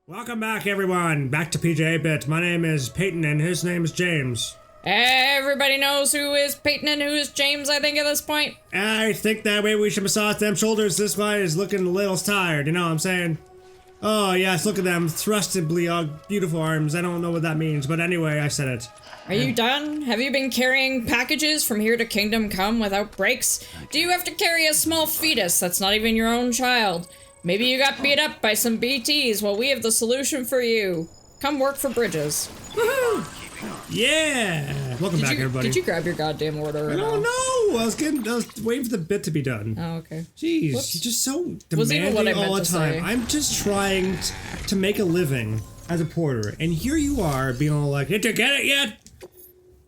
Welcome back, everyone. Back to PJ8-Bit. My name is Peyton, and his name is James. Everybody knows who is Peyton and who is James, I think, at this point. I think that way we should massage them shoulders. This guy is looking a little tired, you know what I'm saying? Oh, yes, look at them thrustedly beautiful arms. I don't know what that means, but anyway, I said it. Are you done? Have you been carrying packages from here to Kingdom Come without breaks? Do you have to carry a small fetus that's not even your own child? Maybe you got beat up by some BTs. Well, we have the solution for you. Come work for Bridges. Woohoo! Yeah! Welcome back, everybody. Did you grab your goddamn order? I don't know! I was waiting for the bit to be done. Oh, okay. Jeez, Whoops. you're just so Wasn't even what I demanding all the meant to time. say. I'm just trying to make a living as a porter, and here you are being all like, "Did you get it yet?"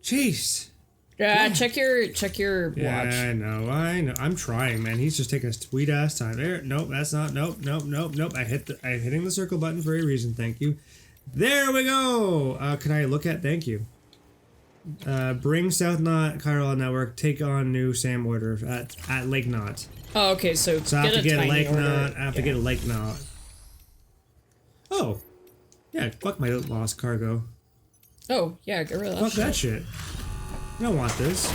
Jeez. Check your watch. Yeah, I know. I'm trying, man. He's just taking a sweet ass time. There. Nope, that's not. Nope. I'm hitting the circle button for a reason. Thank you. There we go. Can I look at? Thank you. Bring South Knot Chiral Network. Take on new SAM order at Lake Knot. Oh, okay. So I have to get a Lake order. Knot. I have to get a Lake Knot. Oh, yeah. Fuck my lost cargo. Oh, yeah. Get rid of that. Fuck that shit. I don't want this.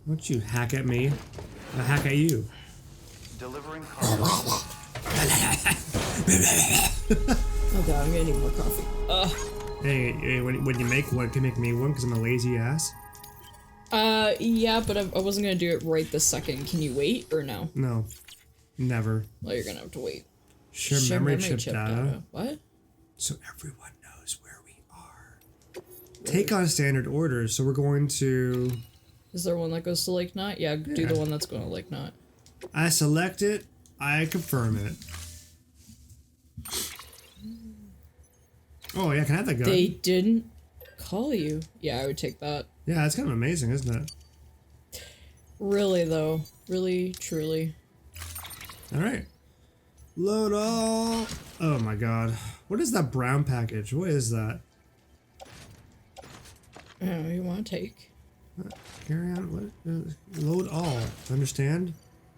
Don't you hack at me. I'll hack at you. Delivering cargo. Oh god, I'm gonna need more coffee. Hey, when you make one, can you make me one? Because I'm a lazy ass. Yeah, but I wasn't gonna do it right this second. Can you wait, or no? No. Never. Well, you're gonna have to wait. Share memory chip data. What? So everyone knows where we are. Take on standard orders, so we're going to... Is there one that goes to Lake Knot? Yeah, do Yeah. the one that's going to Lake Knot. I select it, I confirm it. Oh yeah, can I have that gun? They didn't call you. Yeah, I would take that. Yeah, it's kind of amazing, isn't it? Really, though. Really, truly. Alright. Load all... Oh my god. What is that brown package? What is that? Oh, you want to take? Carry on? What? Load all. Understand?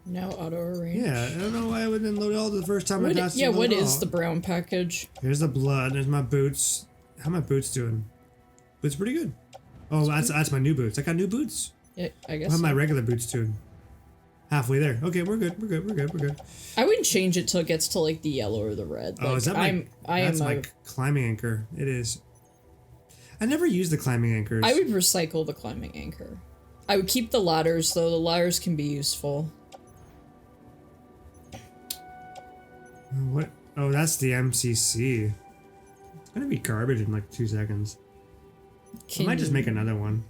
Now auto arrange. Yeah, I don't know why I wouldn't load all the first time I What, got yeah, what all. is the brown package? Here's the blood. There's my boots. How my boots doing? Boots pretty good. Oh, that's my new boots. I got new boots. Yeah, I guess. How So. my regular boots doing? Halfway there. Okay, we're good. We're good. I wouldn't change it till it gets to like the yellow or the red. Oh, Like, is that my? That's my a, climbing anchor. It is. I never use the climbing anchors. I would recycle the climbing anchor. I would keep the ladders, though. The ladders can be useful. What? Oh, that's the MCC. It's gonna be garbage in like 2 seconds. I might just make another one.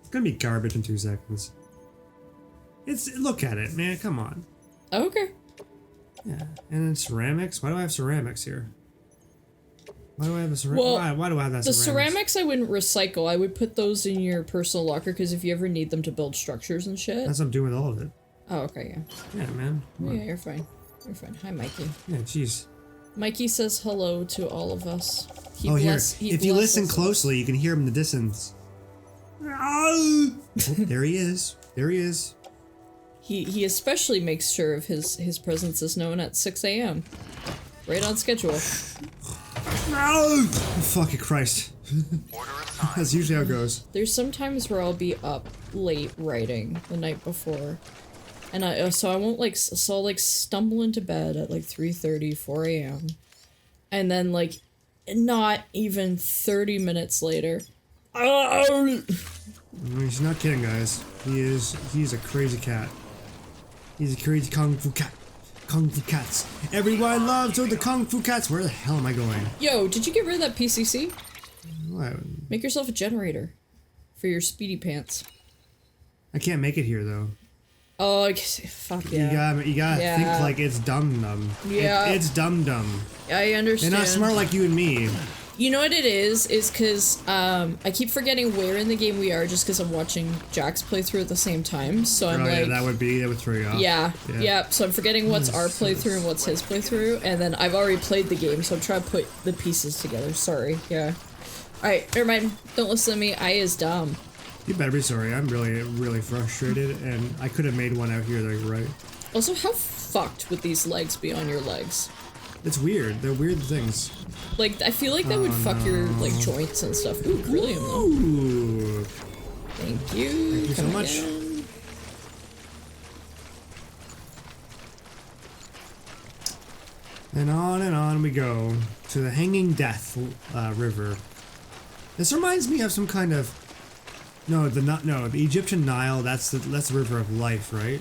It's gonna be garbage in 2 seconds. Look at it, man. Come on. Okay. Yeah, and then ceramics. Why do I have ceramics here? Why do I have a ceramic? Well, why do I have that? The ceramics I wouldn't recycle. I would put those in your personal locker because if you ever need them to build structures and shit. That's what I'm doing with all of it. Oh, okay, yeah. Yeah, man. Come on. Yeah, you're fine. You're fine. Hi, Mikey. Yeah, jeez. Mikey says hello to all of us. He Oh, here. he If you listen blesses us. closely, you can hear him in the distance. Oh, there he is. There he is. He especially makes sure of his presence is known at 6 a.m. Right on schedule. Oh, fucking Christ. Order assigned. That's usually how it goes. There's some times where I'll be up late writing the night before. And I'll stumble into bed at like 3:30, 4 a.m. And then like not even 30 minutes later. I mean, he's not kidding, guys. He's a crazy cat. He's a crazy kung fu cat. Kung fu cats. Everyone loves the kung fu cats. Where the hell am I going? Yo, did you get rid of that PCC? What? Make yourself a generator for your speedy pants. I can't make it here though. Oh, fuck yeah. You gotta Yeah. think like it's dumb. Yeah. It's dumb. I understand. They're not smart like you and me. You know what it is because I keep forgetting where in the game we are just because I'm watching Jack's playthrough at the same time. So I'm like, that would throw you off. yeah. So I'm forgetting what's our playthrough and what's his playthrough, and then I've already played the game, so I'm trying to put the pieces together. Sorry, yeah. All right, never mind. Don't listen to me. I is dumb. You better be sorry. I'm really frustrated, and I could have made one out here. Like right. Also, how fucked would these legs be on your legs? It's weird. They're weird things. Like, I feel like that would fuck your, like, joints and stuff. Ooh, beryllium, though. Ooh. Thank you. Thank you so much. Again. And on we go to the Hanging Death River. This reminds me of some kind of the Egyptian Nile. That's the river of life, right?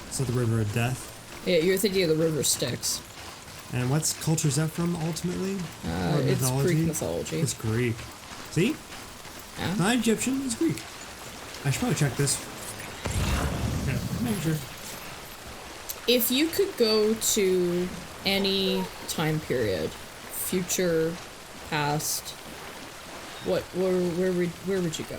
It's not the river of death. Yeah, you're thinking of the river Styx. And what's culture is that from ultimately? Or It's mythology? Greek mythology. It's Greek. See? Yeah. Not Egyptian. It's Greek. I should probably check this. Yeah, make sure. If you could go to any time period, future, past, where would you go?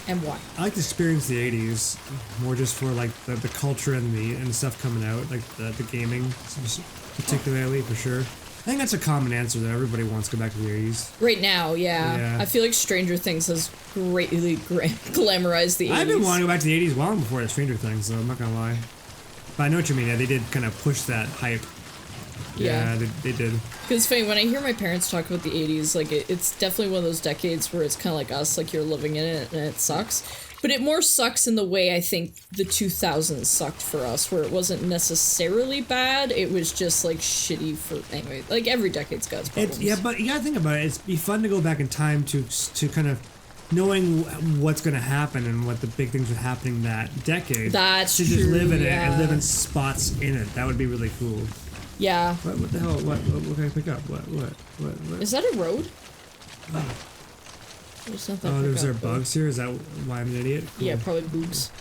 And why? I like to experience the 80s more just for like the culture and the stuff coming out, like the gaming, particularly for sure. I think that's a common answer that everybody wants to go back to the 80s. Right now, yeah. I feel like Stranger Things has greatly glamorized the 80s. I've been wanting to go back to the 80s long before the Stranger Things, so I'm not gonna lie. But I know what you mean. Yeah, they did kind of push that hype. Yeah, they did. Because it's funny, when I hear my parents talk about the 80s, like, it's definitely one of those decades where it's kind of like us, like, you're living in it and it sucks. But it more sucks in the way I think the 2000s sucked for us, where it wasn't necessarily bad, it was just, like, shitty for... Anyway, like, every decade's got its problems. Yeah, but you gotta think about it. It'd be fun to go back in time to kind of knowing what's gonna happen and what the big things were happening that decade. That's to true, just live in it yeah. and live in spots in it. That would be really cool. Yeah. What the hell? What can I pick up? What? Is that a road? Oh, There's there bugs here? Is that why I'm an idiot? Cool. Yeah, probably boobs.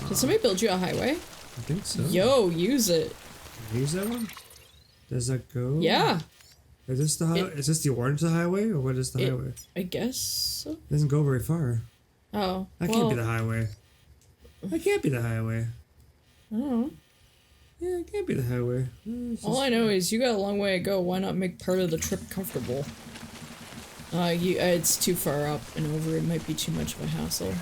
Did somebody build you a highway? I think so. Yo, use it. Can I use that one? Does that go? Yeah. Is this the is this the orange highway or what is the highway? I guess so. It doesn't go very far. Oh. That can't be the highway. That can't be the highway. I don't know. Yeah, it can't be the highway. All I know is you got a long way to go. Why not make part of the trip comfortable? It's too far up and over. It might be too much of a hassle.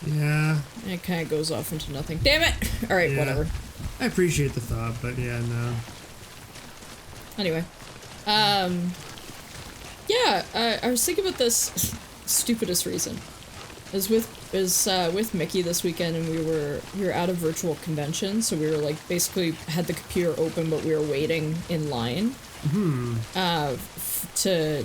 Yeah. And it kind of goes off into nothing. Damn it! Alright, Yeah. whatever. I appreciate the thought, but yeah, no. Anyway. Yeah, I was thinking about this stupidest reason. Is with Mickey this weekend, and we were at a virtual convention, so we were like basically had the computer open, but we were waiting in line. To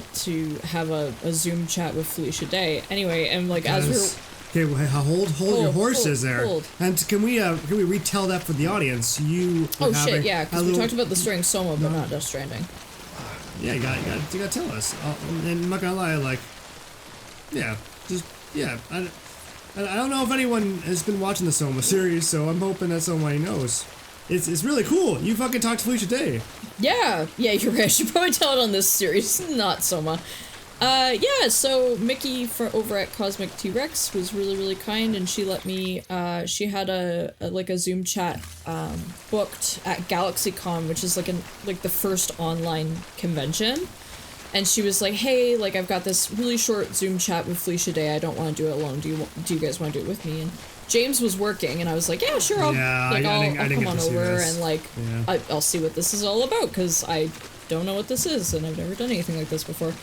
have a Zoom chat with Felicia Day. Anyway, and like as we were. Okay, well, hold your horses there. And can we retell that for the audience? Oh shit, yeah, because we talked about the during Soma, but not Death Stranding. Yeah, you gotta tell us. And I'm not gonna lie, like, I don't know if anyone has been watching the Soma series, so I'm hoping that somebody knows. It's really cool. You fucking talked to Felicia Day. Yeah, you're right. I should probably tell it on this series, not Soma. So Mickey over at Cosmic T-Rex was really, really kind, and she let me, she had a Zoom chat, booked at GalaxyCon, which is like the first online convention. And she was like, hey, like, I've got this really short Zoom chat with Felicia Day. I don't want to do it alone. Do you guys want to do it with me? And James was working, and I was like, yeah, sure, I'll come on over, and, like, I'll see what this is all about, because I don't know what this is, and I've never done anything like this before.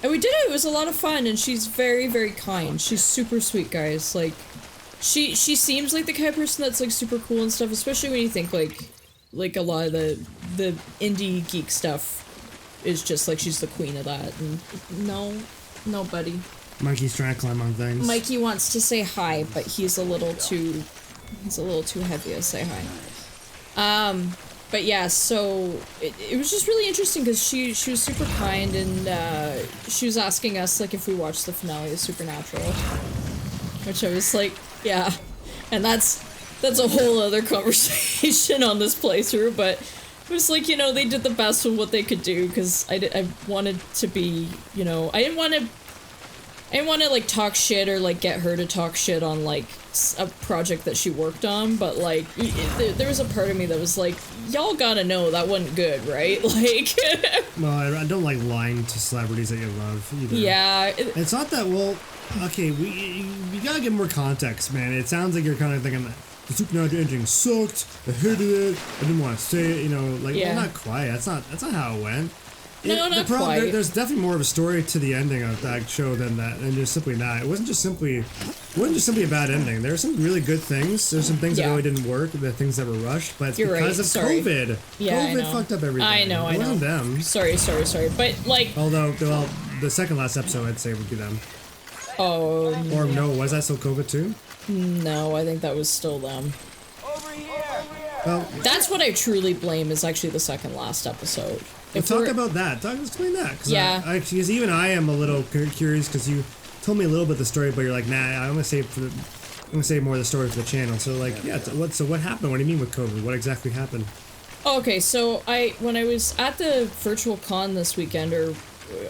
And we did it. It was a lot of fun, and she's very, very kind. She's super sweet, guys. Like, she seems like the kind of person that's, like, super cool and stuff, especially when you think, like a lot of the indie geek stuff is just like she's the queen of that. And no, buddy. Mikey's trying to climb on things. Mikey wants to say hi, but he's a little too heavy to say hi. But yeah, so it was just really interesting because she was super kind, and she was asking us like if we watched the finale of Supernatural, which I was like, yeah, and that's a whole other conversation on this playthrough, but it was like, you know, they did the best with what they could do, because I wanted to be, you know, I didn't want to like talk shit or like get her to talk shit on like a project that she worked on, but like there was a part of me that was like, y'all gotta know that wasn't good, right? Like, well, I don't like lying to celebrities that you love either. Yeah, it's not that. Well, okay, you gotta give more context, man. It sounds like you're kind of thinking that the supernatural ending sucked. I hated it. I didn't want to say it. You know, like Yeah. well, not quite. That's not how it went. No, not quite. There's definitely more of a story to the ending of that show than that, and just simply that. It wasn't just simply a bad ending. There were some really good things. There's some things that Yeah. really didn't work, the things that were rushed, but You're because right, of sorry. COVID. Yeah, I COVID know. fucked up everything. I know, It wasn't them. Sorry. But, like... Although, well, the second last episode, I'd say would be them. Oh, Or no, was that still COVID too? no, I think that was still them. Well, That's what I truly blame is actually the second last episode. If talk we're- about that. Explain that. Cause Yeah. Because even I am a little curious because you told me a little bit of the story, but you're like, nah, I'm gonna save more of the story for the channel. So like, yeah. So what happened? What do you mean with COVID? What exactly happened? Okay, so when I was at the virtual con this weekend, or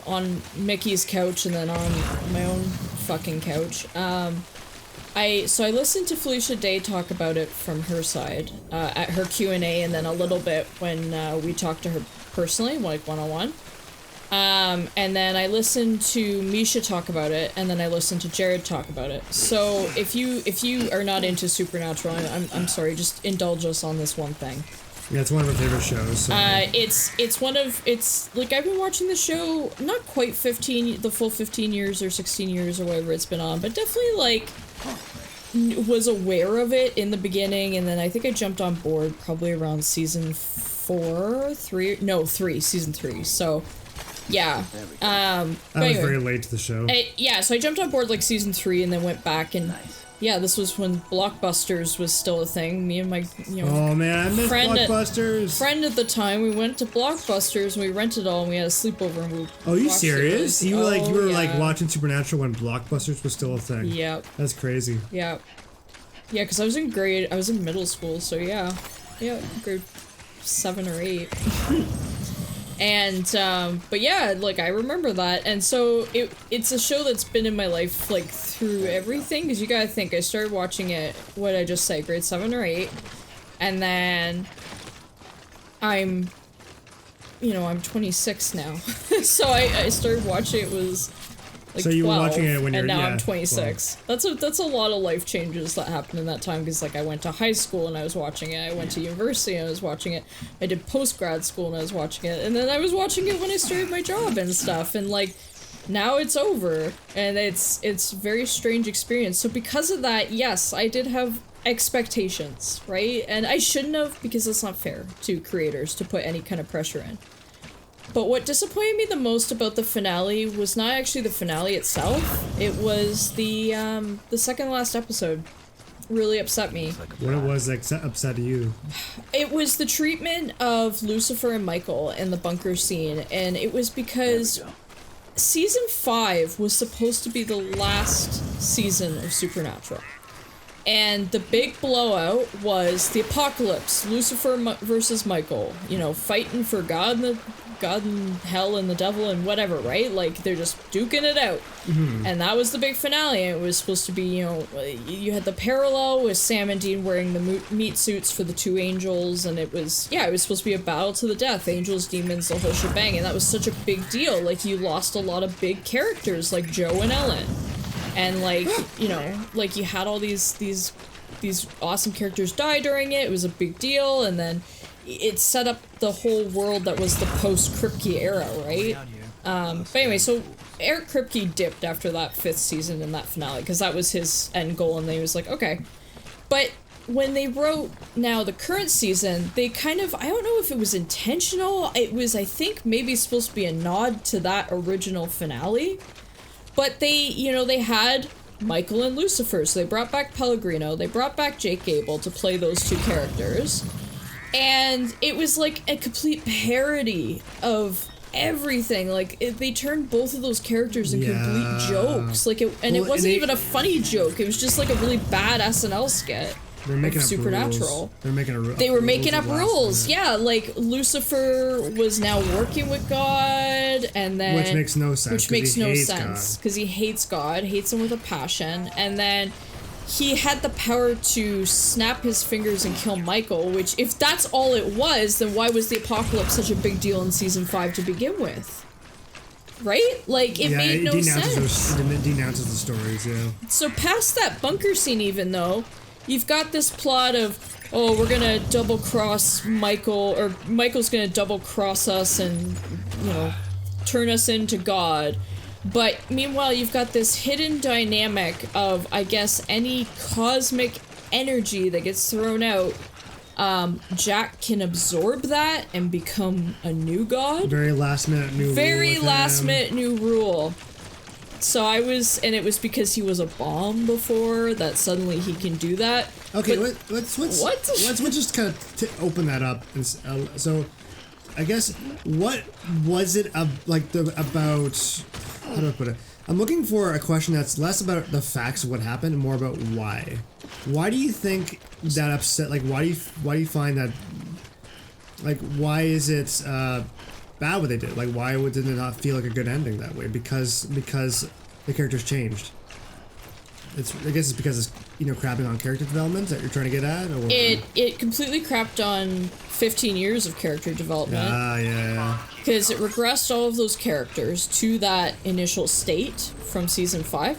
on Mickey's couch and then on my own fucking couch, I listened to Felicia Day talk about it from her side at her Q&A, and then a little bit when we talked to her personally, like one-on-one. And then I listened to Misha talk about it, and then I listened to Jared talk about it. So if you are not into Supernatural, I'm sorry, just indulge us on this one thing. Yeah, it's one of our favorite shows. So. It's like I've been watching the show not quite the full 15 years or 16 years or whatever it's been on, but definitely like was aware of it in the beginning, and then I think I jumped on board probably around season 3. So yeah. I was very late to the show. So I jumped on board like season 3 and then went back and yeah, this was when Blockbusters was still a thing. Me and my, Oh man, I missed Blockbusters. Friend at the time, we went to Blockbusters and we rented it all and we had a sleepover and we. Oh, you watched serious? it. You were like Yeah. watching Supernatural when Blockbusters was still a thing. Yep. That's crazy. Yeah. Yeah, because I was in middle school, so yeah, grade 7 or 8. And but yeah, like I remember that, and so it's a show that's been in my life like through everything, because you gotta think I started watching it, what did I just say, grade 7 or 8, and then I'm 26 now. So I started watching it was like So you 12, were watching it when and you're- now yeah, I'm 26. That's a lot of life changes that happened in that time, because like I went to high school and I was watching it, I went to university and I was watching it, I did post-grad school and I was watching it, and then I was watching it when I started my job and stuff, and like now it's over, and it's a very strange experience. So because of that, yes, I did have expectations, right? And I shouldn't have, because it's not fair to creators to put any kind of pressure in. But what disappointed me the most about the finale was not actually the finale itself. It was the second last episode. Really upset me. What it was that upset you? It was the treatment of Lucifer and Michael in the bunker scene, and it was because season 5 was supposed to be the last season of Supernatural. And the big blowout was the apocalypse, Lucifer versus Michael, fighting for God and hell and the devil and whatever, right? Like, they're just duking it out. Mm-hmm. And that was the big finale. It was supposed to be, you had the parallel with Sam and Dean wearing the meat suits for the two angels, and it was supposed to be a battle to the death. Angels, demons, the whole shebang. And that was such a big deal. Like, you lost a lot of big characters, like Joe and Ellen. And, like, like, you had all these awesome characters die during it. It was a big deal, and then it set up the whole world that was the post-Kripke era, right? But anyway, so Eric Kripke dipped after that 5th season in that finale, because that was his end goal, and they was like, okay. But when they wrote now the current season, they kind of, I don't know if it was intentional, it was, I think, maybe supposed to be a nod to that original finale, but they, they had Michael and Lucifer, so they brought back Pellegrino, they brought back Jake Gable to play those two characters. And it was like a complete parody of everything. Like, they turned both of those characters into complete jokes. Like, it wasn't even a funny joke. It was just like a really bad SNL skit. They're making up Supernatural. Rules. They were making up rules. Yeah, like Lucifer was now working with God, and then which makes no sense. Because he hates God, hates him with a passion, and then he had the power to snap his fingers and kill Michael, which, if that's all it was, then why was the apocalypse such a big deal in season 5 to begin with? Right? Like, it made no sense. It denounces the stories, yeah. So past that bunker scene even, though, you've got this plot of, oh, we're gonna double cross Michael, or Michael's gonna double cross us and, you know, turn us into God. But meanwhile, you've got this hidden dynamic of, I guess, any cosmic energy that gets thrown out, Jack can absorb that and become a new god. Very last minute new rule. Very last minute new rule. So and it was because he was a bomb before that suddenly he can do that. Okay, but, let's just kind of open that up. And, so, I guess, what was it about? How do I put it? I'm looking for a question that's less about the facts of what happened and more about why. Why do you think that upset? Like, why do you find that? Like, why is it bad what they did? Like, why did it not feel like a good ending that way? Because the characters changed. I guess it's because it's, you know, crapping on character development that you're trying to get at? Or? It completely crapped on 15 years of character development. Yeah. Because it regressed all of those characters to that initial state from season 5.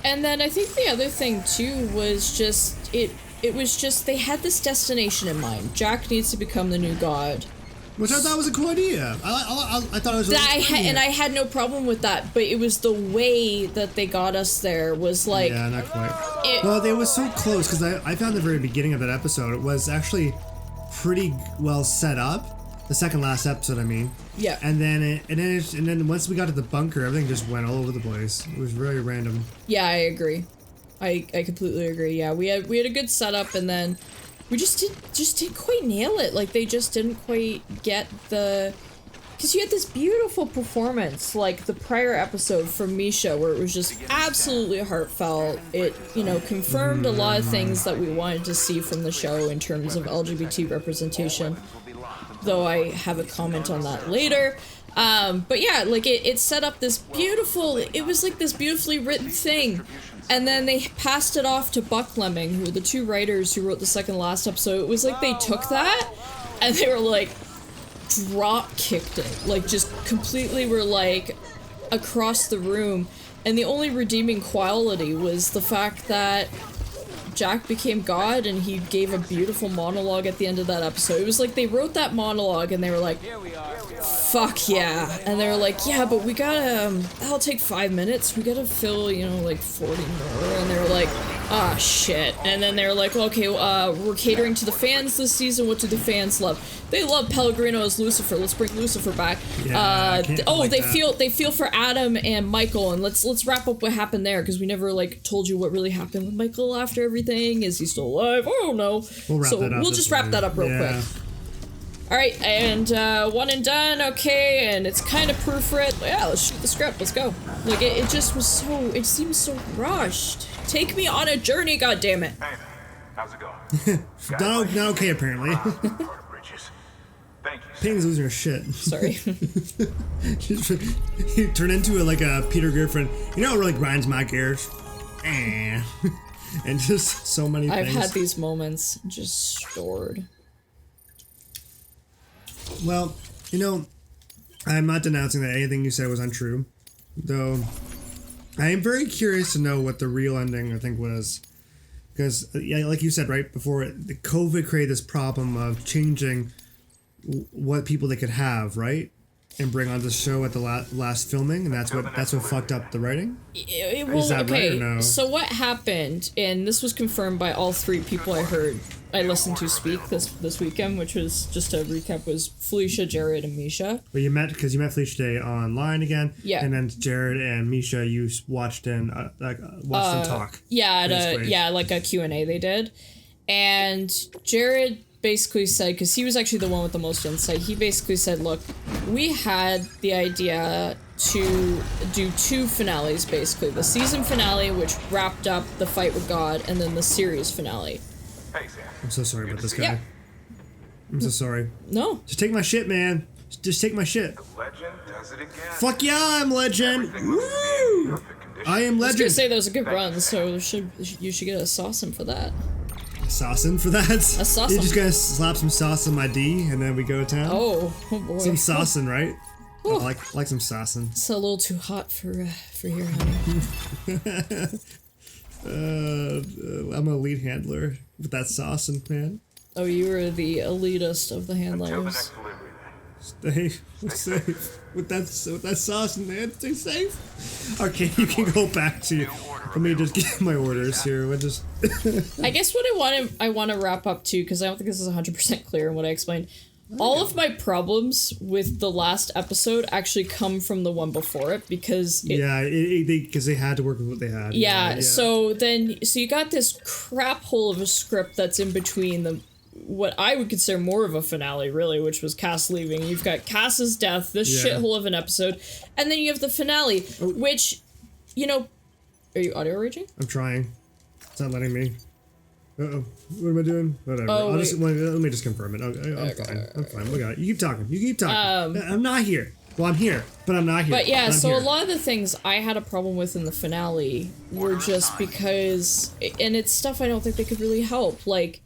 And then I think the other thing too was just, it was just, they had this destination in mind. Jack needs to become the new god. Which I thought was a cool idea. I thought it was really and I had no problem with that, but it was the way that they got us there was like... Yeah, not quite. Well, they were so close, because I found the very beginning of that episode, it was actually pretty well set up. The second last episode, I mean. Yeah. And then once we got to the bunker, everything just went all over the place. It was very random. Yeah, I agree. I completely agree. Yeah, we had a good setup, and then we just didn't quite nail it. Like, they just didn't quite get the... Because you had this beautiful performance, like the prior episode from Misha, where it was just absolutely heartfelt. It, you know, confirmed a lot of things that we wanted to see from the show in terms of LGBT representation. Though I have a comment on that later. But yeah, like, it set up this beautiful... It was like this beautifully written thing. And then they passed it off to Buck Lemming, who were the two writers who wrote the second last episode. It was like they took that, and they were like, drop-kicked it. Like, just completely were like, across the room. And the only redeeming quality was the fact that Jack became God, and he gave a beautiful monologue at the end of that episode. It was like they wrote that monologue, and they were like, fuck yeah. And they were like, yeah, but we gotta, that'll take 5 minutes. We gotta fill, you know, like 40 more. And they were like, ah, shit. And then they were like, okay, we're catering to the fans this season. What do the fans love? They love Pellegrino as Lucifer. Let's bring Lucifer back. Yeah, they feel for Adam and Michael, and let's wrap up what happened there, because we never, like, told you what really happened with Michael after everything. Is he still alive? I don't know. We'll just wrap that up real quick. Alright, and one and done, okay, and it's kind of proofread. Yeah, let's shoot the script, let's go. Like, it just was so, it seems so rushed. Take me on a journey, goddammit. Hey, how's it going? Not okay, apparently. Thank you. Peyton's losing her shit. Sorry. He turned into a Peter Griffin. You know what really grinds my gears? And just so many things. I've had these moments just stored. Well, you know, I'm not denouncing that anything you said was untrue, though I am very curious to know what the real ending, I think, was. Because, yeah, like you said right before, the COVID created this problem of changing what people they could have, right? And bring on the show at the last filming, and that's what fucked up the writing? Is that right or no? So what happened, and this was confirmed by all three people I listened to speak this weekend, which was, just to recap, was Felicia, Jared, and Misha. But you met Felicia today online again, yeah. And then Jared and Misha, you watched them talk. Yeah, like a Q&A they did, and Jared basically said, because he was actually the one with the most insight, he basically said, look, we had the idea to do 2 finales, basically. The season finale, which wrapped up the fight with God, and then the series finale. Hey, Sam. I'm so sorry about this guy. Yeah. I'm so sorry. No. Just take my shit, man. Just take my shit. The legend does it again. Fuck yeah, I'm legend. Woo! I am legend. I was gonna say that was a good run, so you should get a saucin for that. Saucin for that? A saucin. You're just gonna slap some sauce on my D and then we go to town? Oh boy. Some saucin, right? Ooh. I like some saucin. It's a little too hot for here, honey. I'm a lead handler with that saucing, man. Oh, you were the elitist of the Until the handlers. next delivery, then. Stay safe with that saucing, man. Stay safe. Okay, you can go back to. Let me just get my orders here. We'll just. I guess what I want to wrap up to, because I don't think this is 100% clear in what I explained. All of my problems with the last episode actually come from the one before it, because because they had to work with what they had. Yeah, so you got this crap hole of a script that's in between what I would consider more of a finale, really, which was Cass leaving. You've got Cass's death, this shithole of an episode, and then you have the finale, which, are you audio raging? I'm trying. It's not letting me. Uh-oh. What am I doing? Whatever. Oh, let me just confirm it. I'm fine. I'm fine. We got it. You keep talking. I'm not here. Well, I'm here, but I'm not here. But yeah, so here. a lot of the things I had a problem with in the finale were just because, and it's stuff I don't think they could really help. Like,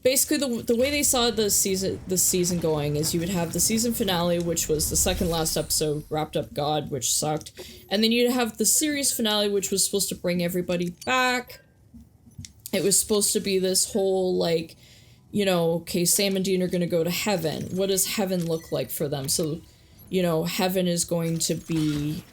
basically the way they saw the season going is you would have the season finale, which was the second last episode, wrapped up God, which sucked, and then you'd have the series finale, which was supposed to bring everybody back. It was supposed to be this whole, like, okay, Sam and Dean are going to go to heaven. What does heaven look like for them? So, heaven is going to be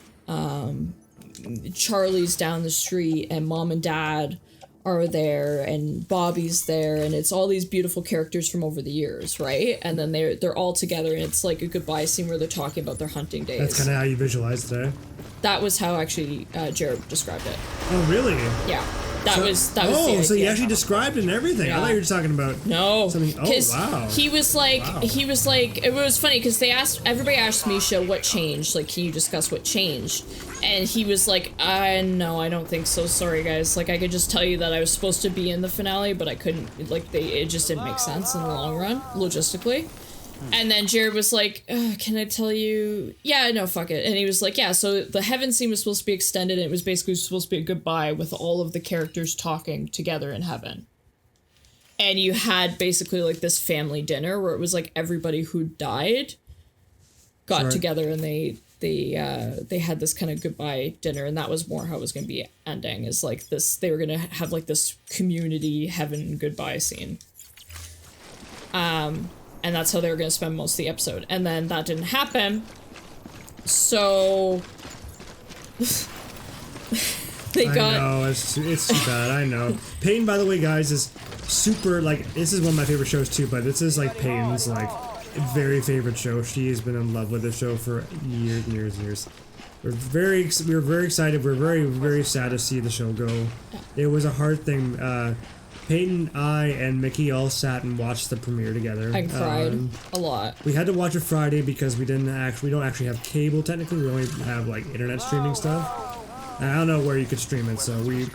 Charlie's down the street, and Mom and Dad are there, and Bobby's there, and it's all these beautiful characters from over the years, right? And then they're all together, and it's like a goodbye scene where they're talking about their hunting days. That's kind of how you visualized it, eh? That was how actually Jared described it. Oh, really? Yeah. That was the so you idea. actually described it and everything. Yeah. I thought you were just talking about no something. Oh, wow. he was like it was funny because everybody asked Misha what changed, like, can you discuss what changed, and he was like, no, I don't think so, sorry guys, like, I could just tell you that I was supposed to be in the finale, but I couldn't, like, it just didn't make sense in the long run logistically. And then Jared was like, can I tell you? Yeah, no, fuck it. And he was like, yeah, so the heaven scene was supposed to be extended, and it was basically supposed to be a goodbye with all of the characters talking together in heaven. And you had basically like this family dinner where it was like everybody who died got together, and they had this kind of goodbye dinner, and that was more how it was going to be ending, is like this, they were going to have like this community heaven goodbye scene. And that's how they were going to spend most of the episode. And then that didn't happen. So they got... I know, it's too bad, I know. Peyton, by the way, guys, is super, like, this is one of my favorite shows too, but this is like Peyton's, like, very favorite show. She has been in love with the show for years and years and years. We were very excited. We're very, very sad to see the show go. It was a hard thing. Peyton, I, and Mickey all sat and watched the premiere together. I cried a lot. We had to watch it Friday because we don't actually have cable technically. We only have like internet streaming stuff. And I don't know where you could stream it, so we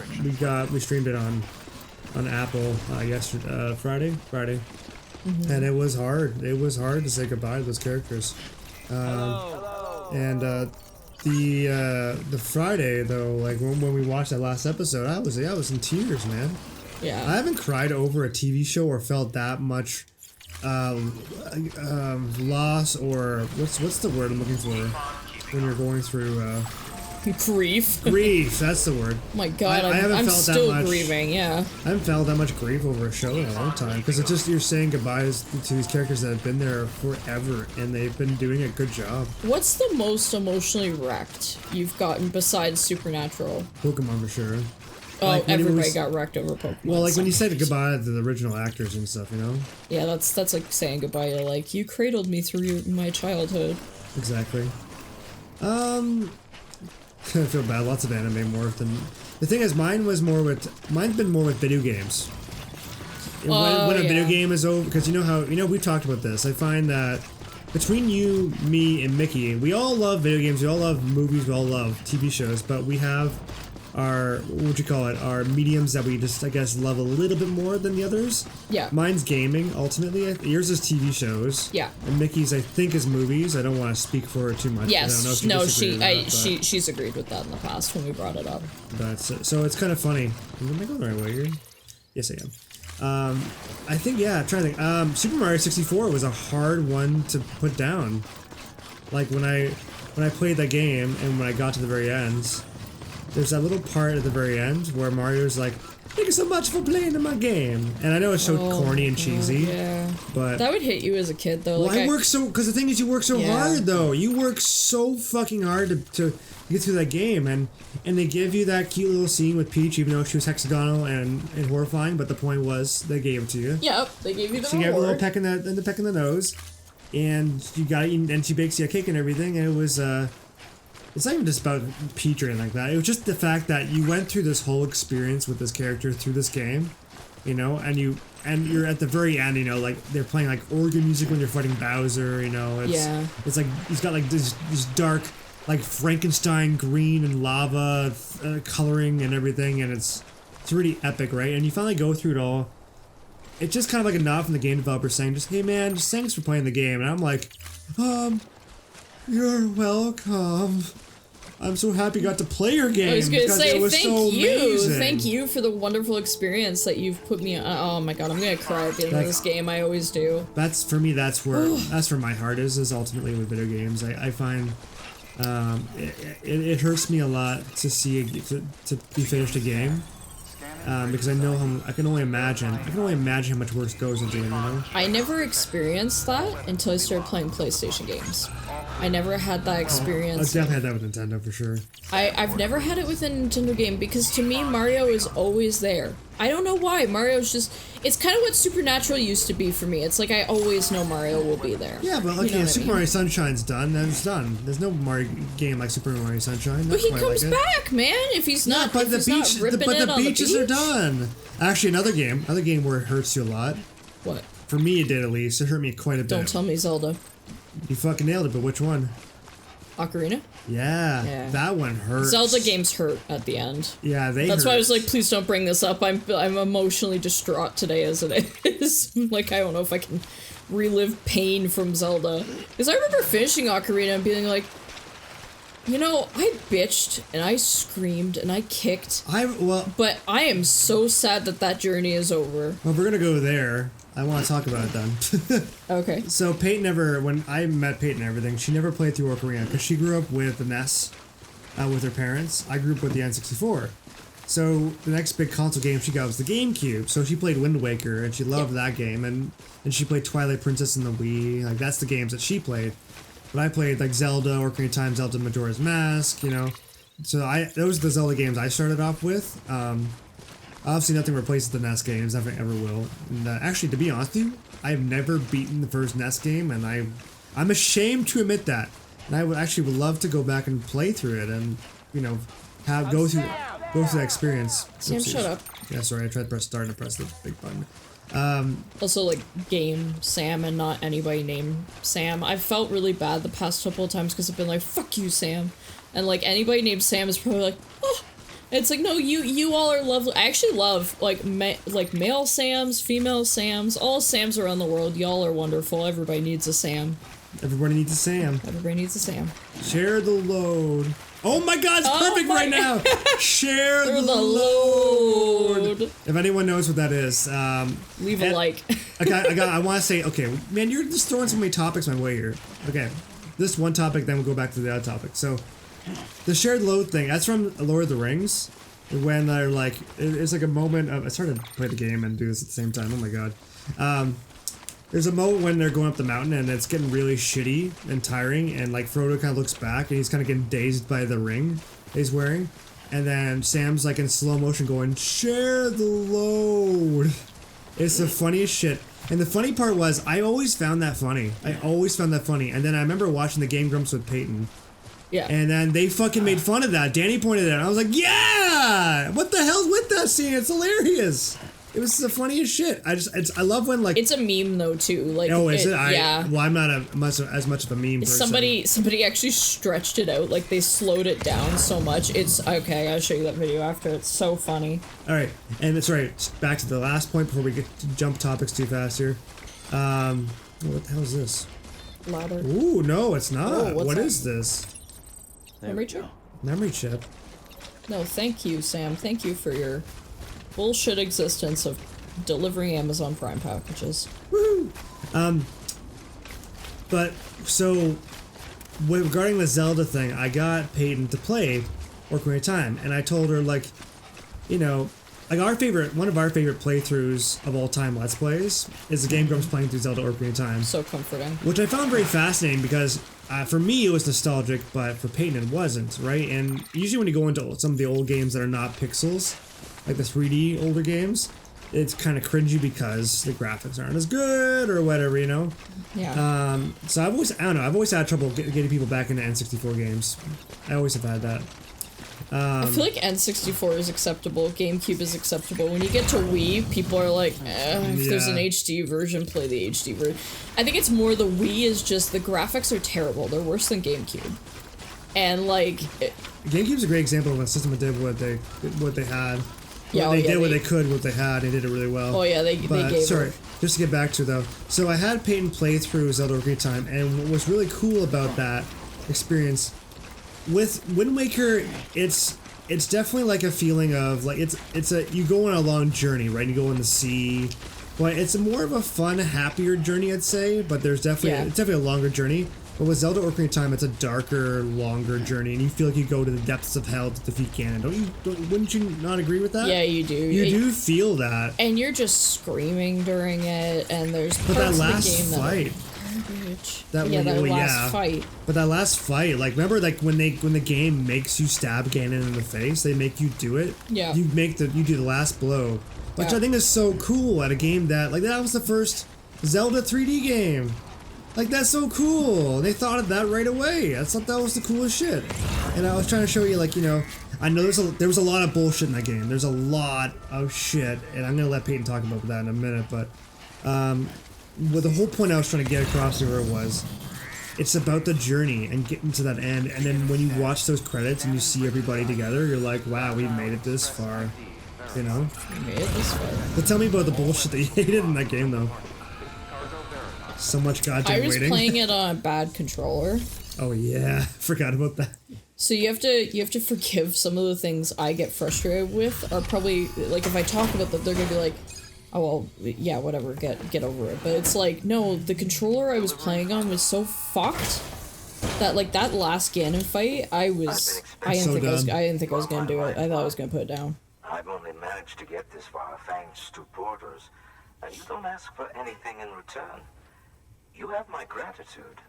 streamed it on Apple yesterday, Friday, and it was hard. It was hard to say goodbye to those characters. And the Friday though, like when we watched that last episode, I was in tears, man. Yeah. I haven't cried over a TV show or felt that much loss, or what's the word I'm looking for when you're going through grief. Grief, that's the word. Oh my God, I'm still grieving. Yeah. I haven't felt that much grief over a show in a long time, because it's just, you're saying goodbyes to these characters that have been there forever, and they've been doing a good job. What's the most emotionally wrecked you've gotten besides Supernatural? Pokemon for sure. Oh, like everybody got wrecked over Pokemon. Well, like when you said goodbye to the original actors and stuff, you know? Yeah, that's like saying goodbye to, like, you cradled me through my childhood. Exactly. I feel bad. Lots of anime more than... The thing is, mine's been more with video games. When a video game is over, because we've talked about this. I find that between you, me, and Mickey, we all love video games, we all love movies, we all love TV shows, but we have our, our mediums that we just, I guess, love a little bit more than the others. Yeah. Mine's gaming, ultimately. Yours is TV shows. Yeah. And Mickey's, I think, is movies. I don't want to speak for her too much. Yes. I don't know if she's agreed with that in the past when we brought it up. But so it's kind of funny. Am I going the right way here? Yes, I am. I think, yeah, I'm trying to think. Super Mario 64 was a hard one to put down. Like, when I played that game and when I got to the very ends, there's that little part at the very end where Mario's like, "Thank you so much for playing in my game." And I know it's so corny and cheesy, Yeah. but That would hit you as a kid, though. well, Like, I work so because the thing is, you work so Yeah. hard though. You work so fucking hard to get through that game, and they give you that cute little scene with Peach, even though she was hexagonal and horrifying. But the point was, they gave it to you. Yep, they gave you the She gave a little reward. peck in the nose, and you got it, and she bakes you a cake and everything, and it was it's not even just about Peach or anything like that. It was just the fact that you went through this whole experience with this character through this game, you know, and you're at the very end, you know, like they're playing like organ music when you're fighting Bowser, you know. It's like he's got like this dark, like Frankenstein green and lava coloring and everything, and it's really epic, right? And you finally go through it all. It's just kind of like a nod from the game developer saying, just, "Hey man, just thanks for playing the game." And I'm like, you're welcome. I'm so happy you got to play your game. I was gonna because say, it was thank so you. amazing. Thank you for the wonderful experience that you've put me on. Oh my god, I'm gonna cry at the end of this game. I always do. That's, for me, that's where my heart is ultimately with video games. I find it hurts me a lot to see to be finished a game. Because I know I can only imagine how much work goes into it, you know? I never experienced that until I started playing PlayStation games. I never had that experience. I've definitely had that with Nintendo for sure. I've never had it with a Nintendo game because to me Mario is always there. I don't know why. Mario's just, it's kind of what Supernatural used to be for me. It's like I always know Mario will be there. Yeah, but okay, Super Mario Sunshine's done, then it's done. There's no Mario game like Super Mario Sunshine. But he comes back, man. If he's not, but if the he's beach, not ripping but it the on beaches the are beach. done. Actually, another game where it hurts you a lot. What? For me, it did at least. It hurt me quite a bit. Don't tell me Zelda. You fucking nailed it, but which one? Ocarina? Yeah, that one hurts. Zelda games hurt at the end. Yeah, That's why I was like, please don't bring this up. I'm emotionally distraught today as it is. Like, I don't know if I can relive pain from Zelda. Because I remember finishing Ocarina and being like, you know, I bitched and I screamed and I kicked. But I am so sad that journey is over. Well, we're gonna go there. I want to talk about it then. Okay. So when I met Peyton and everything, she never played through Ocarina because she grew up with the NES with her parents. I grew up with the N64. So the next big console game she got was the GameCube. So she played Wind Waker and she loved that game, and she played Twilight Princess and the Wii. Like, that's the games that she played. But I played like Zelda, Ocarina of Time, Zelda Majora's Mask, you know. So those are the Zelda games I started off with. Obviously, nothing replaces the NES games, nothing ever will. And actually, to be honest with you, I've never beaten the first NES game, and I'm ashamed to admit that. And I would love to go back and play through it, and you know, go through that experience. Sam, shut up. Yeah, sorry, I tried to press start and press the big button. Also, like, game Sam and not anybody named Sam. I've felt really bad the past couple of times because I've been like, fuck you, Sam. And, like, anybody named Sam is probably like, oh. It's like, no, you all are lovely. I actually love, like, male Sams, female Sams, all Sams around the world. Y'all are wonderful. Everybody needs a Sam. Everybody needs a Sam. Everybody needs a Sam. Share the load. Oh my god, it's perfect right now! Share the load. If anyone knows what that is, leave a like. I want to say, okay, man, you're just throwing so many topics my way here. Okay, this one topic, then we'll go back to the other topic. So, the shared load thing, that's from Lord of the Rings. When they're like, it's like a moment of, I started to play the game and do this at the same time, oh my god. There's a moment when they're going up the mountain and it's getting really shitty and tiring, and like Frodo kind of looks back and he's kind of getting dazed by the ring he's wearing, and then Sam's like in slow motion going, share the load. It's the funniest shit. And the funny part was, I always found that funny. And then I remember watching the Game Grumps with Peyton. Yeah. And then they fucking made fun of that. Danny pointed it out. I was like, yeah! What the hell's with that scene? It's hilarious. It was the funniest shit. I love when, like... It's a meme, though, too. Like, oh, is it? Yeah. Well, I'm not as much of a meme person. Somebody actually stretched it out. Like, they slowed it down so much. It's... Okay, I'll show you that video after. It's so funny. Alright, and it's right. Back to the last point before we get to jump topics too fast here. What the hell is this? Louder. Ooh, no, it's not. Oh, what that? is this? Memory chip? Memory chip. No, thank you, Sam. Thank you for your bullshit existence of delivering Amazon Prime packages. Woo! But, so, regarding the Zelda thing, I got Peyton to play Ocarina of Time, and I told her like, you know, like one of our favorite playthroughs of all time Let's Plays is the Game Grumps playing through Zelda Ocarina of Time. So comforting. Which I found very fascinating because for me it was nostalgic, but for Peyton it wasn't, right? And usually when you go into some of the old games that are not pixels, like the 3D older games, it's kind of cringy because the graphics aren't as good or whatever, you know? Yeah. So I've always had trouble getting people back into N64 games. I always have had that. I feel like N64 is acceptable, GameCube is acceptable. When you get to Wii, people are like, if there's an HD version, play the HD version. I think it's more the Wii is just, the graphics are terrible. They're worse than GameCube. And like... GameCube's a great example of a system that did what they had. Yeah, they did what they could, what they had, and did it really well. Oh yeah, they gave sorry, it. Just to get back to though. So I had Peyton play through Zelda Ocarina of Time, and what was really cool about that experience with Wind Waker, it's definitely like a feeling of like you go on a long journey, right? You go in the sea, but it's more of a fun, happier journey, I'd say. But it's definitely a longer journey. But with Zelda Ocarina of Time, it's a darker, longer journey, and you feel like you go to the depths of hell to defeat Ganon. Wouldn't you not agree with that? Yeah, you do. You do feel that. And you're just screaming during it, and there's parts that of last the game fight. that last fight. But that last fight, like remember, like when the game makes you stab Ganon in the face, they make you do it. Yeah. You do the last blow, which I think is so cool at a game that was the first Zelda 3D game. Like, that's so cool. They thought of that right away. I thought that was the coolest shit. And I was trying to show you, like, you know, I know there was a lot of bullshit in that game. There's a lot of shit, and I'm gonna let Peyton talk about that in a minute, but the whole point I was trying to get across to her was it's about the journey and getting to that end, and then when you watch those credits and you see everybody together, you're like, wow, we made it this far. You know? We made it this far. But tell me about the bullshit that you hated in that game, though. So much goddamn waiting. I was playing it on a bad controller. Oh yeah, forgot about that. So you have to forgive some of the things I get frustrated with. Are probably like if I talk about them, they're gonna be like, oh well, yeah, whatever, get over it. But it's like no, the controller I was playing on was so fucked that like that last Ganon fight, I didn't think I was gonna do it. I thought I was gonna put it down. I've only managed to get this far thanks to porters, and you don't ask for anything in return. You have my gratitude.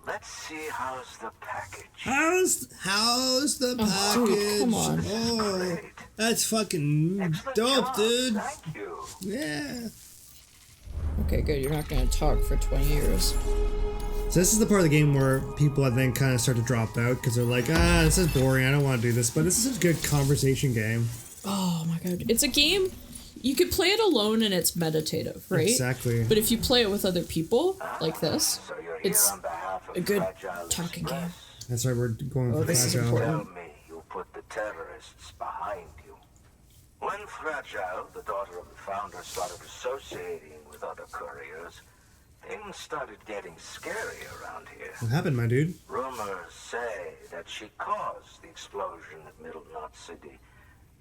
Let's see how's the package. How's the package? Dude, come on. Oh, Great. that's fucking Excellent dope, job. dude. Thank you. Yeah. Okay, good. You're not gonna talk for 20 years. So this is the part of the game where people, I think, kind of start to drop out because they're like, this is boring. I don't want to do this. But this is a good conversation game. Oh my god, it's a game. You could play it alone and it's meditative, right? Exactly. But if you play it with other people, like this, So you're here it's on behalf of a good Fragile talking Express. game. That's right. We're going for this is Fragile. important. Tell me you put the terrorists behind you. When Fragile, the daughter of the founder, started associating with other couriers, things started getting scary around here. What happened, my dude? Rumors say that she caused the explosion at Middle Knot City,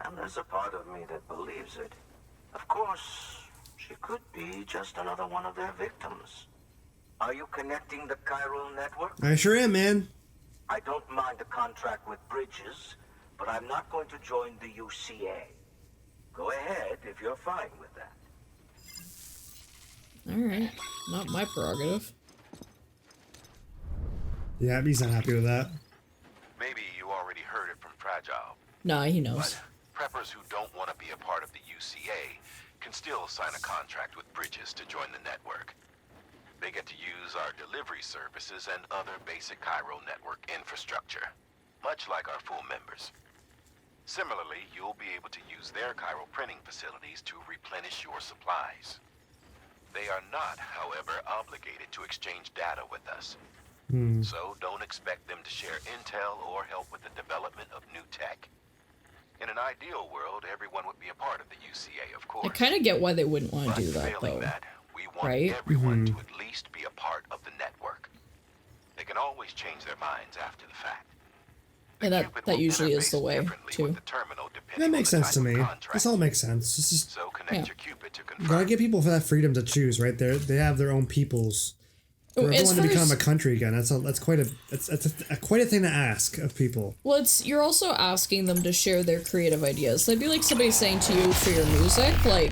and there's a part of me that believes it. Of course, she could be just another one of their victims. Are you connecting the chiral network? I sure am, man. I don't mind a contract with Bridges, but I'm not going to join the UCA. Go ahead if you're fine with that. Alright, not my prerogative. Yeah, he's not happy with that. Maybe you already heard it from Fragile, Nah, he knows. but preppers who don't want to be a part of the UCA can still sign a contract with Bridges to join the network. They get to use our delivery services and other basic Cairo network infrastructure, much like our full members. Similarly, you'll be able to use their Cairo printing facilities to replenish your supplies. They are not, however, obligated to exchange data with us. So don't expect them to share intel or help with the development of new tech. In an ideal world, everyone would be a part of the UCA, of course. I kind of get why they wouldn't want But to do that, failing though. that, we want Right? everyone to at least be a part of the network. They can always change their minds after the fact. And that usually is the way, too. That makes sense to me. This all makes sense. This is So connect Yeah. your Cupid to gotta confirm. give people that freedom to choose, right? They have their own peoples. For As everyone to far become as- a country again, that's quite quite a thing to ask of people. Well, you're also asking them to share their creative ideas. That'd be like somebody saying to you for your music, like,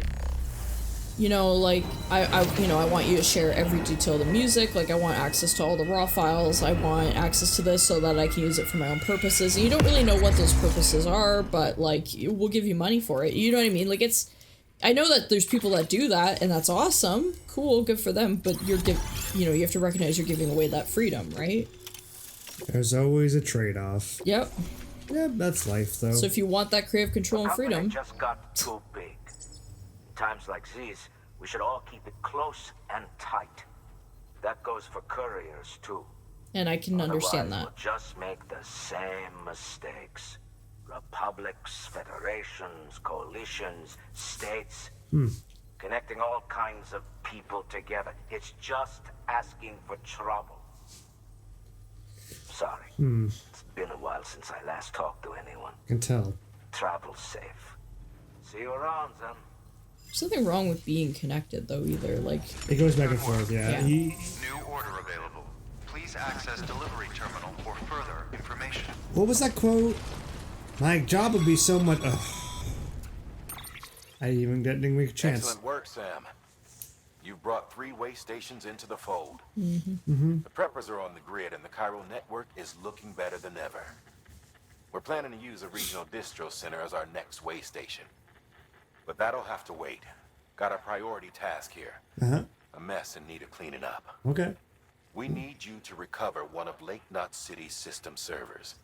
you know, like, I want you to share every detail of the music, like, I want access to all the raw files, I want access to this so that I can use it for my own purposes, and you don't really know what those purposes are, but, like, we'll give you money for it, you know what I mean? Like, I know that there's people that do that, and that's awesome, cool, good for them, but you have to recognize you're giving away that freedom, right? There's always a trade-off. Yep. Yeah, that's life, though. So if you want that creative control and The company freedom, just got too big. In times like these, we should all keep it close and tight. That goes for couriers too. and I can understand Otherwise, that. we'll just make the same mistakes. Republics, federations, coalitions, states. Connecting all kinds of people together. It's just asking for trouble. Sorry. It's been a while since I last talked to anyone. I can tell. Travel safe. See you around, then. There's nothing wrong with being connected, though, either. Like, It goes back and forth, yeah. Yeah. New order available. Please access delivery terminal for further information. What was that quote? My job would be so much. I even didn't make a chance. Excellent work, Sam. You've brought 3 way stations into the fold. Mm-hmm. The preppers are on the grid, and the Cairo network is looking better than ever. We're planning to use a regional distro center as our next way station. But that'll have to wait. Got a priority task here. A mess in need of cleaning up. Okay. We need you to recover one of Lake Knot City's system servers.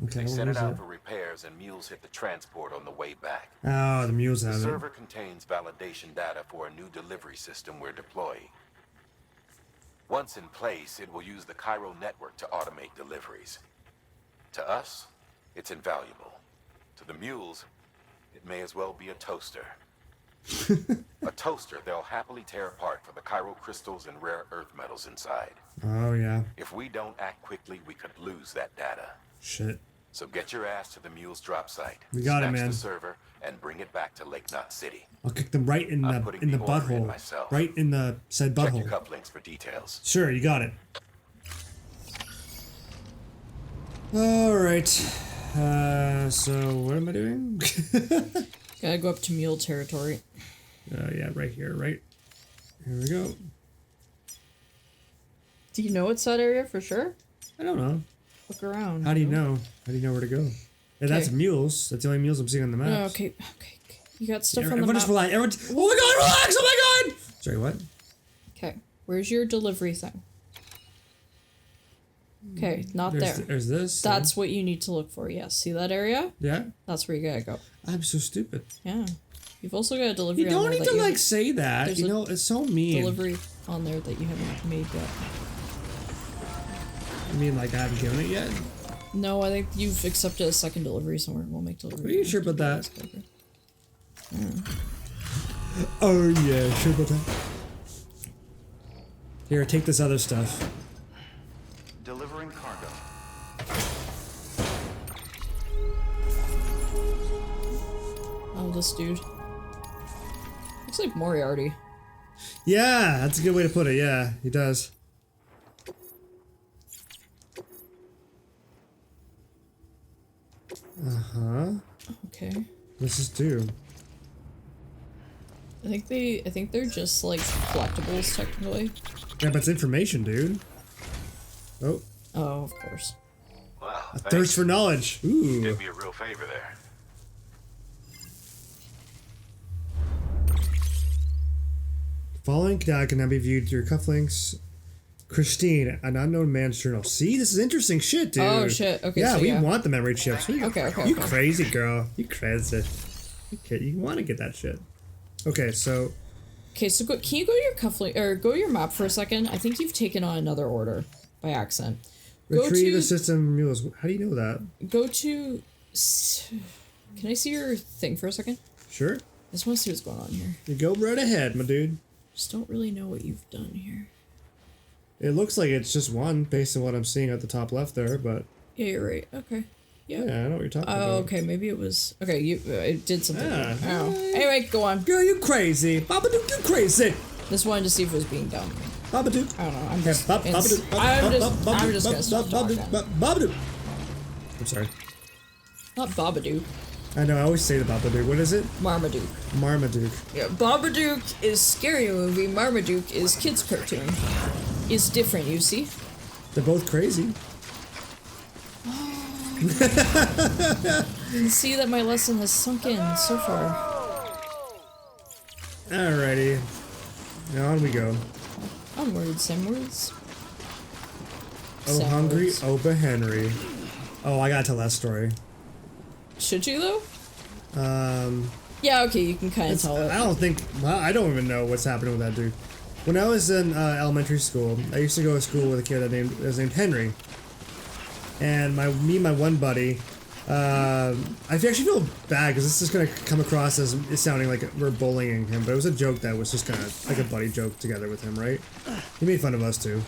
Okay. They What sent was it out it? for repairs, and mules hit the transport on the way back. Oh, the mules The have it. server contains validation data for a new delivery system we're deploying. Once in place, it will use the Cairo network to automate deliveries. To us, it's invaluable. To the mules, it may as well be a toaster. A toaster they'll happily tear apart for the Cairo crystals and rare earth metals inside. Oh, yeah. If we don't act quickly, we could lose that data. Shit. So get your ass to the mule's drop site. We got it, snatch man. the server and bring it back to Lake Knot City. I'll kick them right in I'm the putting in the the order in butthole. myself. Right in the said Check your butthole. cuff links for details. Sure, you got it. Alright. So what am I doing? gotta go up to mule territory. Yeah, right here, right? Here we go. Do you know it's that area for sure? I don't know. Look around. How do you know? How do you know where to go? Yeah, that's Okay. mules. That's the only mules I'm seeing on the map. Oh, okay. You got stuff on the Everyone map. just relax. Everyone, oh my god, relax! Oh my god! Sorry, what? Okay, where's your delivery thing? Okay, not there. There's this. That's what you need to look for. Yes, see that area? Yeah. That's where you gotta go. I'm so stupid. Yeah. You've also got a delivery You on don't there need that to you like say that. There's You a know, it's so mean. delivery on there that you haven't made yet. I mean, like I haven't given it yet. No, I think you've accepted a second delivery somewhere. We'll make delivery. Are you sure about that? Oh yeah, sure about that. Here, take this other stuff. Delivering cargo. Oh, this dude. Looks like Moriarty. Yeah, that's a good way to put it. Yeah, he does. Okay. What's this do? I think they're just like collectibles technically. Yeah, but it's information, dude. Oh, Oh, of course. Wow, a thirst for knowledge. Ooh. Did me a real favor there. Following data can now be viewed through cufflinks. Christine, an unknown man's journal. See, this is interesting shit, dude. Oh, shit. Okay, Yeah, so we yeah. want the memory chips. Okay. You crazy girl. You crazy. Okay, you want to get that shit. Okay, so Okay, so can you go to your cufflink or go to your map for a second? I think you've taken on another order by accident. retrieve the system mules. How do you know that? Go to. Can I see your thing for a second? Sure. I just want to see what's going on here. You go right ahead, my dude. Just don't really know what you've done here. It looks like it's just one based on what I'm seeing at the top left there, but Yeah, you're right. Okay. yeah, Yeah. I know what you're talking Oh, about. okay. Maybe it was. Okay, you. It did something. Ah. Oh. Anyway, go on. Girl, you crazy. Babadook, you crazy. Just wanted to see if it was being done. Babadook. I don't know. I'm Yeah, just. Babadook. I'm just gonna stop talking. Babadook. I'm sorry. Not Babadook. I know, I always say the Babadook. What is it? Marmaduke. Marmaduke. Yeah, Babadook is scary movie. Marmaduke is kids cartoon. It's different, you see. They're both crazy. You can see that my lesson has sunk in so far. Alrighty. Now on we go. Onwards and words. Oh, hungry Oba Henry. Oh, I gotta tell that story. Should you though? Yeah, okay, you can kind of tell it. I don't think. Well, I don't even know what's happening with that dude. When I was in elementary school, I used to go to school with a kid that was named Henry. And me and my one buddy, I actually feel bad because this is gonna come across as it's sounding like we're bullying him, but it was a joke that was just kind of like a buddy joke together with him, right? He made fun of us too.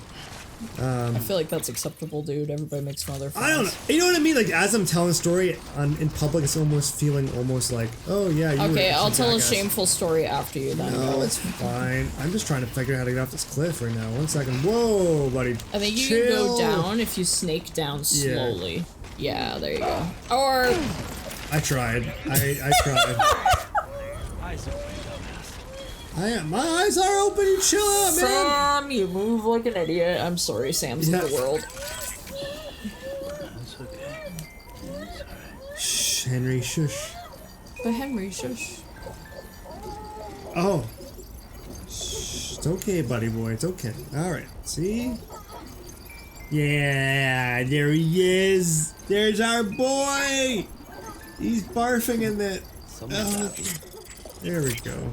I feel like that's acceptable, dude. Everybody makes fun of their friends. I don't know. You know what I mean? Like as I'm telling the story in public, it's almost feeling almost like, oh yeah. You Okay, I'll tell jackass. a shameful story after you then. No, it's fine. I'm just trying to figure out how to get off this cliff right now. 1 second. Whoa, buddy. I think you Chill. can go down if you snake down slowly. Yeah, there you go. Or I tried. I tried. My eyes are open. You chill out, man. Sam, you move like an idiot. I'm sorry, Sam's in the world. That's okay. It's alright. Shh, Henry, shush. But Henry, shush. Oh. Shh, it's okay, buddy boy. It's okay. All right. See? Yeah, there he is. There's our boy. He's barfing in it. There we go.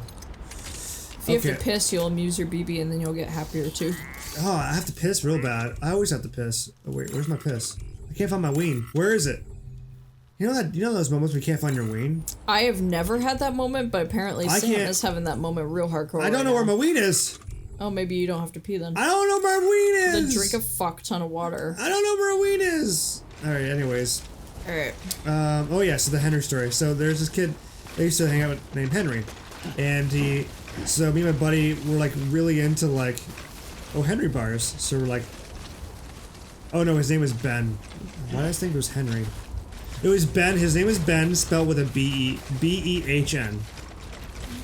If you have to piss, you'll amuse your BB and then you'll get happier too. Oh, I have to piss real bad. I always have to piss. Oh wait, where's my piss? I can't find my ween. Where is it? You know that? You know those moments where you can't find your ween? I have never had that moment, but apparently Sam can't- is having that moment real hardcore. I don't know where my ween is. Oh, maybe you don't have to pee then. I don't know where my ween is. Then drink a fuck ton of water. I don't know where my ween is. All right. Anyways. Alright. Oh yeah. So the Henry story. So there's this kid I used to hang out with named Henry, and so me and my buddy were like really into like, Henry bars. So we're like, oh no, his name was Ben. Why did I think it was Henry? It was Ben. His name was Ben, spelled with a B-E-H-N.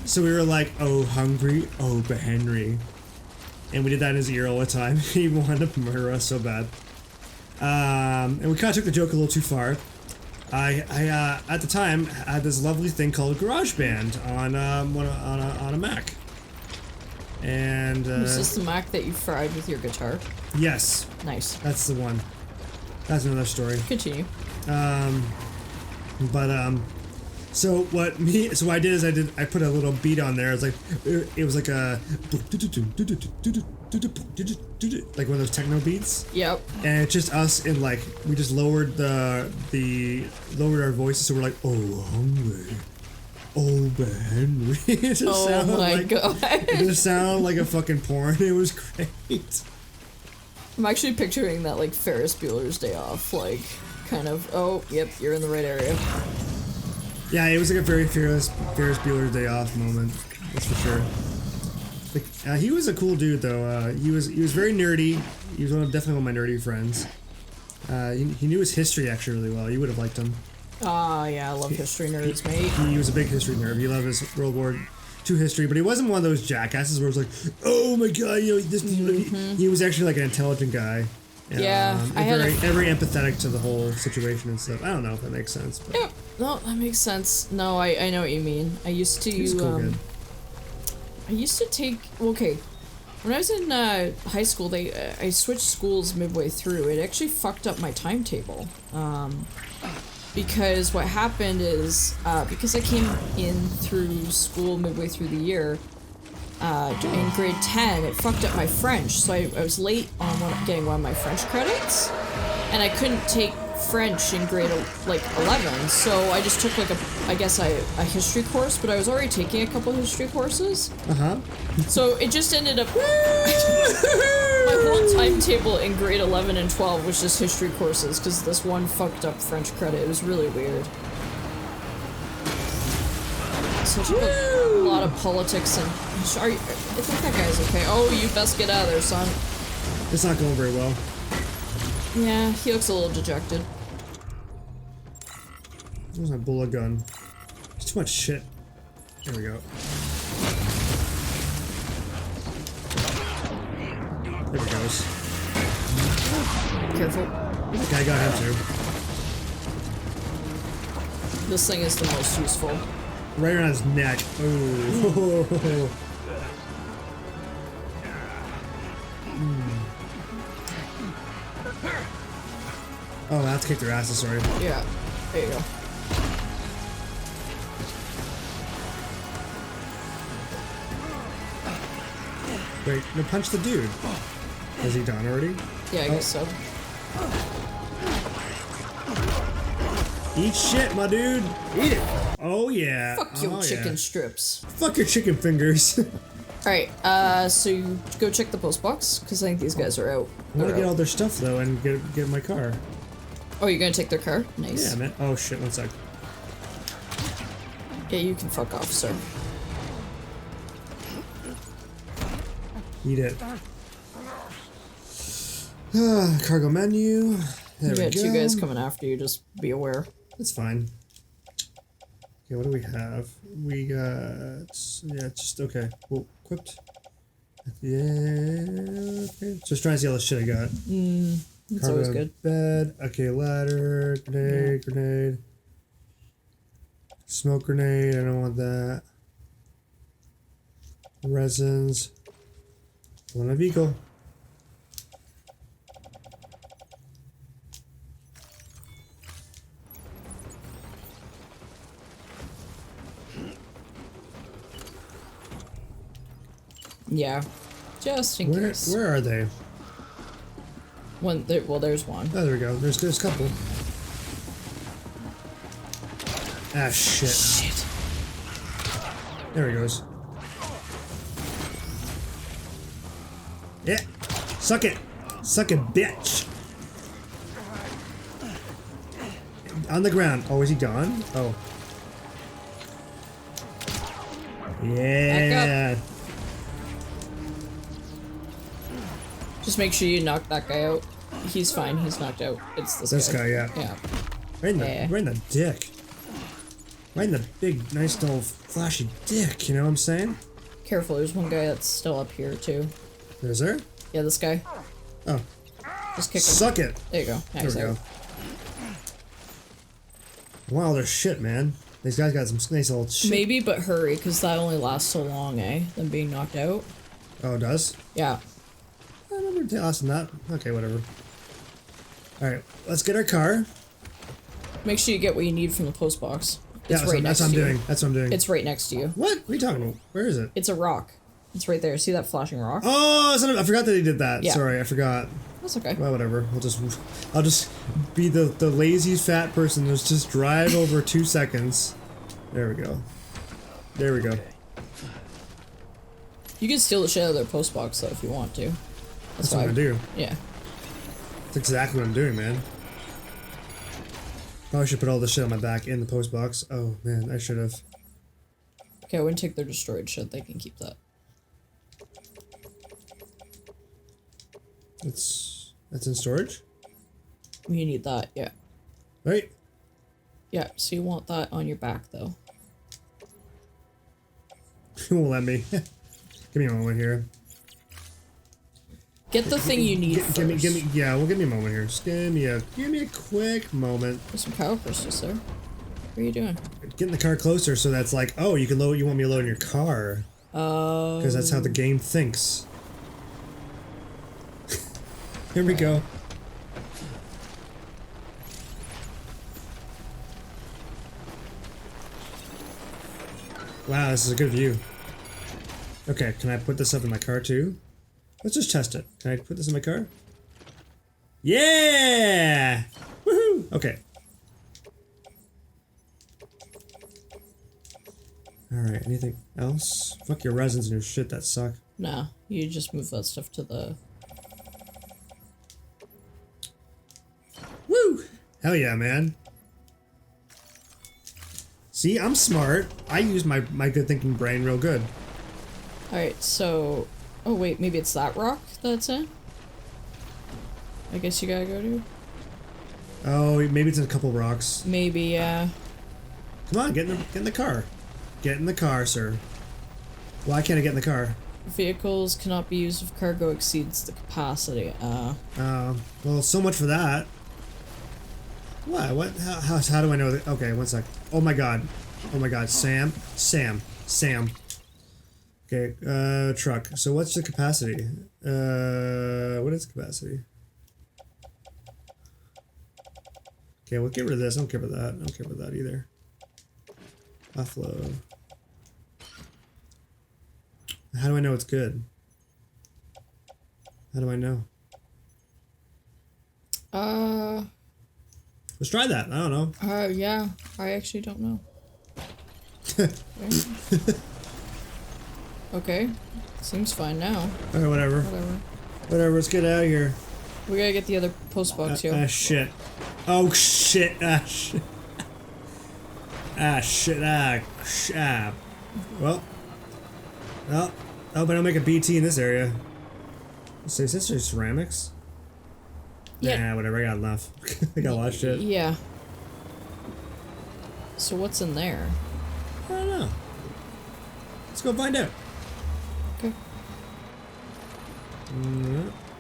So we were like, oh, hungry, oh, but Henry. And we did that in his ear all the time. He wanted to murder us so bad. And we kind of took the joke a little too far. I at the time had this lovely thing called GarageBand on a Mac. And Is this the Mac that you fried with your guitar? yes, Nice. that's the one. That's another story. Continue. So what I did is I put a little beat on there. It was like a like one of those techno beats. Yep. And it's just us in like we just lowered lowered our voices, so we're like, oh, hungry, oh, Henry. It just Oh sounded my like, god. it just sounded like a fucking porn. It was great. I'm actually picturing that like Ferris Bueller's Day Off, like kind of. Oh, yep, you're in the right area. Yeah, it was like a very Ferris Bueller's Day Off moment. That's for sure. Like, he was a cool dude though. He was very nerdy. He was definitely one of my nerdy friends. He knew his history actually really well. You would have liked him. Ah, yeah, I love history nerds, mate. He was a big history nerd. He loved his World War II history, but he wasn't one of those jackasses where it was like, oh my god, you know, this. He was actually like an intelligent guy. Yeah, I and had very empathetic to the whole situation and stuff. I don't know if that makes sense. But Yeah, no, that makes sense. No, I know what you mean. I used to he's a cool kid. I used to take okay. When I was in high school, I switched schools midway through. It actually fucked up my timetable. Because what happened is because I came in through school midway through the year. In grade 10, it fucked up my French, so I was late on getting one of my French credits, and I couldn't take French in grade 11, so I just took like a history course, but I was already taking a couple history courses. So it just ended up my whole timetable in grade 11 and 12 was just history courses because this one fucked up French credit. It was really weird. So I took a lot lot of politics and... I think that guy's okay. Oh, you best get out of there, son. It's not going very well. Yeah, he looks a little dejected. There's my bullet gun. There's too much shit. There we go. There it goes. Careful. Okay, I got him too. This thing is the most useful. Right around his neck. Ooh. Oh, that's kicked their asses, sorry. Yeah, there you go. Wait, no, punch the dude. Is he done already? Yeah, I guess so. Eat shit, my dude. Eat it. Oh yeah. Fuck your Oh, chicken yeah. strips. Fuck your chicken fingers. Alright, so you go check the post box, because I think these guys are out. I want to They're get out. all their stuff though and get in my car. Oh, you're gonna take their car? Nice. Yeah, man. Oh shit, one sec. Yeah, you can fuck off, sir. Eat it. Cargo menu. There You we got go. two guys coming after you, just be aware. That's fine. Okay, what do we have? We got... Yeah, just... Okay. Well, equipped. Yeah... Okay. Just trying to see all the shit I got. It's always good. Bed. Okay, ladder. Grenade. Grenade. Smoke grenade. I don't want that. Resins. On a vehicle. Yeah. Just in case. Where are they? Well, there's one. Oh, there we go. There's a couple. Ah, shit. Shit. There he goes. Yeah. Suck it. Suck it, bitch. On the ground. Oh, is he gone? Oh. Yeah. Just make sure you knock that guy out. He's fine. He's knocked out. It's this This guy, yeah. Yeah. Right in the, Yeah. right in the dick. Right in the big, nice little flashy dick, you know what I'm saying? Careful, there's one guy that's still up here, too. Is there? Yeah, this guy. Oh. Just kick him. Suck it. There you go. Now There he's we go. out. Wow, they're shit, man. These guys got some nice little shit. Maybe, but hurry, because that only lasts so long, eh? Them being knocked out. Oh, it does? Yeah. I remember asking that. Okay, whatever. Alright, let's get our car. Make sure you get what you need from the post box. Yeah, It's that's, right what, next that's what I'm to you. doing. That's what I'm doing. It's right next to you. What? What are you talking about? Where is it? It's a rock. It's right there. See that flashing rock? Oh, I forgot that he did that. Yeah. Sorry, I forgot. That's okay. Well, whatever. I'll just be the lazy fat person that's just drive over 2 seconds. There we go. There we go. You can steal the shit out of their post box, though, if you want to. That's what I'm gonna do. Yeah. That's exactly what I'm doing, man. Probably should put all this shit on my back in the post box. Oh man, I should have. Okay, I wouldn't take their destroyed shit. They can keep that. That's in storage, You need that, yeah. right? Yeah, so you want that on your back, though. It won't let me. Give me a moment here. Get the thing you need first. Give me. Yeah, well, give me a moment here. Just give me a quick moment. There's some power crystals there. What are you doing? Get in the car closer, so that's like, oh, you can load. You want me to load in your car? Oh. Because that's how the game thinks. Here we go. Wow, this is a good view. Okay, can I put this up in my car too? Let's just test it. Can I put this in my car? Yeah! Woohoo! Okay. Alright, anything else? Fuck your resins and your shit, that suck. Nah, you just move that stuff to the... Woo! Hell yeah, man. See, I'm smart. I use my good thinking brain real good. Alright, so... Oh wait, maybe it's that rock that's in? I guess you gotta go to? Oh, maybe it's in a couple rocks. Maybe, yeah. Come on, get in the car. Get in the car, sir. Why can't I get in the car? Vehicles cannot be used if cargo exceeds the capacity. Well, so much for that. What? How do I know that? Okay, one sec. Oh my god. Oh my god. Sam. Okay, truck. So what's the capacity? What is the capacity? Okay, we'll get rid of this. I don't care about that. I don't care about that either. Offload. How do I know it's good? How do I know? Let's try that. I don't know. Yeah. I actually don't know. Okay. Seems fine now. Alright, whatever. Whatever, let's get out of here. We gotta get the other post box, yo. Shit. Oh, shit. Shit. Shit. Well. Oh, but I'll make a BT in this area. So is this just ceramics? Yeah. Nah, whatever, I got enough. I got a lot of shit. Yeah. So what's in there? I don't know. Let's go find out. Okay.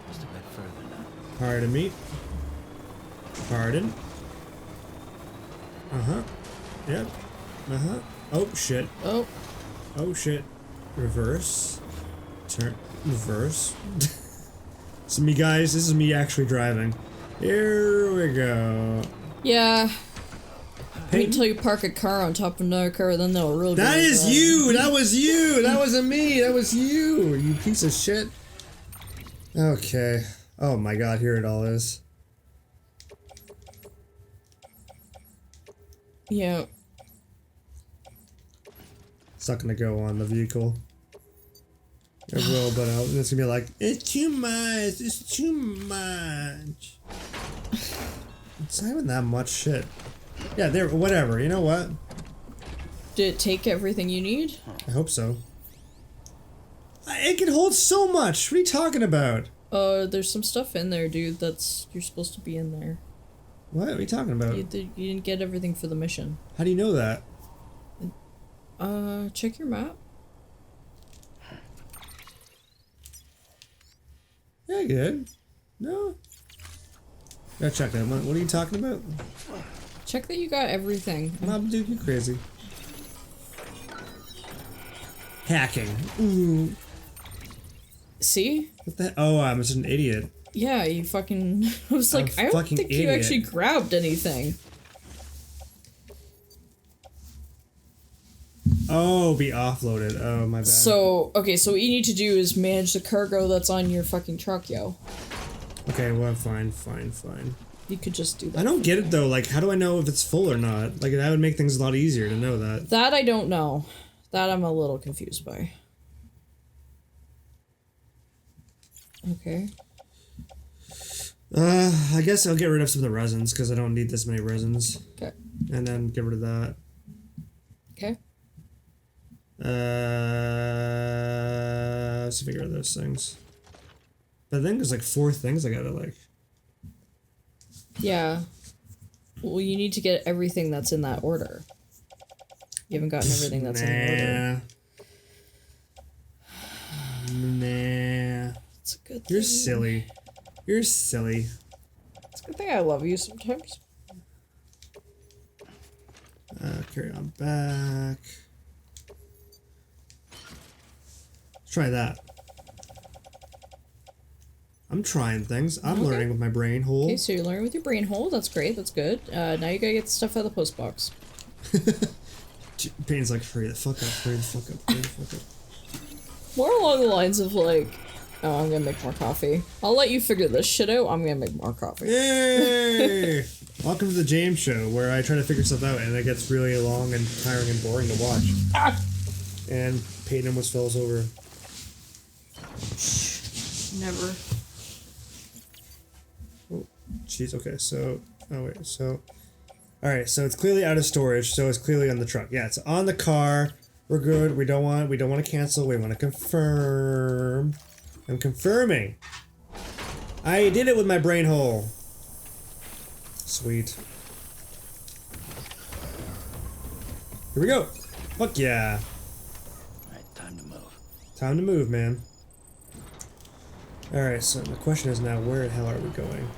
Just a bit further now. Pardon me. Pardon. Uh-huh. Yep. Uh-huh. Oh, shit. Oh. Oh, shit. Reverse. Turn. Reverse. This is me, guys. This is me actually driving. Here we go. Yeah. Hey. Wait until you park a car on top of another car, then they'll really. That is you! That was you! That wasn't me! That was you! You piece of shit. Okay. Oh my god, here it all is. Yeah. It's not gonna go on the vehicle. It will, but it's gonna be like, it's too much, it's too much. It's not even that much shit. Yeah, there, whatever, you know what? Did it take everything you need? I hope so. It can hold so much, what are you talking about? There's some stuff in there, dude, you're supposed to be in there. What are you talking about? You didn't get everything for the mission. How do you know that? Check your map. Yeah, good. No? Gotta check that. What are you talking about? Check that you got everything. Mom, dude, you crazy. Hacking. Ooh. See? What the? Oh, I'm just an idiot. Yeah, you fucking... I was like, I don't think you actually grabbed anything. Oh, be offloaded. Oh, my bad. So, okay, so what you need to do is manage the cargo that's on your fucking truck, yo. Okay, well, fine. You could just do that. I don't get it, though. Like, how do I know if it's full or not? Like, that would make things a lot easier to know that. That I don't know. That I'm a little confused by. Okay. I guess I'll get rid of some of the resins, because I don't need this many resins. Okay. And then get rid of that. Okay. Let's figure out those things. But then there's like 4 things I gotta like. Yeah. Well, you need to get everything that's in that order. You haven't gotten everything that's in the order. Nah. It's a good thing. You're silly. You're silly. It's a good thing I love you sometimes. Carry on back. Let's try that. I'm trying things. I'm learning with my brain hole. Okay, so you're learning with your brain hole. That's great. That's good. Now you gotta get the stuff out of the post box. Payne's like, hurry the fuck up, hurry the fuck up, hurry the fuck up. More along the lines of like, oh, I'm gonna make more coffee. I'll let you figure this shit out. I'm gonna make more coffee. Yay! Welcome to the James Show, where I try to figure stuff out and it gets really long and tiring and boring to watch. Ah! And Peyton almost falls over. Never. Oh, jeez, okay, so... Oh, wait, so... Alright, so it's clearly out of storage, so it's clearly on the truck. Yeah, it's on the car. We're good. We don't want to cancel. We want to confirm. I'm confirming. I did it with my brain hole. Sweet. Here we go. Fuck yeah. Alright, time to move. Time to move, man. Alright, so the question is now, where the hell are we going?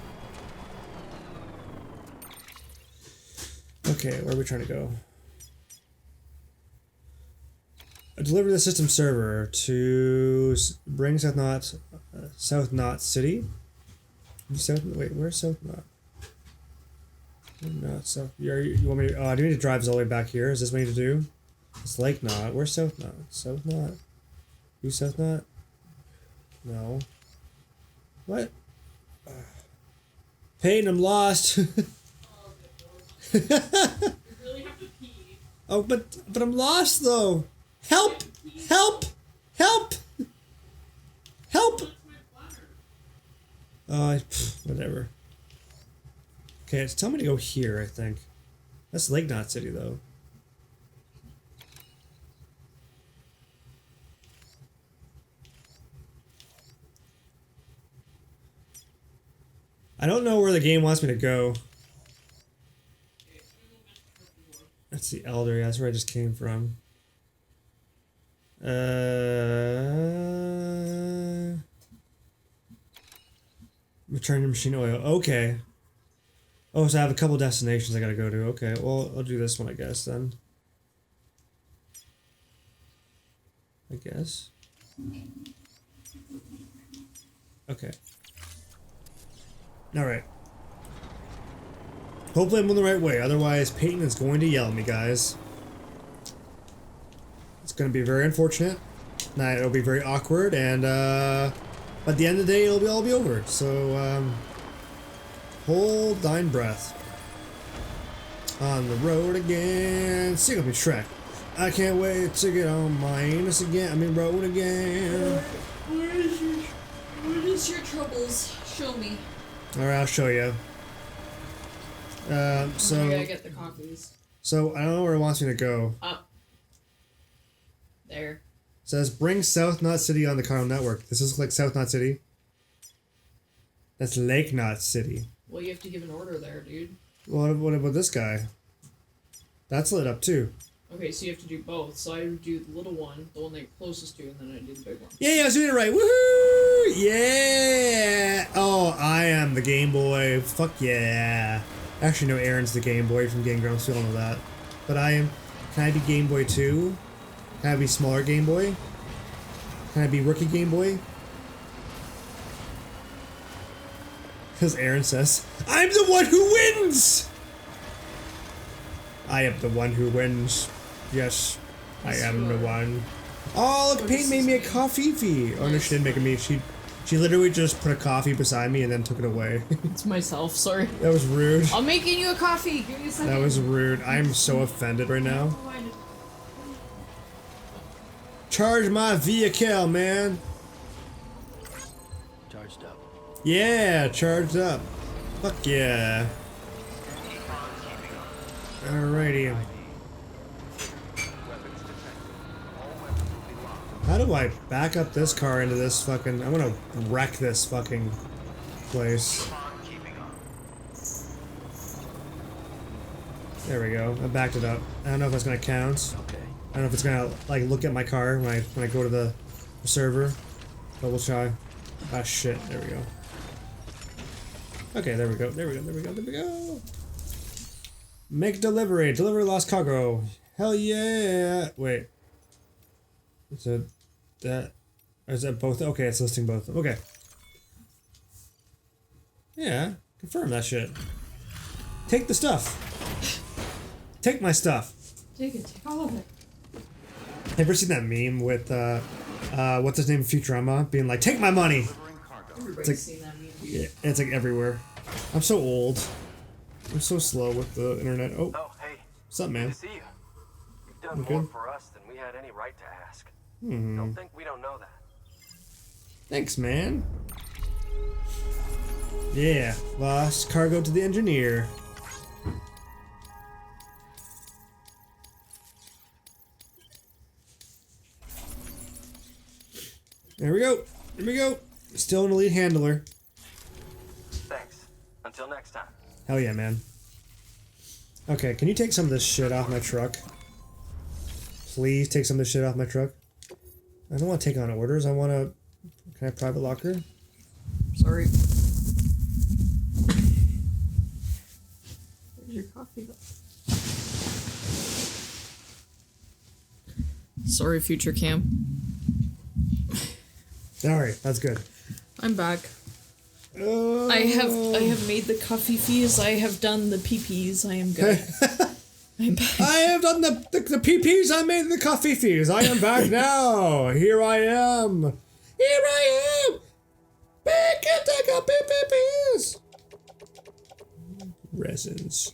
Okay, where are we trying to go? Deliver the system server to bring South Knot City? Wait, where's South Knot? No, South. You want me to? Oh, I do need to drive this all the way back here. Is this what I need to do? It's Lake Knot. Where's South Knot? South Knot. You South Knot? No. What? Peyton, I'm lost. Oh, but I'm lost though. Help! Help! Help! Help! Whatever. Okay, it's telling me to go here, I think. That's Lake Knot City, though. I don't know where the game wants me to go. That's the Elder, yeah, that's where I just came from. Return to machine oil. Okay. Oh, so I have a couple destinations I gotta go to. Okay, well, I'll do this one, I guess, then. I guess. Okay. Alright. Hopefully I'm in the right way, otherwise Peyton is going to yell at me, guys. It's going to be very unfortunate. It'll be very awkward, and at the end of the day, it'll all be over. So, hold thine breath. On the road again. Sing up me Shrek. I can't wait to get on my anus again. I mean, road again. What is your troubles? Show me. Alright, I'll show you. So. I gotta get the coffees. So, I don't know where it wants me to go. Up. There. It says, bring South Knot City on the Carl Network. This looks like South Knot City. That's Lake Knot City. Well, you have to give an order there, dude. Well, what about this guy? That's lit up too. Okay, so you have to do both. So I would do the little one, the one that you're closest to, and then I do the big one. Yeah, I was doing it right. Woohoo! Yeah! Oh, I am the Game Boy. Fuck yeah. Actually, no, Aaron's the Game Boy from Game Grumps. We all know that. But I am... Can I be Game Boy 2? Can I be smaller Game Boy? Can I be rookie Game Boy? Because Aaron says, I'm the one who wins! I am the one who wins. Yes, I am the one. Oh, look, Peyton made me a coffee. Oh no, she didn't make me. She literally just put a coffee beside me and then took it away. It's myself, sorry. That was rude. I'm making you a coffee. Give me a second. That was rude. I'm so offended right now. Charge my vehicle, man. Charged up. Yeah, charged up. Fuck yeah. Alrighty. How do I back up this car into this fucking... I'm gonna wreck this fucking place. There we go. I backed it up. I don't know if that's gonna count. Okay. I don't know if it's gonna like look at my car when I go to the server. But we'll try. Ah shit. There we go. Okay, there we go. There we go. Make delivery. Deliver lost cargo. Hell yeah. Wait. So that is that both? Okay, it's listing both. Okay. Yeah, confirm that shit. Take the stuff. Take my stuff. Take it. Take all of it. Ever seen that meme with what's his name, Futurama, being like, "Take my money." Everybody's like, seen that meme. Yeah, it's like everywhere. I'm so old. I'm so slow with the internet. Oh, Oh, hey. what's up, man? Good to see you. You've done Okay. more for us than we had any right to ask. Don't think we don't know that. Thanks, man. Yeah, lost cargo to the engineer. There we go. Here we go. Still an elite handler. Thanks. Until next time. Hell yeah, man. Okay, can you take some of this shit off my truck? Please take some of this shit off my truck. I don't want to take on orders. I want to... Can I have private locker? Sorry. Where's your coffee? Sorry, future Cam. Alright, that's good. I'm back. Oh. I have made the coffee fees. I have done the PPs. I am good. I'm back. I have done the PPs. I made the coffee fees. I am back now. Here I am. Here I am. Back and take a PPs. Resins.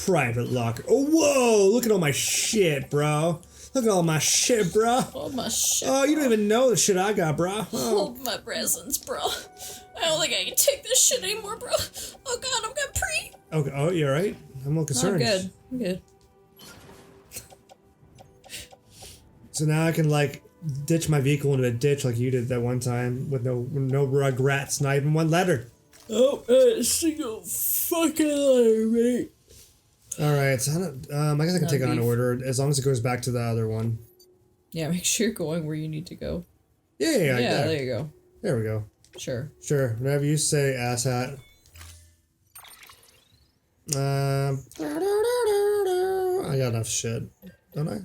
Private locker. Oh, whoa. Look at all my shit, bro. Look at all my shit, bro. Oh my shit. Oh, you don't even know the shit I got, bro. Oh. Hold my presents, bro. I don't think I can take this shit anymore, bro. Oh god, I'm gonna pre. Okay. Oh, you're right. I'm a little concerned. I'm good. So now I can like ditch my vehicle into a ditch like you did that one time with no regrets, not even one letter. Oh, single fucking letter, mate. All right, so I guess I can take it on order as long as it goes back to the other one. Yeah, make sure you're going where you need to go. Yeah, there you go. There we go. Sure. Whenever you say asshat. I got enough shit, don't I?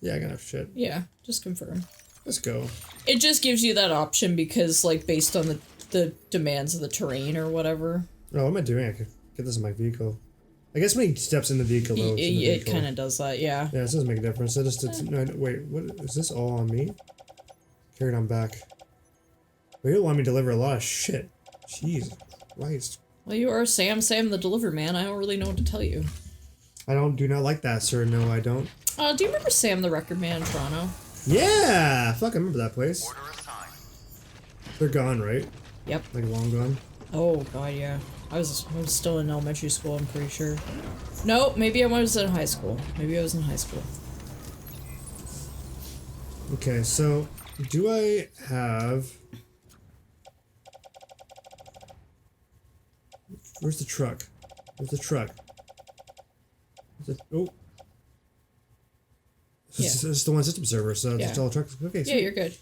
Yeah, I got enough shit. Yeah, just confirm. Let's go. It just gives you that option because, like, based on the demands of the terrain or whatever. Oh, what am I doing? I could get this in my vehicle. I guess when he steps in the vehicle, though, It kind of does that, yeah. Yeah, this doesn't make a difference. No, wait, what is this all on me? Carry it on back. Well, you want me to deliver a lot of shit. Jesus Christ. Well, you are Sam the deliver man. I don't really know what to tell you. I do not like that, sir. No, I don't. Do you remember Sam the record man in Toronto? Yeah! Fuck, I remember that place. They're gone, right? Yep. Like, long gone? Oh, God, yeah. I was still in elementary school, I'm pretty sure. No, maybe I was in high school. Okay, so, do I have... Where's the truck? Oh. This is the one system server, so it's all trucks. Okay. Yeah, you're good.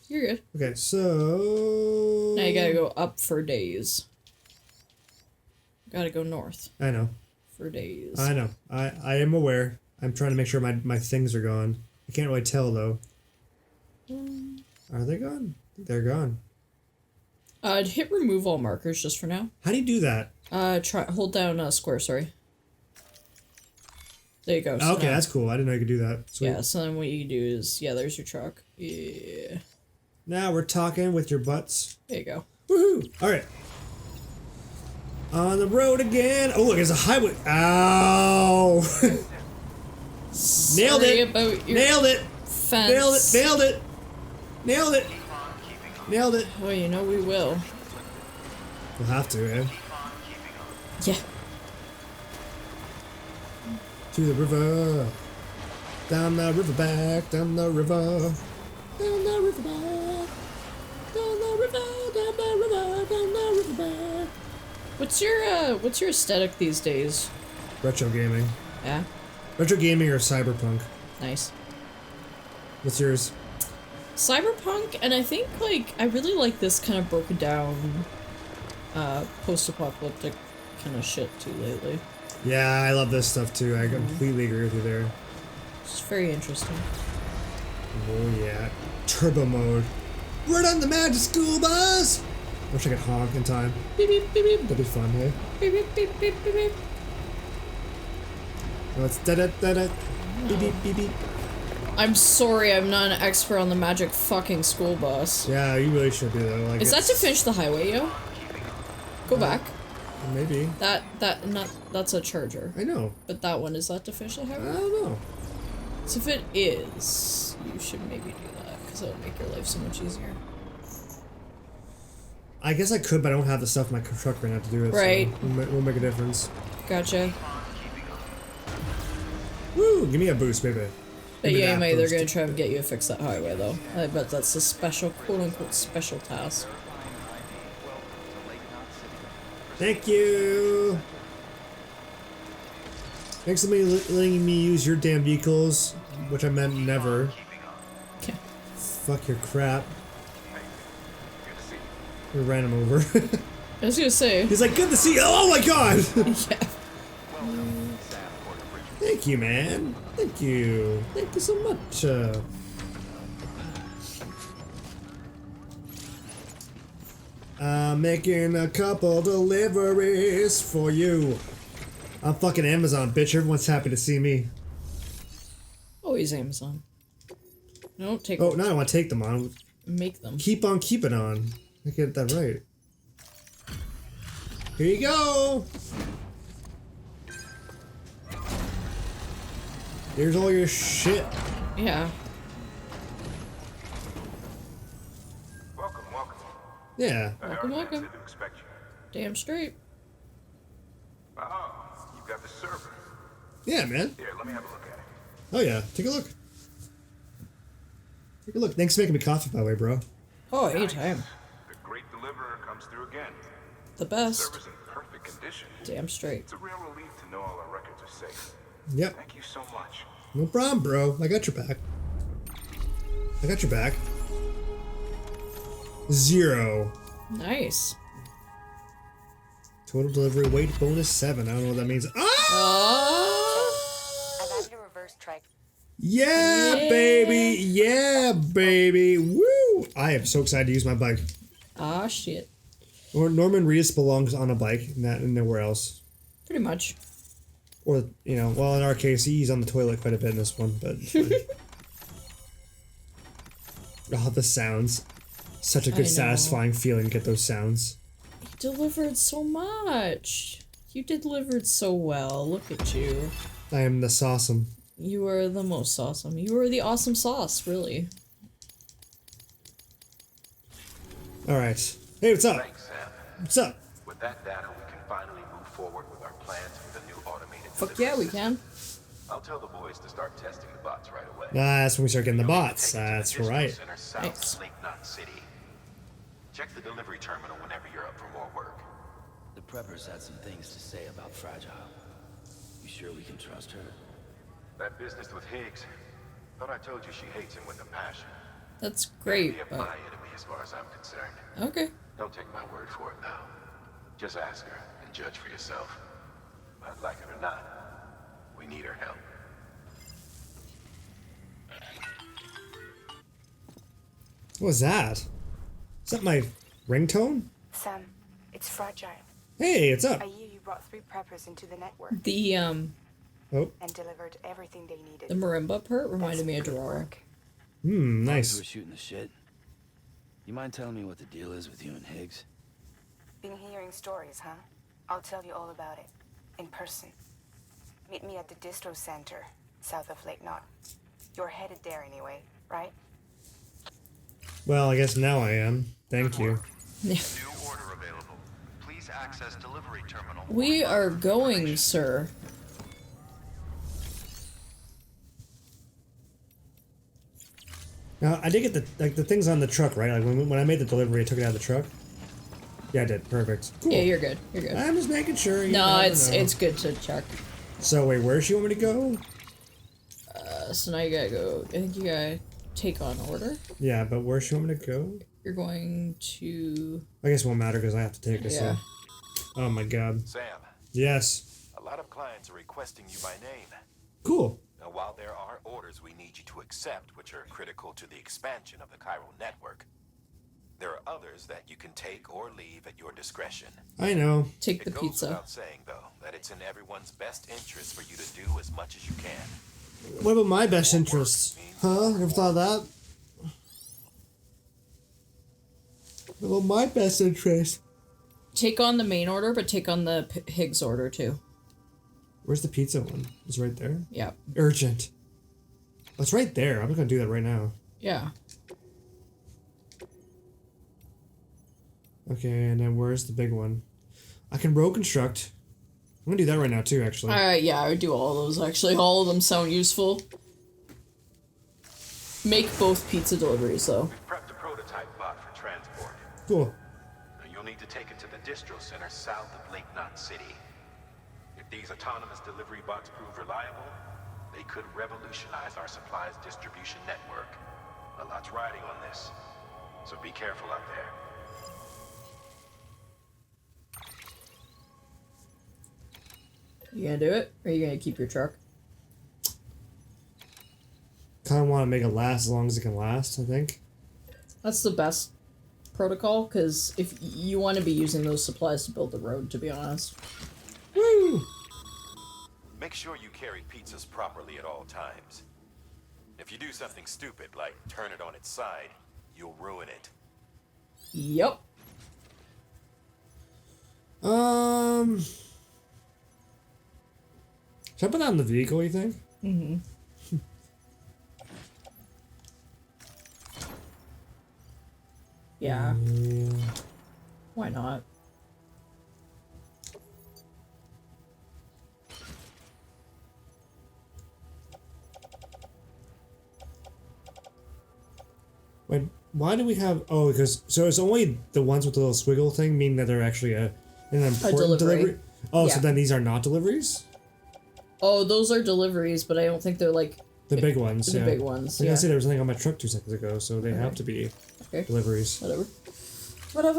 Okay, so... Now you gotta go up for days. Gotta go north. I know. For days. I know. I am aware. I'm trying to make sure my things are gone. I can't really tell, though. Are they gone? I think they're gone. Hit remove all markers just for now. How do you do that? Hold down square, sorry. There you go. So okay, that's cool. I didn't know you could do that. Sweet. Yeah, so then what you do is, there's your truck. Yeah. Now we're talking with your butts. There you go. Woohoo! Alright. On the road again. Oh, look, there's a highway. Ow! Nailed it! Nailed it! Fence. Nailed it! Nailed it! Nailed it! Well, you know we will. We'll have to, eh? Yeah. To the river. Down the river back. Down the river. Down the river back. Down the river. Down the river. Down the river back. What's your aesthetic these days? Retro gaming. Yeah. Retro gaming or cyberpunk? Nice. What's yours? Cyberpunk, and I think, like, I really like this kind of broken down, post-apocalyptic kind of shit, too, lately. Yeah, I love this stuff, too. I completely agree with you there. It's very interesting. Oh, yeah. Turbo mode. We're on the magic school bus! I wish I could honk in time. Beep, beep, beep, beep. That'd be fun, hey? Beep, beep, beep, beep, beep, beep. Oh, it's da-da-da-da. Beep, beep, beep, beep. I'm sorry, I'm not an expert on the magic fucking school bus. Yeah, you really should be, though. Like, Is that to finish the highway, yo? Go back. Maybe. That's a charger. I know. But that one, is that to finish the I highway? don't know. So if it is, you should maybe do that, because it'll make your life so much easier. I guess I could, but I don't have the stuff in my truck right now to do it. Right. So it won't make a difference. Gotcha. Woo! Give me a boost, baby. But Give me yeah, that mate, they're first. gonna try and get you to fix that highway, though. I bet that's a special, quote-unquote, special task. Thank you. Thanks for letting me use your damn vehicles, which I meant never. Yeah. Fuck your crap. We ran him over. I was gonna say. He's like, good to see you. Oh my god! Yeah. Thank you, man. Thank you. Thank you so much. I'm making a couple deliveries for you. I'm fucking Amazon, bitch. Everyone's happy to see me. Always Amazon. No, take Oh, now I want to take them on. make them. Keep on keeping on. I get that right. Here you go. Here's all your shit. Yeah. Welcome, welcome. Yeah. Welcome, welcome. Didn't expect you. Damn straight. Oh, you've got the server. Yeah, man. Here, let me have a look at it. Oh yeah. Take a look. Take a look. Thanks for making me coffee, by the way, bro. Oh, anytime. The great deliverer comes through again. The best. Server's in perfect condition. Damn straight. It's a real relief to know all our records are safe. Yep. Thank you so much. No problem, bro. I got your back. I got your back. 0. Nice. Total delivery weight bonus 7. I don't know what that means. Ah! Oh! I've added a reverse trike. Yeah, Yeah. baby. Yeah, baby. Woo! I am so excited to use my bike. Ah, shit. Or Norman Reedus belongs on a bike, not nowhere else. Pretty much. Or, you know, well, in our case, he's on the toilet quite a bit in this one, but it's fine. Oh, the sounds. Such a I good, know. satisfying feeling to get those sounds. You delivered so much. You delivered so well. Look at you. I am the sauceum. You are the most awesome. You are the awesome sauce, really. Alright. Hey, what's up? Thanks, Sam. What's up? With that data, we can finally move forward with our plans for the new automated Fuck delivery yeah, we system. can. I'll tell the boys to start testing the bots right away. That's when we start getting the You'll need to bots. take it to the That's distro right. center south Nice. of Lake Knot City. Check the delivery terminal whenever you're up for more work. The preppers had some things to say about Fragile. You sure we can trust her? That business with Higgs. Thought I told you she hates him with a passion. That's great, Be but... my enemy as far as I'm concerned. Okay. Don't take my word for it, though. Just ask her and judge for yourself. But like it or not, we need her help. What was that? Is that my ringtone? Sam, it's Fragile. Hey, it's I up. hear you brought 3 preppers into the network The, Oh, and delivered everything they needed. the marimba part reminded That's me of great Dororo. work. hmm, We're nice. shooting the shit. You mind telling me what the deal is with you and Higgs? Been hearing stories, huh? I'll tell you all about it. In person. Meet me at the distro center, south of Lake Knot. You're headed there anyway, right? Well, I guess now I am. Thank you. New order available. Please access delivery terminal. We are going, sir. Now, I did get the things on the truck, right? Like when I made the delivery, I took it out of the truck. Yeah, I did. Perfect. Cool. Yeah, you're good. You're good. I'm just making sure. You No, never it's know. it's good to check. So wait, where does she want me to go? So now you gotta go. I think you gotta take on order. Yeah, but where does she want me to go? You're going to. I guess it won't matter because I have to take it. Yeah. So. Oh my god. Sam, Yes. a lot of clients are requesting you by name. Cool. Now, while there are orders we need you to accept, which are critical to the expansion of the Chiral network, there are others that you can take or leave at your discretion. I know. Take the It goes pizza. without saying, though, that it's in everyone's best interest for you to do as much as you can. What about my best interests? Huh? Never thought of that. What about my best interest? Take on the main order, but take on the Higgs order too. Where's the pizza one? It's right there. Yeah. Urgent. Oh, it's right there. I'm just gonna do that right now. Yeah. Okay, and then where's the big one? I can row construct. I'm gonna do that right now too, actually. Yeah, I would do all of those actually. All of them sound useful. make both pizza deliveries, though. We've prepped a prototype bot for transport. Cool. Now you'll need to take it to the distro center south of Lake Knot City. If these autonomous delivery bots prove reliable, they could revolutionize our supplies distribution network. A lot's riding on this, so be careful out there. You gonna do it? Or are you gonna keep your truck? Kind of want to make it last as long as it can last, I think. That's the best protocol, because if you want to be using those supplies to build the road, to be honest. Woo! Make sure you carry pizzas properly at all times. If you do something stupid like turn it on its side, you'll ruin it. Yep. Should I put that in the vehicle, you think? Mm-hmm. Yeah. Yeah. Why not? Wait, why do we have... Oh, because... So it's only the ones with the little squiggle thing, meaning that they're actually an important delivery. delivery? Oh, Yeah. so then these are not deliveries? Oh, those are deliveries, but I don't think they're like The big ones, the yeah. big ones. I was Yeah. gonna say there was something on my truck 2 seconds ago, so they have to be Okay. deliveries. Whatever.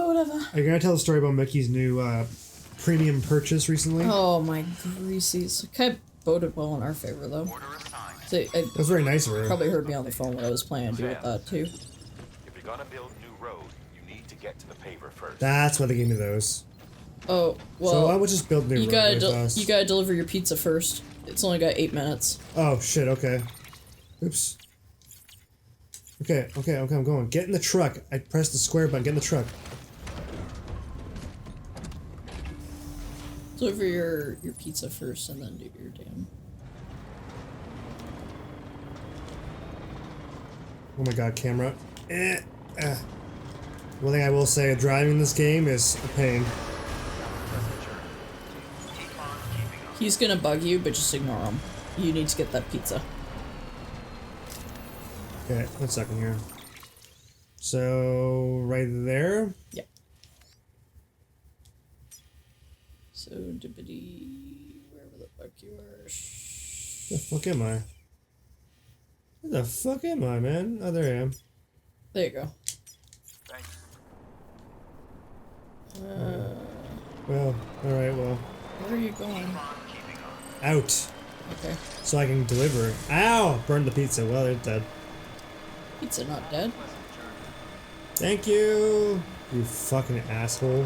Whatever. Are you gonna tell the story about Mickey's new premium purchase recently? Oh my greasies. Kind of boded well in our favor though. So I That was very nice of her. probably heard me on the phone when I was planning to do with that too. If you're gonna build new road, you need to get to the paver first. That's why they gave me those. Oh well. So I would just build new you road gotta with us. you gotta deliver your pizza first. It's only got 8 minutes. Oh shit, okay. Oops. Okay, I'm going. Get in the truck. I pressed the square button, get in the truck. Deliver your pizza first and then do your damn. Oh my god, camera. One thing I will say, driving this game is a pain. He's gonna bug you, but just ignore him. You need to get that pizza. Okay, 1 second here. So, right there. Yeah. So, dippity, wherever the fuck you are. The fuck am I? Where the fuck am I, man? Oh, there I am. There you go. Well, alright, well. Where are you going? Out. Okay. So I can deliver. Ow! Burned the pizza. Well, they're dead. Pizza not dead. Thank you! You fucking asshole.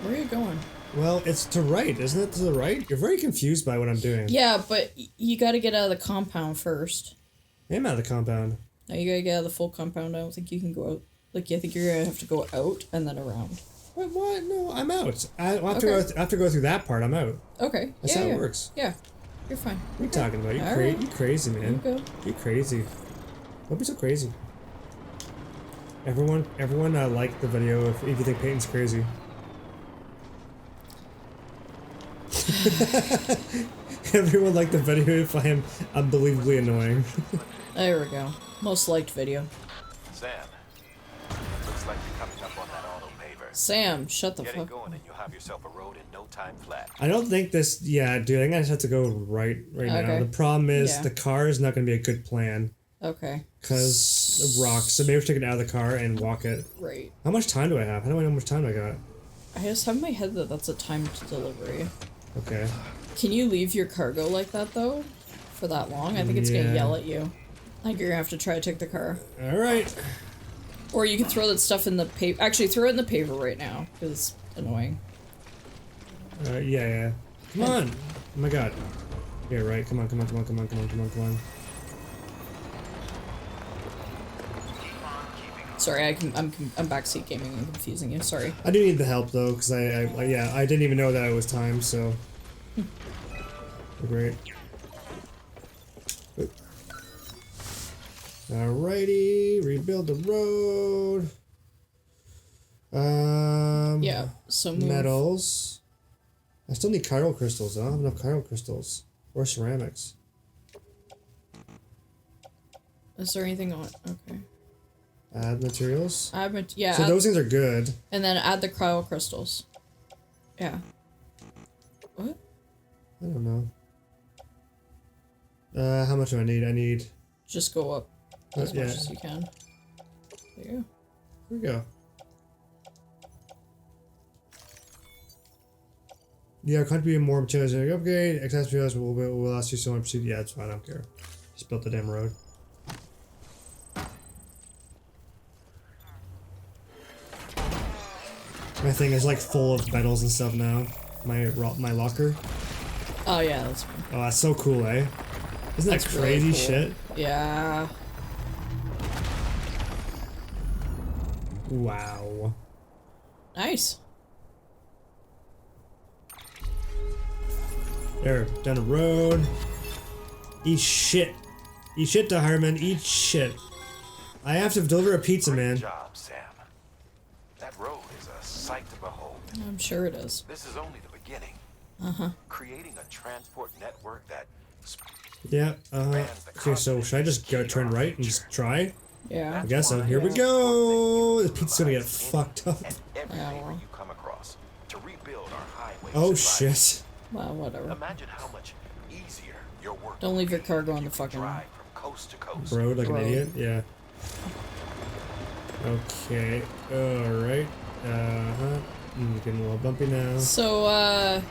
Where are you going? Well, it's to right, isn't it? To the right? You're very confused by what I'm doing. Yeah, but you gotta get out of the compound first. I am out of the compound. No, you gotta get out of the full compound. I don't think you can go out. Like, I think you're gonna have to go out and then around. What? No, I'm out. I have, Okay. I have to go through that part. I'm out. Okay. That's yeah, how yeah. it works. Yeah. You're fine. What are you talking about? You, All right. you crazy, man. You go. You crazy. Don't be so crazy. Everyone like the video if you think Peyton's crazy. Everyone liked the video if I am unbelievably annoying. There we go. Most liked video. Sam, looks like you're coming up on that auto paver. Sam, shut the Get fuck. it going and you'll have yourself a road in no time flat. I don't think this. Yeah, dude. I think I just have to go right now. Okay. The problem is Yeah. the car is not going to be a good plan Okay. because of rocks. So maybe we should take it out of the car and walk it. Right. How much time do I have? How do I know how much time I got? I just have in my head that that's a timed delivery. Okay. Can you leave your cargo like that though? For that long? I think it's gonna Yeah. yell at you. I think you're gonna have to try to take the car. All right. Or you can throw that stuff in the paver. Actually, throw it in the paver right now, because it's annoying. Yeah. Come on. Oh my god. Yeah, right. Come on. Sorry, I'm backseat gaming and confusing you. Sorry. I do need the help though, because I didn't even know that it was time. So. Great. Alrighty, rebuild the road. Yeah. So move. Metals. I still need chiral crystals. I don't have enough chiral crystals or ceramics. Is there anything on? Okay. Add materials. Yeah. So those things are good. And then add the cryo crystals. Yeah. What? I don't know. How much do I need? I need... Just go up as yeah. much as you can. There you go. Here we go. Yeah, can't be more materials in the upgrade. Excess materials will last you so much. Yeah, it's fine. I don't care. Just built the damn road. My thing is like full of medals and stuff now. My locker. Oh yeah, that's fine. Oh, that's so cool, eh? Isn't that That's crazy really cool. shit? Yeah. Wow. Nice. There, down the road. Eat shit. Eat shit, Harman. Eat shit. I have to deliver a pizza, man. Great job, Sam. That road is a sight to behold. I'm sure it is. This is only the beginning. Creating a transport network that Yeah, okay, so should I just go turn right and just try? Yeah. I guess so. Here we go! The pizza's gonna get fucked up. every Yeah, neighbor well. you come across to rebuild our highways. Oh and byways. shit. Well, whatever. Imagine how much easier your work Don't would leave your be cargo if on you the could fucking drive from coast to coast. Road like an Road. idiot? Yeah. Okay, alright. Getting a little bumpy now. So,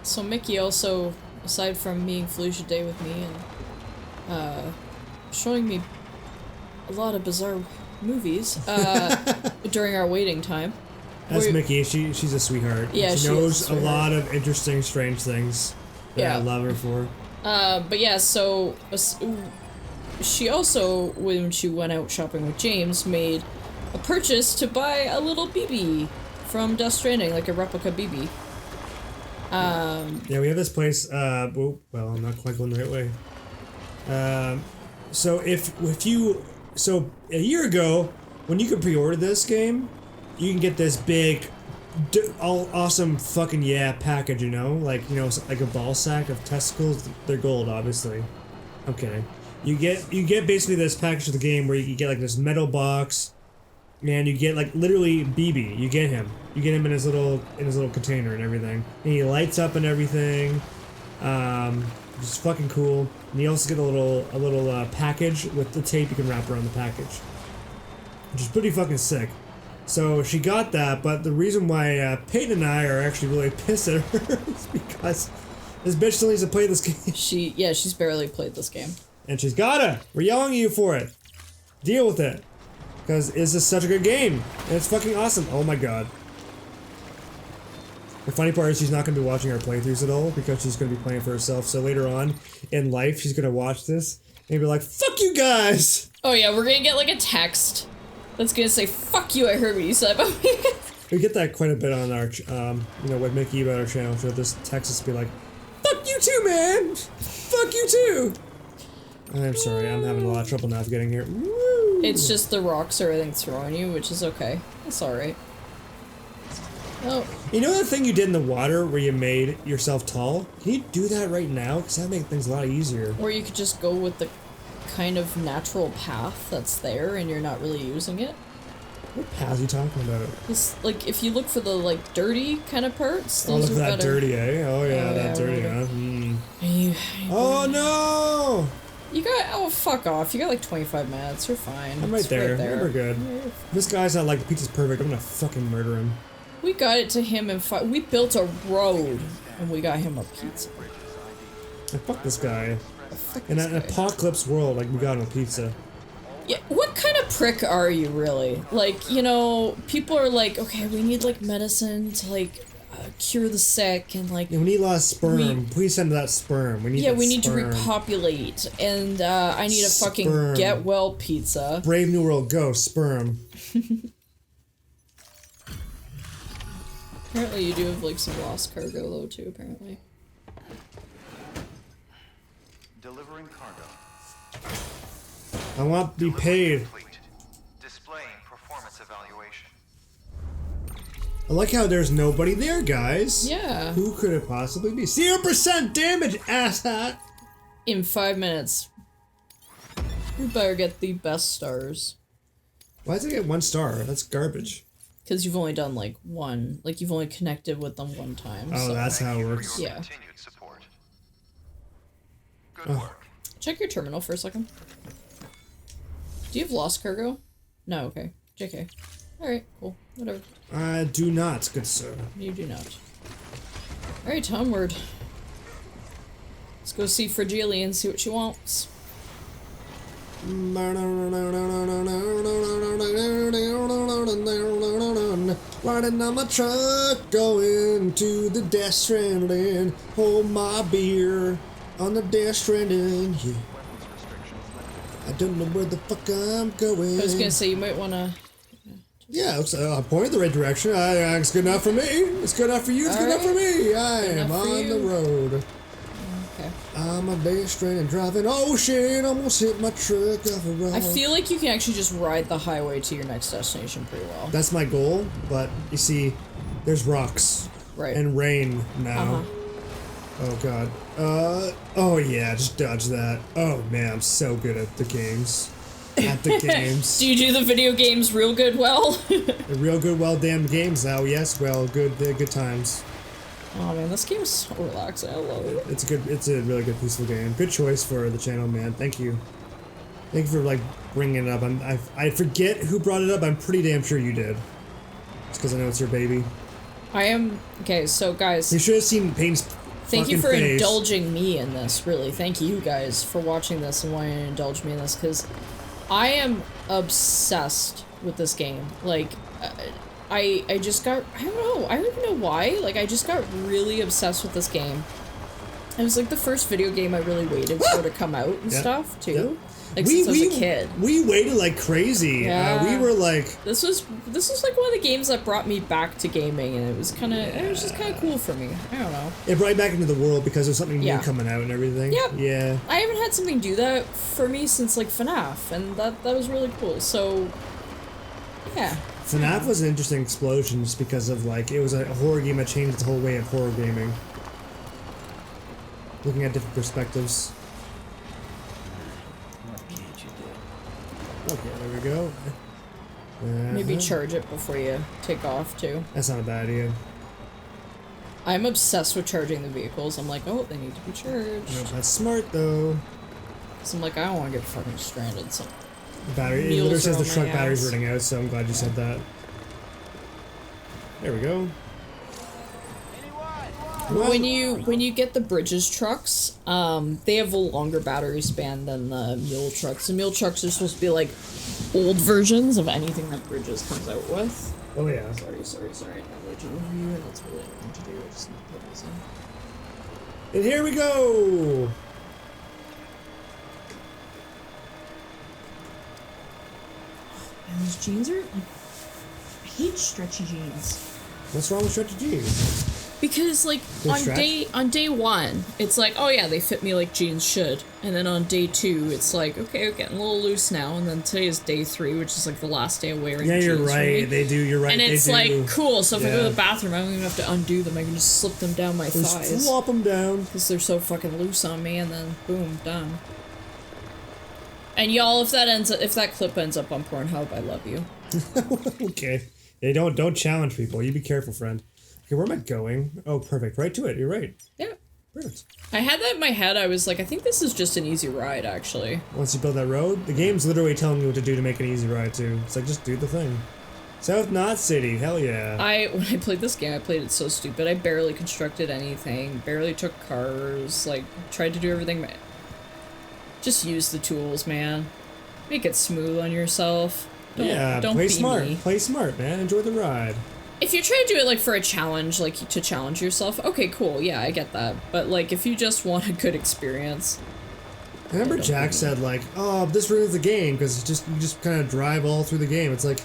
so Mickey also, aside from meeting Felicia Day with me and, showing me a lot of bizarre movies, during our waiting time. That's Mickey. She's a sweetheart. Yeah, she she knows is a a sweetheart. lot of interesting, strange things that I Yeah. love her for. But yeah, so, she also, when she went out shopping with James, made a purchase to buy a little BB from Death Stranding, like a replica BB. Yeah, we have this place. Well, I'm not quite going the right way. So so a year ago, when you could pre-order this game, you can get this big, all awesome fucking package. You know, like like a ball sack of testicles. They're gold, obviously. I'm kidding. You get basically this package of the game where you get like this metal box. And you get like literally BB. You get him in his little container and everything. And he lights up and everything. Which is fucking cool. And you also get a little package with the tape you can wrap around the package, which is pretty fucking sick. So she got that, but the reason why Peyton and I are actually really pissed at her is because this bitch still needs to play this game. She's barely played this game. And she's gotta. We're yelling at you for it. Deal with it. Because this is such a good game. And it's fucking awesome. Oh my god. The funny part is she's not going to be watching our playthroughs at all because she's going to be playing for herself. So later on in life, she's going to watch this and be like, fuck you guys! Oh yeah, we're gonna get like a text that's gonna say, fuck you, I heard what you said about me. We get that quite a bit on our, with Mickey about our channel. So this text us be like, fuck you too, man! Fuck you too! I'm sorry, I'm having a lot of trouble navigating here. Woo! It's just the rocks or everything throwing you, which is okay. It's alright. Oh. You know that thing you did in the water where you made yourself tall? Can you do that right now? Because that makes things a lot easier. Or you could just go with the kind of natural path that's there and you're not really using it. What path are you talking about? It's like, if you look for the, like, dirty kind of parts, Oh, those look are at that better. dirty, eh? Oh yeah, Oh, that yeah, dirty, right. huh? Mm. You, Oh no! you got, oh fuck off, you got like 25 minutes, you're fine. I'm right It's there. We're good. This guy's not like the pizza's perfect. I'm gonna fucking murder him. We got it to him in we built a road and we got him a pizza. And fuck this guy. Fuck In this an guy. apocalypse world, like we got him a pizza. Yeah, what kind of prick are you really? Like, you know, people are like, okay, we need like medicine to like cure the sick and like, Yeah, we need a lot of sperm. Please send that sperm. We need yeah, that we need to sperm. repopulate and I need a fucking Sperm. get well pizza. Brave New World, go, sperm. Apparently you do have like some lost cargo though too, apparently. Delivering cargo. I want to be paid. Complete. Displaying performance evaluation. I like how there's nobody there, guys. Yeah. Who could it possibly be? 0% damage, asshat! In 5 minutes. You better get the best stars. Why does it get 1 star? That's garbage. Because you've only done like one. Like you've only connected with them one time. Oh, so. that's how it works. Yeah. Continued support. Good work. Check your terminal for a second. Do you have lost cargo? No, okay. JK. Alright, cool. Whatever. I do not, good sir. You do not. Alright, onward. Let's go see Fragile and see what she wants. Riding on my truck, going to the Death Stranding. Hold my beer on the Death Stranding. Yeah. I don't know where the fuck I'm going. I was gonna say you might wanna. Yeah, I'm pointing the right direction. It's good enough for me. It's good enough for you. It's good enough for me. I am on the road. Okay. I'm a Death Stranding driving. Oh shit! Almost hit my truck off a road. I feel like you can actually just ride the highway to your next destination pretty well. That's my goal, but you see, there's rocks. Right. And rain now. Oh god. Oh yeah, just dodge that. Oh man, I'm so good at the games. At the games. Do you do the video games real good well? Real good, well damn games now. Yes, well, good times. Oh man, this game's so relaxing. I love it. It's a really good, peaceful game. Good choice for the channel, man. Thank you. Thank you for like bringing it up. I forget who brought it up. I'm pretty damn sure you did. It's because I know it's your baby. I am okay. So guys, you should have seen Payne's. Thank you for face. indulging me in this. Really, thank you guys for watching this and wanting to indulge me in this because I am obsessed with this game. Like, I just got, I don't know, I don't even know why. Like, I just got really obsessed with this game. It was like the first video game I really waited for to come out and stuff too. Like since I was a kid. We waited like crazy. Yeah. We were like, this was like one of the games that brought me back to gaming, and it was just kind of cool for me. I don't know. It brought me back into the world because there's something new coming out and everything. Yep. Yeah. I haven't had something do that for me since like FNAF, and that was really cool. So, yeah. FNAF was an interesting explosion just because of like it was a horror game that changed the whole way of horror gaming. Looking at different perspectives. Okay, there we go. Maybe charge it before you take off too. That's not a bad idea. I'm obsessed with charging the vehicles. I'm like, oh, they need to be charged. No, that's smart though. So I'm like, I don't want to get fucking stranded. So the battery. It literally says the truck battery's running out, so I'm glad you said that. There we go. When you get the Bridges trucks, they have a longer battery span than the mule trucks. The mule trucks are supposed to be like old versions of anything that Bridges comes out with. Oh yeah. Sorry. I'm legend over you, and that's really annoying to do. I just need to put this in. And here we go. And these jeans are. I hate stretchy jeans. What's wrong with stretchy jeans? Because like on day one, it's like, oh yeah, they fit me like jeans should, and then on day two, it's like, okay, we're getting a little loose now, and then today is day 3, which is like the last day of wearing. Yeah, you're right. They do. You're right. And it's like cool. So if I go to the bathroom, I don't even have to undo them. I can just slip them down my thighs. Just flop them down because they're so fucking loose on me, and then boom, done. And y'all, if that clip ends up on Pornhub, I love you. Okay. Hey, don't challenge people. You be careful, friend. Okay, where am I going? Oh, perfect. Right to it. You're right. Yeah. Perfect. I had that in my head. I was like, I think this is just an easy ride, actually. Once you build that road, the game's literally telling you what to do to make an easy ride, too. It's like, just do the thing. South Knot City. Hell yeah. When I played this game, I played it so stupid. I barely constructed anything. Barely took cars. Like, tried to do everything. Just use the tools, man. Make it smooth on yourself. Don't play be smart. me. Play smart, man. Enjoy the ride. If you're trying to do it, like, for a challenge, like, to challenge yourself, okay, cool, yeah, I get that. But, like, if you just want a good experience... I remember Jack said, like, oh, this ruins the game, because you just kind of drive all through the game. It's like,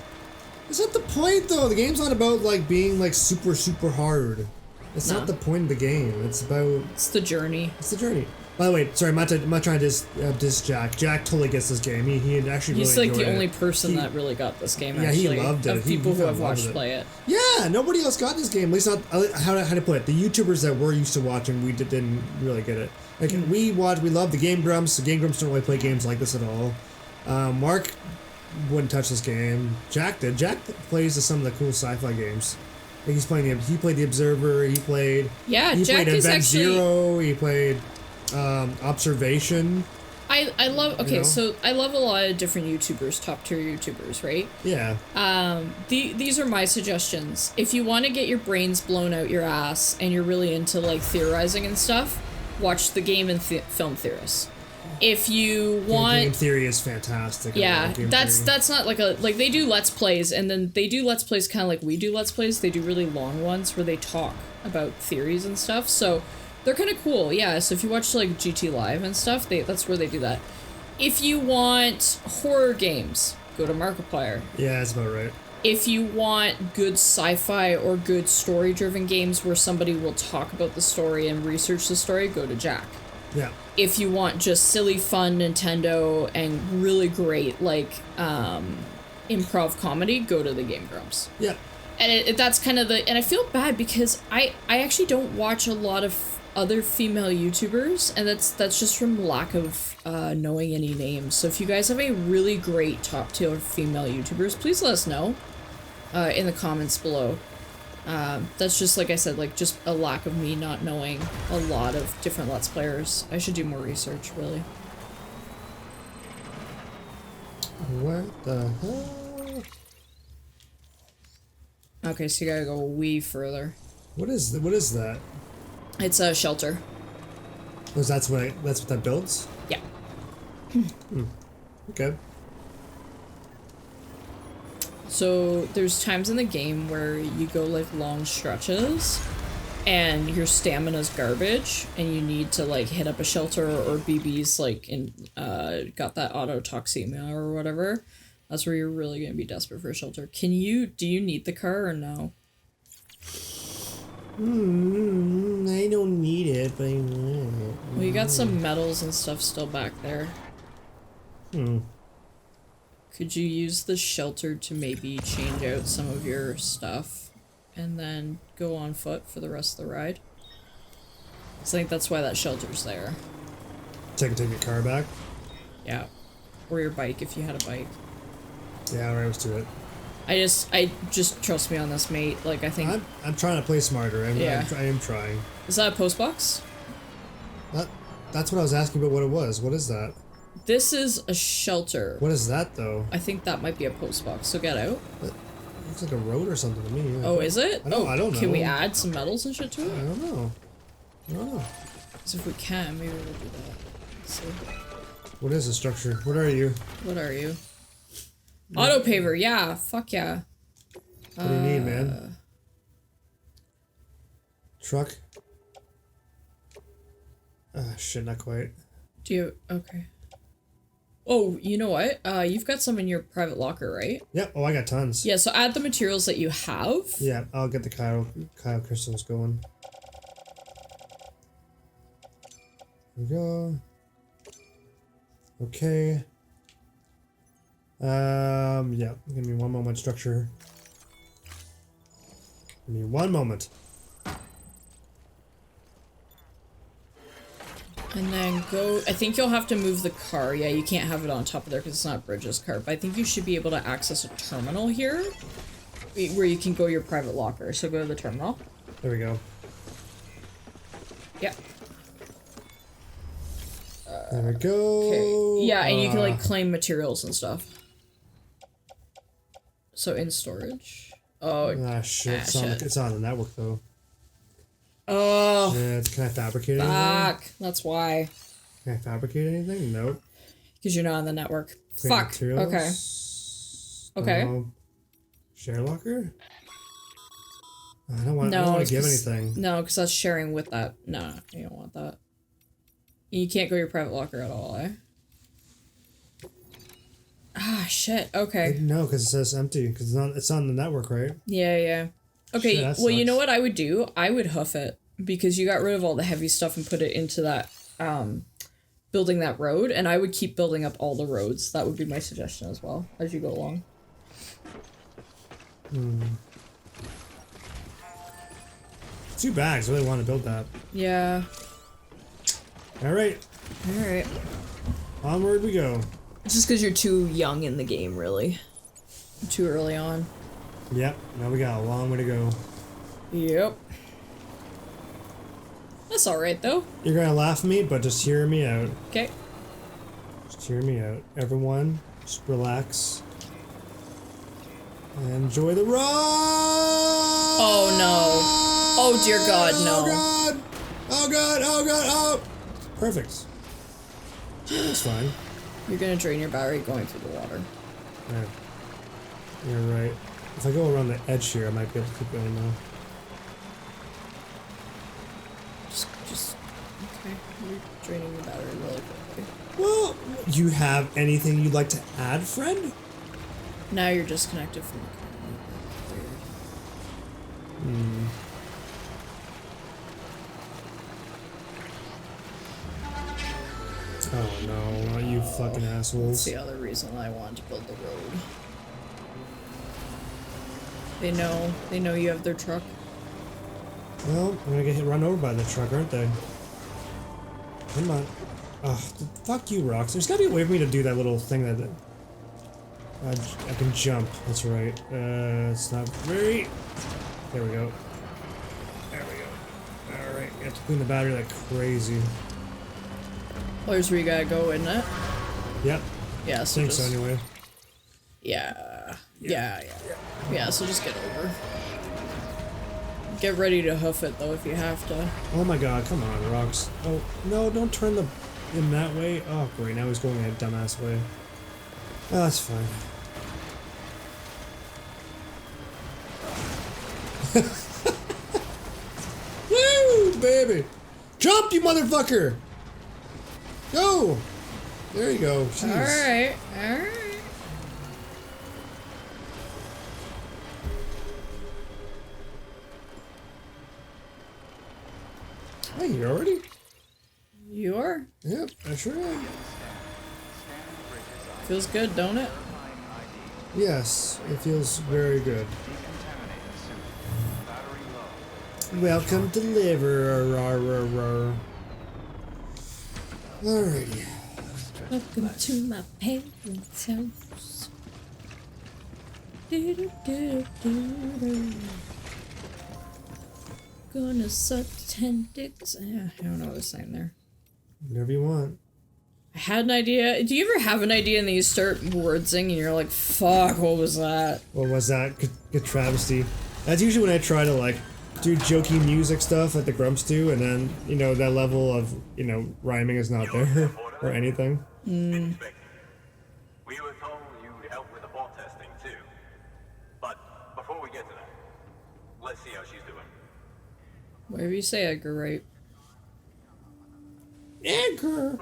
that's not the point, though. The game's not about, like, being, like, super, super hard. It's not the point of the game. It's about... It's the journey. It's the journey. By the way, sorry, I'm not trying to diss Jack. Jack totally gets this game. He actually really He's like the enjoyed only it. person that really got this game, yeah, actually. he loved it. Of people who have watched play it. Yeah, nobody else got this game. At least not, how to put it. The YouTubers that we're used to watching, we didn't really get it. Like, we love the Game Grumps. The Game Grumps don't really play games like this at all. Mark wouldn't touch this game. Jack did. Jack plays some of the cool sci-fi games. Like he's playing he played The Observer. He played. Yeah, he Jack played is Event actually. Zero. He played Observation. I love. Okay, You know? so I love a lot of different YouTubers, top tier YouTubers, right? Yeah. These are my suggestions. If you want to get your brains blown out your ass and you're really into like theorizing and stuff, watch the Game and Film Theorists. If you want, Game theory is fantastic. I yeah, love game that's theory. not like they do Let's Plays, and then they do Let's Plays kind of like we do Let's Plays. They do really long ones where they talk about theories and stuff. So they're kind of cool, yeah. So if you watch like GT Live and stuff, that's where they do that. If you want horror games, go to Markiplier. Yeah, that's about right. If you want good sci-fi or good story-driven games where somebody will talk about the story and research the story, go to Jack. Yeah. If you want just silly fun Nintendo and really great like improv comedy, go to the Game Grumps. Yeah. And that's kind of and I feel bad because I actually don't watch a lot of other female YouTubers, and that's just from lack of knowing any names. So if you guys have a really great top tier female YouTubers, please let us know in the comments below. That's just, like I said, like just a lack of me not knowing a lot of different Let's Players. I should do more research, really. What the hell? Okay, so you gotta go wee further. What is that? It's a shelter. Oh, that's what that builds? Yeah. Okay. So there's times in the game where you go like long stretches and your stamina's garbage and you need to like hit up a shelter or BB's like in got that autotoxemia or whatever. That's where you're really gonna be desperate for a shelter. Do you need the car or no? I don't need it, but I want it. Well, you got some metals and stuff still back there. Could you use the shelter to maybe change out some of your stuff and then go on foot for the rest of the ride? 'Cause I think that's why that shelter's there. So I can take your car back? Yeah. Or your bike if you had a bike. Yeah, alright, let's do it. I just trust me on this, mate. Like, I think... I'm trying to play smarter. Yeah. I am trying. Is that a post box? That's what I was asking about what it was. What is that? This is a shelter. What is that, though? I think that might be a post box, so get out. It looks like a road or something to me. Oh, is it? I don't know. Can we add some metals and shit to I it? don't know. Because if we can, maybe we'll do that. Let's see. What is the structure? What are you? What are you? Auto paver, yeah. Fuck yeah. What do you need, man? Truck? Shit, not quite. Do you... Okay. Oh, you know what? You've got some in your private locker, right? Yep. Oh, I got tons. Yeah, so add the materials that you have. Yeah, I'll get the Kyle crystals going. There we go. Okay. Yeah. Give me one moment, structure. Give me one moment. And then go... I think you'll have to move the car. Yeah, you can't have it on top of there because it's not Bridget's car. But I think you should be able to access a terminal here where you can go your private locker. So go to the terminal. There we go. Yeah. There we go. Okay. Yeah, and you can like claim materials and stuff. So in storage. Oh. Ah, shit. Shit. It's on the network, though. Oh. Yeah, can I fabricate anything? Fuck. That's why. Can I fabricate anything? Nope. Because you're not on the network. Create Fuck. materials? Okay. Share locker? I don't want to give anything. No, because that's sharing with that. No, you don't want that. You can't go your private locker at all, eh? Ah, shit. Okay. No, because it says empty. Because it's on the network, right? Yeah, yeah. Okay, Shit, well, you sucks. know what I would do? I would hoof it. Because you got rid of all the heavy stuff and put it into that, building that road. And I would keep building up all the roads. That would be my suggestion as well, as you go along. 2 bags. I really want to build that. Yeah. All right. Alright. Onward we go. It's just because you're too young in the game, really. Too early on. Yep, now we got a long way to go. Yep. That's alright, though. You're gonna laugh at me, but just hear me out. Okay. Just hear me out. Everyone, just relax. And enjoy the ride! Oh, no. Oh, dear God, no. Oh, God! Oh, God! Oh, God! Oh! Perfect. Yeah, that's fine. You're gonna drain your battery going through the water. Yeah. You're right. If I go around the edge here, I might be able to keep going now. Just, okay. You're draining your battery really quickly. Well, you have anything you'd like to add, friend? Now you're disconnected from the Hmm. Oh no, not you fucking assholes. That's the other reason I wanted to build the road. They know you have their truck. Well, I'm gonna get run over by the truck, aren't they? Come on. Ugh, fuck you, Rocks. There's gotta be a way for me to do that little thing that... I can jump, that's right. It's not very... There we go. There we go. Alright, you have to clean the battery like crazy. Oh, here's where you gotta go, isn't it? Yep. Yeah, I so think just... so anyway. Yeah, so just get over. Get ready to hoof it, though, if you have to. Oh my god, come on, Rocks. Oh, no, don't turn him that way. Oh, great, now he's going a dumbass way. Oh, that's fine. Woo, baby! Jump, you motherfucker! Go! There you go. Jeez. Alright. Hey, you already? You are? Yep, I sure am. Feels good, don't it? Yes, it feels very good. Welcome, deliverer. Alrighty. Welcome to my parents' house. Gonna suck 10 dicks. I don't know what I was saying there. Whatever you want. I had an idea. Do you ever have an idea and then you start wordsing and you're like, fuck, what was that? What was that? Good travesty. That's usually when I try to, like, do jokey music stuff like the Grumps do, and then, you know, that level of, you know, rhyming is not there, or anything. We were told you'd help with the vault testing, too. But before we get to that, let's see how she's doing. Whatever you say, Edgar, right? Edgar!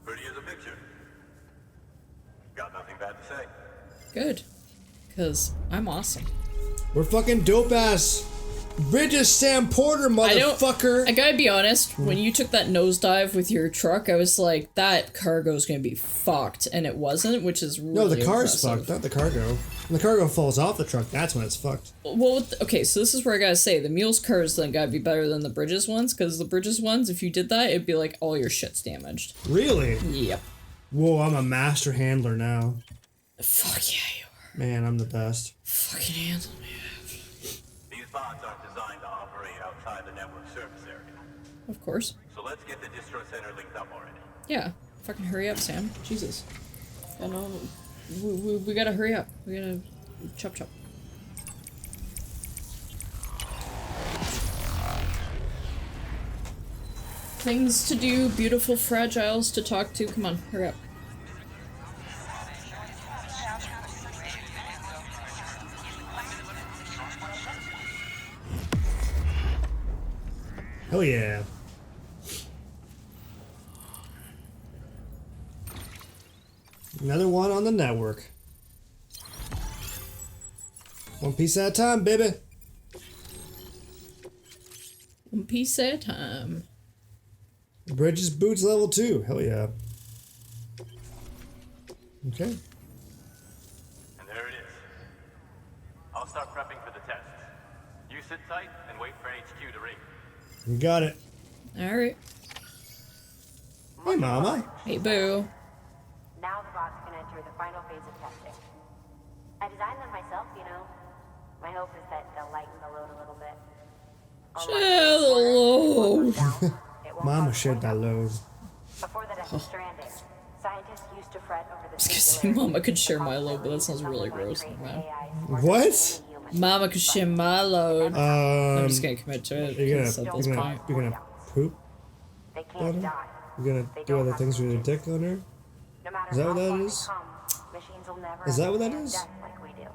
Pretty as a picture. Got nothing bad to say. Good. Because I'm awesome. We're fucking dope-ass Bridges Sam Porter, motherfucker! I gotta be honest, when you took that nosedive with your truck, I was like, that cargo's gonna be fucked, and it wasn't, which is really No, the car's impressive. fucked, not the cargo. When the cargo falls off the truck, that's when it's fucked. Well, okay, so this is where I gotta say, the Mule's cars then gotta be better than the Bridges ones, because the Bridges ones, if you did that, it'd be like all your shit's damaged. Really? Yep. Whoa, I'm a master handler now. Fuck yeah, you are. Man, I'm the best. Fucking handle me. These bots aren't designed to operate outside the network service area. Of course. So let's get the distro center linked up already. Yeah. Fucking hurry up, Sam. Jesus. I know. We gotta hurry up. We gotta chop. Things to do, beautiful fragiles to talk to. Come on, hurry up. Hell yeah. Another one on the network. One piece at a time, baby. One piece at a time. Bridges boots level 2. Hell yeah. Okay. And there it is. I'll start prepping for the tests. You sit tight and wait for HQ to ring. You got it. Alright. Hey, mama. Hey, boo. Now the bots can enter the final phase of testing. I designed them myself, you know. My hope is that they'll lighten the load a little bit. Share the load. Mama shared that load. Before the Death Stranding, scientists used to fret over the I was gonna say Mama could share my load, but that sounds really gross. What? Mama could share my load. I'm just Um, gonna commit to it. you're because at this point. gonna poop They on can't her? die. You're gonna They do don't other have things to with your choose. dick on her? No matter Is that what how that far they is? come, machines will never Is that what that understand is? death like we do.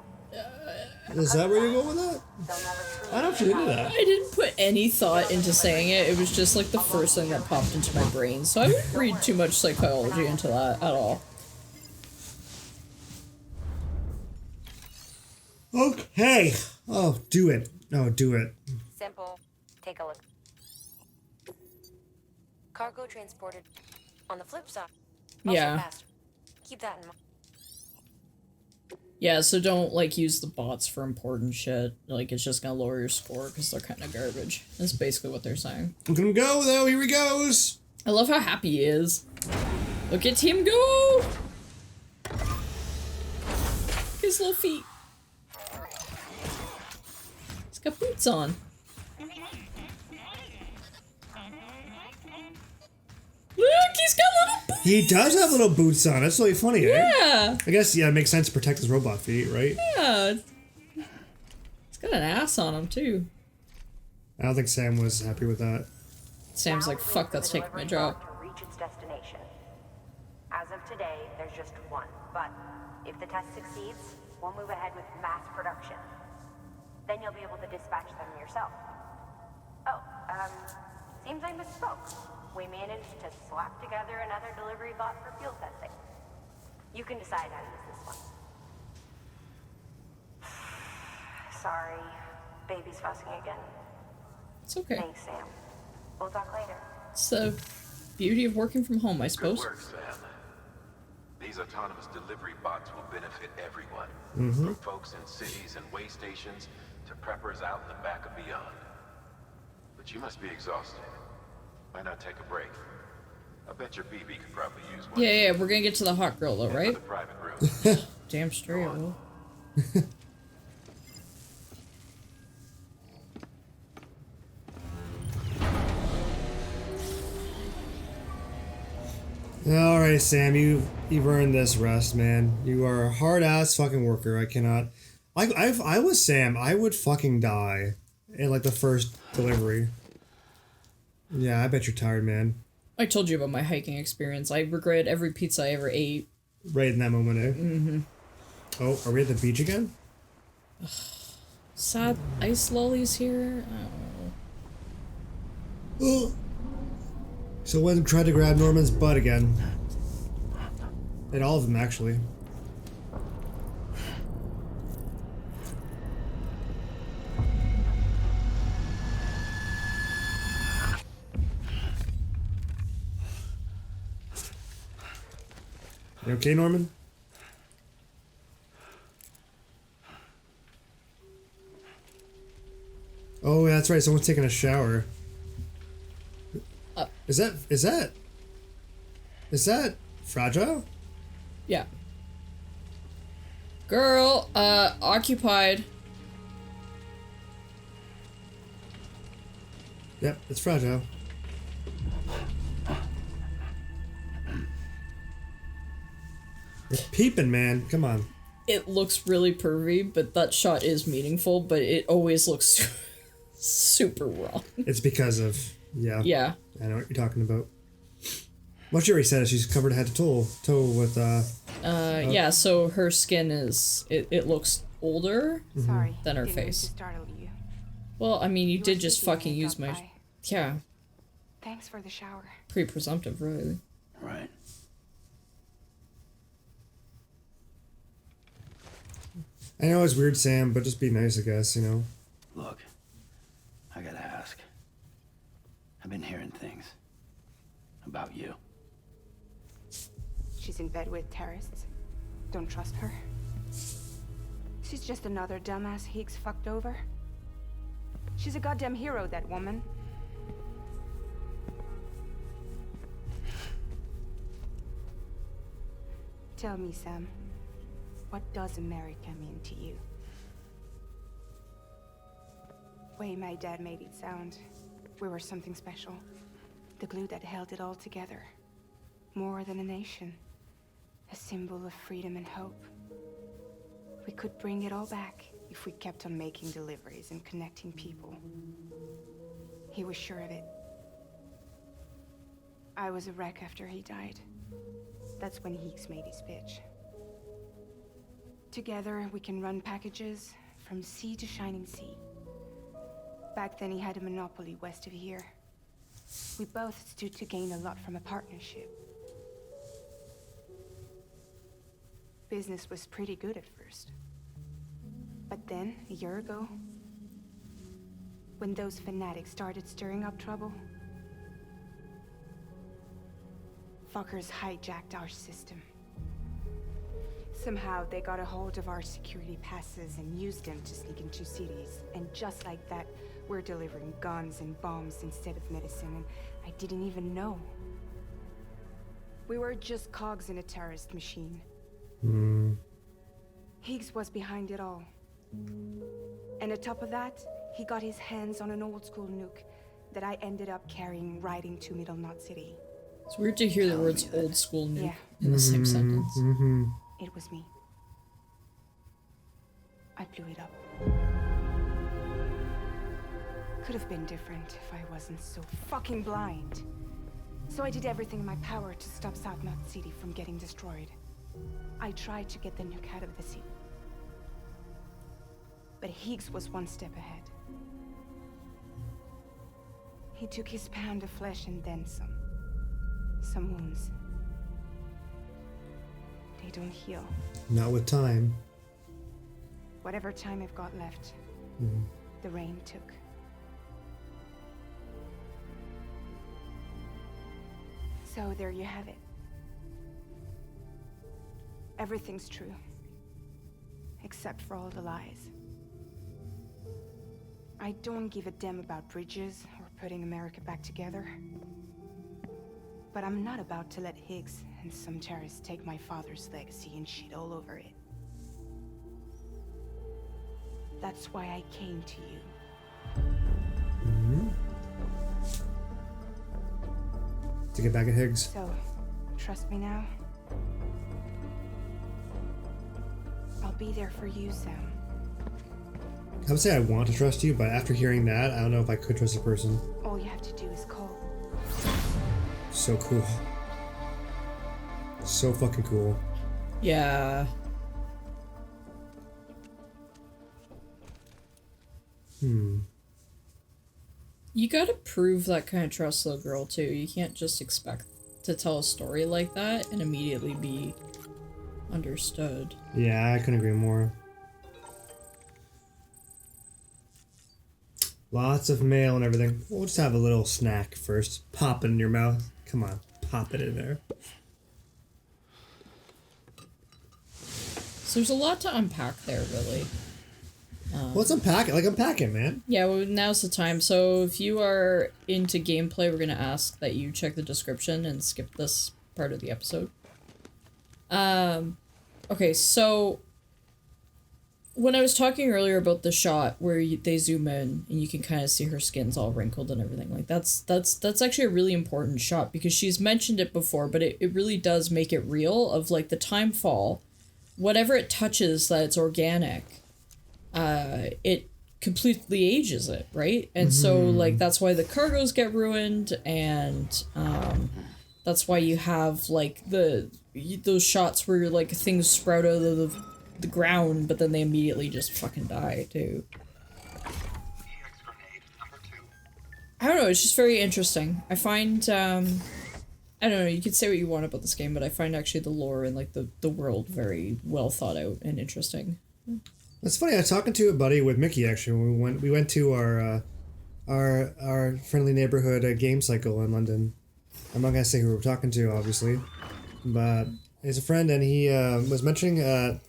Is that where you're going with that? They'll never I truly don't know if you into that. I didn't put any thought into saying it. It was just like the first thing that popped into my brain. So I wouldn't read too much psychology into that at all. Okay. Oh, do it. No, do it. Simple. Take a look. Cargo transported. On the flip side. Yeah. Faster. Keep that in mind. Yeah, so don't like use the bots for important shit. Like it's just gonna lower your score because they're kind of garbage. That's basically what they're saying. Look at him go though. Here he goes. I love how happy he is. Look at him go! His little feet. He's got boots on. Look, he's got little boots! He does have little boots on. That's really funny, eh? Yeah! I guess, yeah, it makes sense to protect his robot feet, right? Yeah. He's got an ass on him, too. I don't think Sam was happy with that. Sam's like, fuck, that's taking my job. To reach its destination. As of today, there's just one. But if the test succeeds, we'll move ahead with mass production. Then you'll be able to dispatch them yourself. Oh, seems I misspoke. We managed to slap together another delivery bot for field testing. You can decide how to use this one. Sorry, baby's fussing again. It's okay. Thanks, Sam. We'll talk later. It's the beauty of working from home, I Good suppose. work, Sam. These autonomous delivery bots will benefit everyone, from folks in cities and way stations to preppers out in the back and beyond. But you must be exhausted. Why not take a break? I bet your BB could probably use one. Yeah, we're gonna get to the hot girl though, For right? the private room. Damn straight, I will. Alright, Sam, you've earned this rest, man. You are a hard-ass fucking worker. I cannot... If I was Sam, I would fucking die in, like, the first delivery. Yeah, I bet you're tired, man. I told you about my hiking experience. I regret every pizza I ever ate. Right in that moment, eh? Mm-hmm. Oh, are we at the beach again? Sad ice lollies here? Oh. Someone tried to grab Norman's butt again. And all of them, actually. You okay, Norman? Oh, that's right. Someone's taking a shower. Is that fragile? Yeah. Girl, occupied. Yep, it's fragile. You're peeping, man. Come on. It looks really pervy, but that shot is meaningful, but it always looks super wrong. It's because of, yeah. Yeah. I know what you're talking about. Well, she already said it. She's covered head to toe with, yeah, so her skin is, it looks older Sorry. than her didn't mean face. to startle you. Well, I mean, you You did were just sleeping fucking when I use stopped my... by. Yeah, Thanks for the shower. pretty presumptive, really. Right. I know it's weird, Sam, but just be nice, I guess, you know? Look, I gotta ask. I've been hearing things about you. She's in bed with terrorists. Don't trust her. She's just another dumbass Higgs fucked over. She's a goddamn hero, that woman. Tell me, Sam, what does America mean to you? Way my dad made it sound, we were something special. The glue that held it all together. More than a nation. A symbol of freedom and hope. We could bring it all back if we kept on making deliveries and connecting people. He was sure of it. I was a wreck after he died. That's when Higgs made his pitch. Together, we can run packages from sea to shining sea. Back then, he had a monopoly west of here. We both stood to gain a lot from a partnership. Business was pretty good at first. But then, a year ago, when those fanatics started stirring up trouble, fuckers hijacked our system. Somehow, they got a hold of our security passes and used them to sneak into cities. And just like that, we're delivering guns and bombs instead of medicine, and I didn't even know. We were just cogs in a terrorist machine. Higgs was behind it all. And on top of that, he got his hands on an old-school nuke that I ended up carrying right into Middle Knot City. It's weird to hear the words old school nuke Yeah. in the same sentence. It was me. I blew it up. Could have been different if I wasn't so fucking blind. So I did everything in my power to stop South Knot City from getting destroyed. I tried to get the nuke out of the city. But Higgs was one step ahead. He took his pound of flesh and then some. Some wounds. They don't heal. Not with time. Whatever time I've got left, the rain took. So there you have it. Everything's true. Except for all the lies. I don't give a damn about bridges or putting America back together. But I'm not about to let Higgs and some terrorists take my father's legacy and shit all over it. That's why I came to you. To get back at Higgs. So, trust me now? I'll be there for you, Sam. I would say I want to trust you, but after hearing that, I don't know if I could trust a person. All you have to do is call. So cool. So fucking cool. Yeah. You gotta prove that kind of trust though, girl, too. You can't just expect to tell a story like that and immediately be understood. Yeah, I couldn't agree more. Lots of mail and everything. We'll just have a little snack first. Pop it in your mouth. Come on, pop it in there. So there's a lot to unpack there, really. Let's unpack it. Like, unpack it, man. Yeah, well, now's the time. So if you are into gameplay, we're going to ask that you check the description and skip this part of the episode. Okay, so when I was talking earlier about the shot where they zoom in and you can kind of see her skin's all wrinkled and everything, like that's actually a really important shot because she's mentioned it before, but it really does make it real of like the time fall. Whatever it touches that's organic, it completely ages it, right? And so like that's why the cargoes get ruined, and that's why you have like those shots where like things sprout out of the ground, but then they immediately just fucking die too. I don't know, it's just very interesting. I find I don't know, you could say what you want about this game, but I find actually the lore and like the world very well thought out and interesting. That's funny. I was talking to a buddy with Mickey actually. We went to our friendly neighborhood game cycle in London. I'm not gonna say who we were talking to, obviously, but he's a friend, and he was mentioning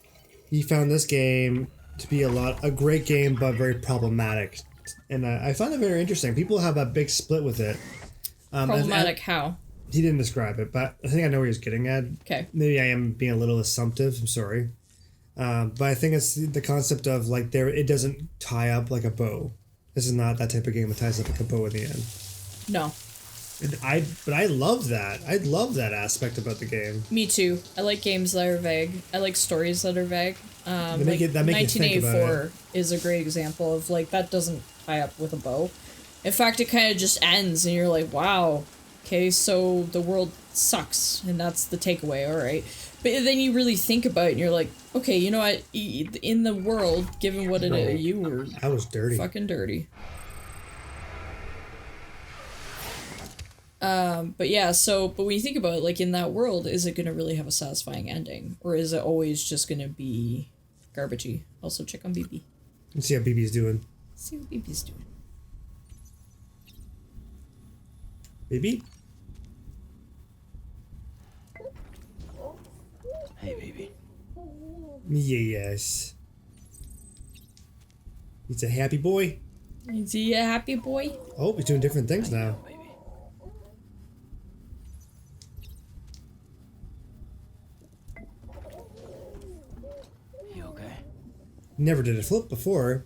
he found this game to be a great game, but very problematic, and I find it very interesting. People have a big split with it. Problematic how? He didn't describe it, but I think I know where he's getting at. Okay. Maybe I am being a little assumptive. I'm sorry. But I think it's the concept of like it doesn't tie up like a bow. This is not that type of game that ties up like a bow in the end. No. But I love that. I love that aspect about the game. Me too. I like games that are vague. I like stories that are vague. That make you think about 1984 is a great example of like that doesn't tie up with a bow. In fact, it kind of just ends, and you're like, wow. Okay, so the world sucks, and that's the takeaway. All right, but then you really think about it, and you're like, okay, you know what? In the world, given what it is, you were I was dirty. fucking dirty. But yeah, but when you think about it, like in that world, is it gonna really have a satisfying ending, or is it always just gonna be garbagey? Also, check on BB. Let's see how BB's doing. See what BB's doing. BB? Hey, baby. Yes. He's a happy boy. Is he a happy boy? Oh, he's doing different things now. Baby. You okay? Never did a flip before.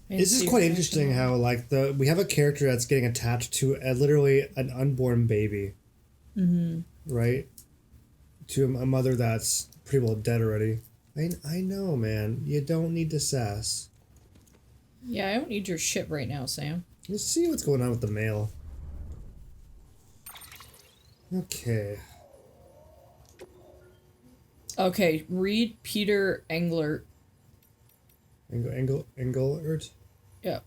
This is quite interesting how like we have a character that's getting attached to literally an unborn baby. Mm-hmm. Right? To a mother that's pretty well dead already. I know, man. You don't need to sass. Yeah, I don't need your shit right now, Sam. Let's see what's going on with the mail. Okay. Okay, read Peter Englert. Engelert? Yeah.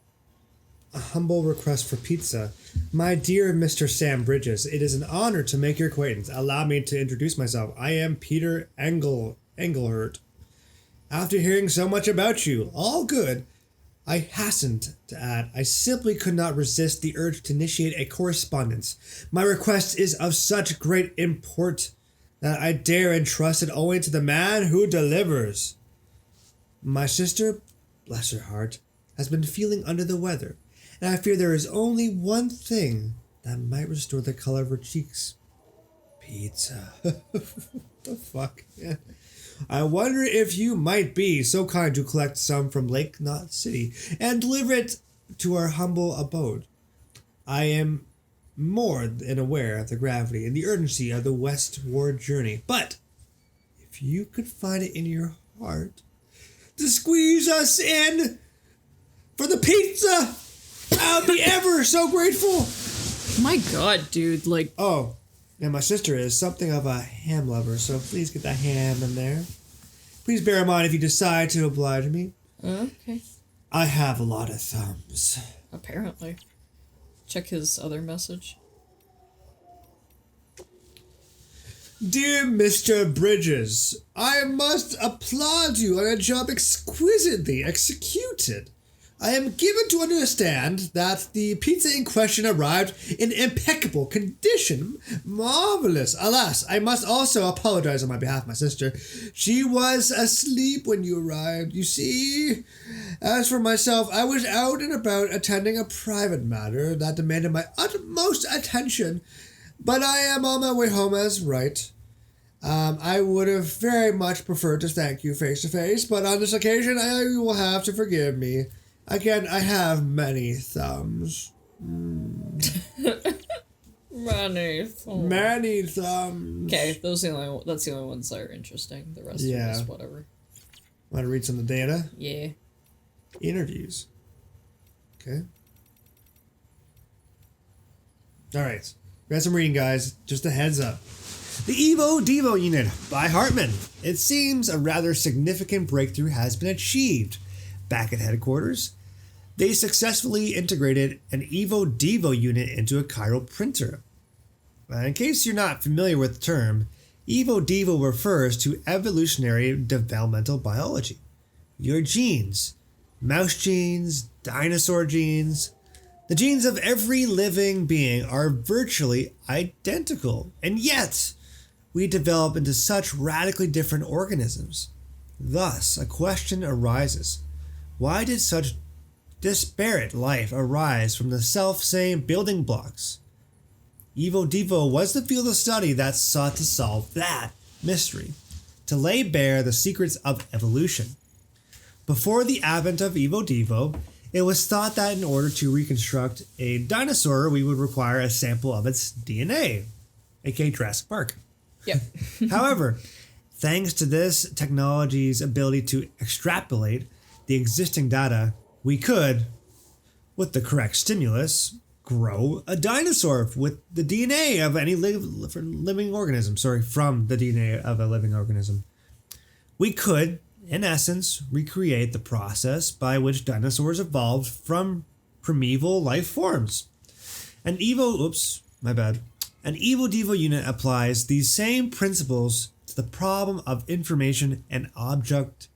A humble request for pizza. My dear Mr. Sam Bridges, it is an honor to make your acquaintance. Allow me to introduce myself. I am Peter Engelert. After hearing so much about you, all good, I hastened to add, I simply could not resist the urge to initiate a correspondence. My request is of such great import that I dare entrust it only to the man who delivers. My sister, bless her heart, has been feeling under the weather, and I fear there is only one thing that might restore the color of her cheeks. Pizza. The fuck, man? I wonder if you might be so kind to collect some from Lake Knot City and deliver it to our humble abode. I am more than aware of the gravity and the urgency of the westward journey, but if you could find it in your heart to squeeze us in for the pizza, I'll be ever so grateful. My god, dude, like... Oh, and my sister is something of a ham lover, so please get the ham in there. Please bear in mind if you decide to oblige me. Okay. I have a lot of thumbs. Apparently. Check his other message. Dear Mr. Bridges, I must applaud you on a job exquisitely executed. I am given to understand that the pizza in question arrived in impeccable condition. Marvelous. Alas, I must also apologize on my behalf, my sister. She was asleep when you arrived, you see. As for myself, I was out and about attending a private matter that demanded my utmost attention, but I am on my way home as right. I would have very much preferred to thank you face to face, but on this occasion, you will have to forgive me. Again, I have many thumbs. Many thumbs. Many thumbs. Okay, that's the only ones that are interesting. The rest of it is whatever. Want to read some of the data? Yeah. Interviews. Okay. Alright. Got some reading, guys. Just a heads up. The Evo Devo unit by Hartman. It seems a rather significant breakthrough has been achieved. Back at headquarters, they successfully integrated an Evo Devo unit into a chiral printer. In case you're not familiar with the term, Evo Devo refers to evolutionary developmental biology. Your genes, mouse genes, dinosaur genes, the genes of every living being are virtually identical, and yet we develop into such radically different organisms. Thus, a question arises. Why did such disparate life arise from the self-same building blocks? Evo Devo was the field of study that sought to solve that mystery, to lay bare the secrets of evolution. Before the advent of Evo Devo, it was thought that in order to reconstruct a dinosaur, we would require a sample of its DNA, aka Jurassic Park. Yep. However, thanks to this technology's ability to extrapolate the existing data, we could, with the correct stimulus, grow a dinosaur with the DNA of any living organism. From the DNA of a living organism. We could, in essence, recreate the process by which dinosaurs evolved from primeval life forms. An Evo Devo unit applies these same principles to the problem of information and object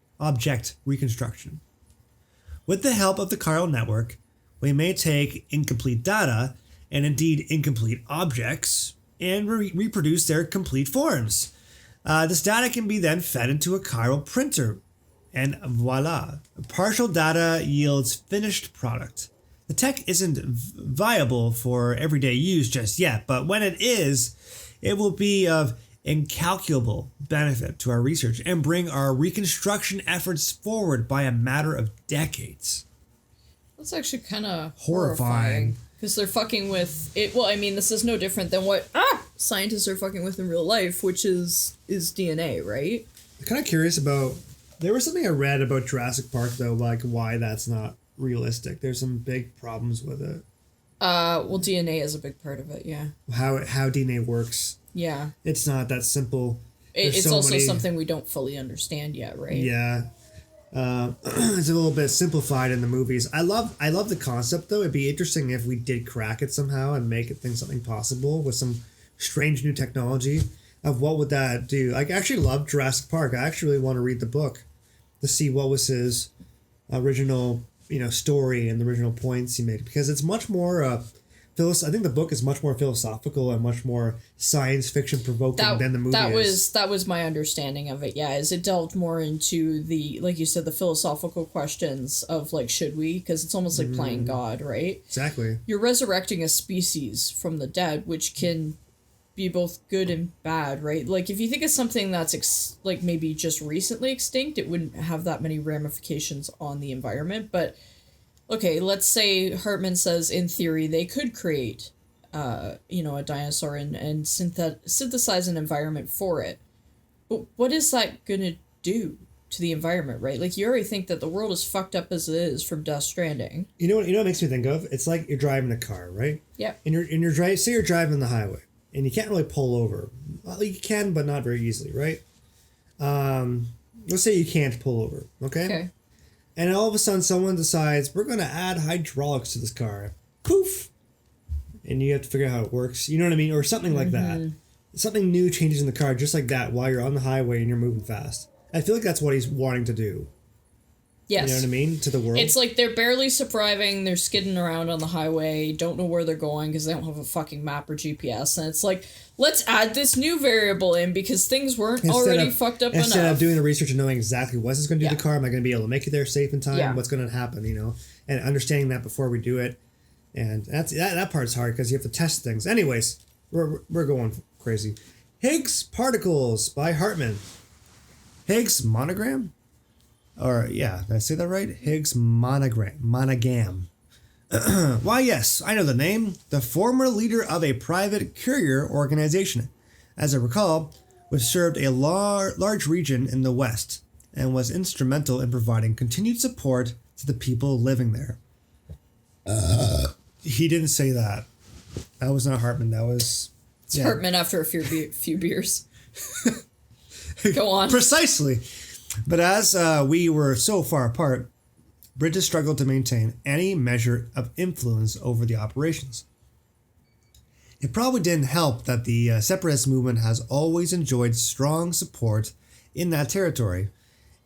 reconstruction. With the help of the chiral network, we may take incomplete data, and indeed incomplete objects, and reproduce their complete forms. This data can be then fed into a chiral printer, and voila, partial data yields finished product. The tech isn't viable for everyday use just yet, but when it is, it will be of incalculable benefit to our research and bring our reconstruction efforts forward by a matter of decades. That's actually kind of horrifying. Because they're fucking with it. Well, I mean, this is no different than what scientists are fucking with in real life, which is DNA, right? I'm kind of curious about. There was something I read about Jurassic Park, though, like why that's not realistic. There's some big problems with it. Well, DNA is a big part of it, yeah. How DNA works. Yeah. It's not that simple. It's so also something we don't fully understand yet, right? Yeah. It's a little bit simplified in the movies. I love the concept, though. It'd be interesting if we did crack it somehow and make it something possible with some strange new technology. Of what would that do? I actually love Jurassic Park. I actually really want to read the book to see what was his original, story and the original points he made, because it's much more. I think the book is much more philosophical and much more science fiction provoking than the movie is. That was my understanding of it, yeah, is it delved more into the, like you said, the philosophical questions of, like, should we? Because it's almost like playing God, right? Exactly. You're resurrecting a species from the dead, which can be both good and bad, right? Like, if you think of something that's, like, maybe just recently extinct, it wouldn't have that many ramifications on the environment, but... Okay, let's say Hartman says, in theory, they could create, a dinosaur and synthesize an environment for it. But what is that gonna do to the environment, right? Like, you already think that the world is fucked up as it is from Death Stranding. You know what it makes me think of? It's like you're driving a car, right? Yeah. And say you're driving the highway, and you can't really pull over. Well, you can, but not very easily, right? Let's say you can't pull over, okay? Okay. And all of a sudden, someone decides, we're going to add hydraulics to this car. Poof! And you have to figure out how it works. You know what I mean? Or something like that. Something new changes in the car just like that while you're on the highway and you're moving fast. I feel like that's what he's wanting to do. Yes. You know what I mean? To the world. It's like they're barely surviving, they're skidding around on the highway, don't know where they're going because they don't have a fucking map or GPS. And it's like, let's add this new variable in because things weren't already fucked up enough. Instead of doing the research and knowing exactly what's this going to do to the car, am I going to be able to make it there safe in time? Yeah. What's going to happen, And understanding that before we do it. And that part's hard because you have to test things. Anyways, we're going crazy. Higgs Particles by Hartman. Higgs Monogram? Or, yeah, did I say that right? Higgs Monogam. Why, yes, I know the name. The former leader of a private courier organization, as I recall, which served a large region in the West and was instrumental in providing continued support to the people living there. He didn't say that. That was not Hartman. That was... It's Hartman after a few beers. Go on. Precisely. But as we were so far apart, Bridges struggled to maintain any measure of influence over the operations. It probably didn't help that the separatist movement has always enjoyed strong support in that territory.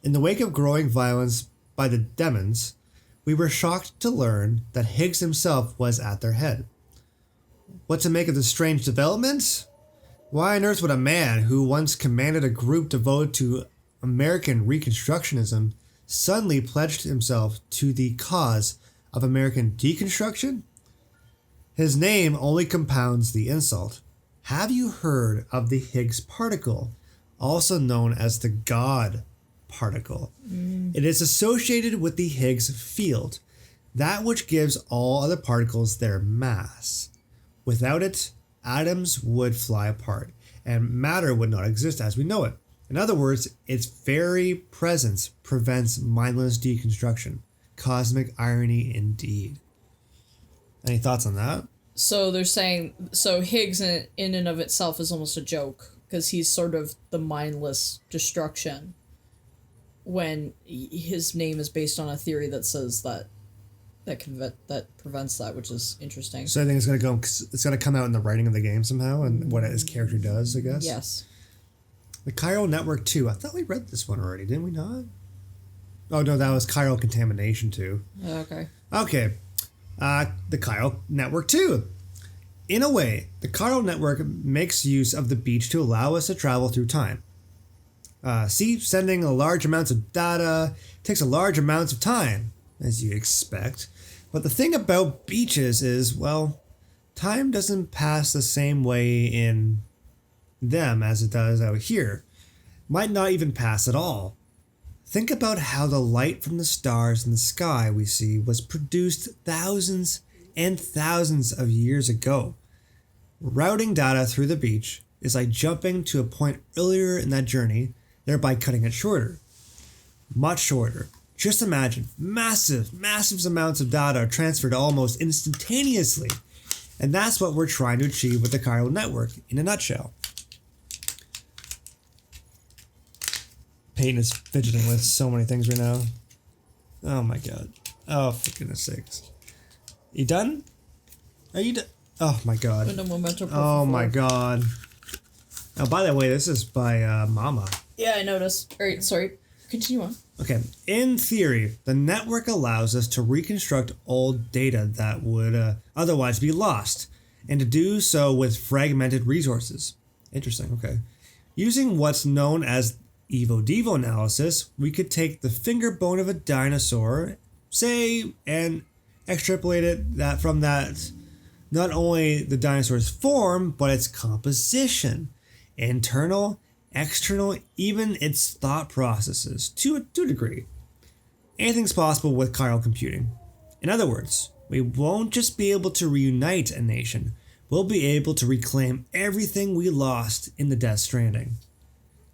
In the wake of growing violence by the Demons, we were shocked to learn that Higgs himself was at their head. What to make of this strange development? Why on earth would a man who once commanded a group devoted to American Reconstructionism suddenly pledged himself to the cause of American deconstruction? His name only compounds the insult. Have you heard of the Higgs particle, also known as the God particle? It is associated with the Higgs field, that which gives all other particles their mass. Without it, atoms would fly apart, and matter would not exist as we know it. In other words, its very presence prevents mindless deconstruction. Cosmic irony indeed. Any thoughts on that? So they're saying, so Higgs in and of itself is almost a joke, because he's sort of the mindless destruction, when his name is based on a theory that says that prevents that, which is interesting. So I think it's gonna come out in the writing of the game somehow, and what his character does, I guess. Yes. The chiral network 2. I thought we read this one already, didn't we not? Oh no, that was chiral contamination 2. Okay. Okay. The chiral network 2. In a way, the chiral network makes use of the beach to allow us to travel through time. Sending a large amounts of data takes a large amounts of time, as you expect. But the thing about beaches is, well, time doesn't pass the same way in them as it does out here. Might not even pass at all. Think about how the light from the stars in the sky we see was produced thousands and thousands of years ago. Routing data through the beach is like jumping to a point earlier in that journey, thereby cutting it shorter. Much shorter. Just imagine, massive amounts of data are transferred almost instantaneously. And that's what we're trying to achieve with the chiral network, in a nutshell. Peyton is fidgeting with so many things right now. Oh my god. Oh, for goodness sakes. You done? Are you done? Oh my god. Oh my god. Oh, by the way, this is by Mama. Yeah, I noticed. Alright, sorry. Continue on. Okay. In theory, the network allows us to reconstruct old data that would otherwise be lost, and to do so with fragmented resources. Interesting, okay. Using what's known as Evo-Devo analysis, we could take the finger bone of a dinosaur, say, and extrapolate it from that not only the dinosaur's form, but its composition, internal, external, even its thought processes, to a degree. Anything's possible with chiral computing. In other words, we won't just be able to reunite a nation, we'll be able to reclaim everything we lost in the Death Stranding.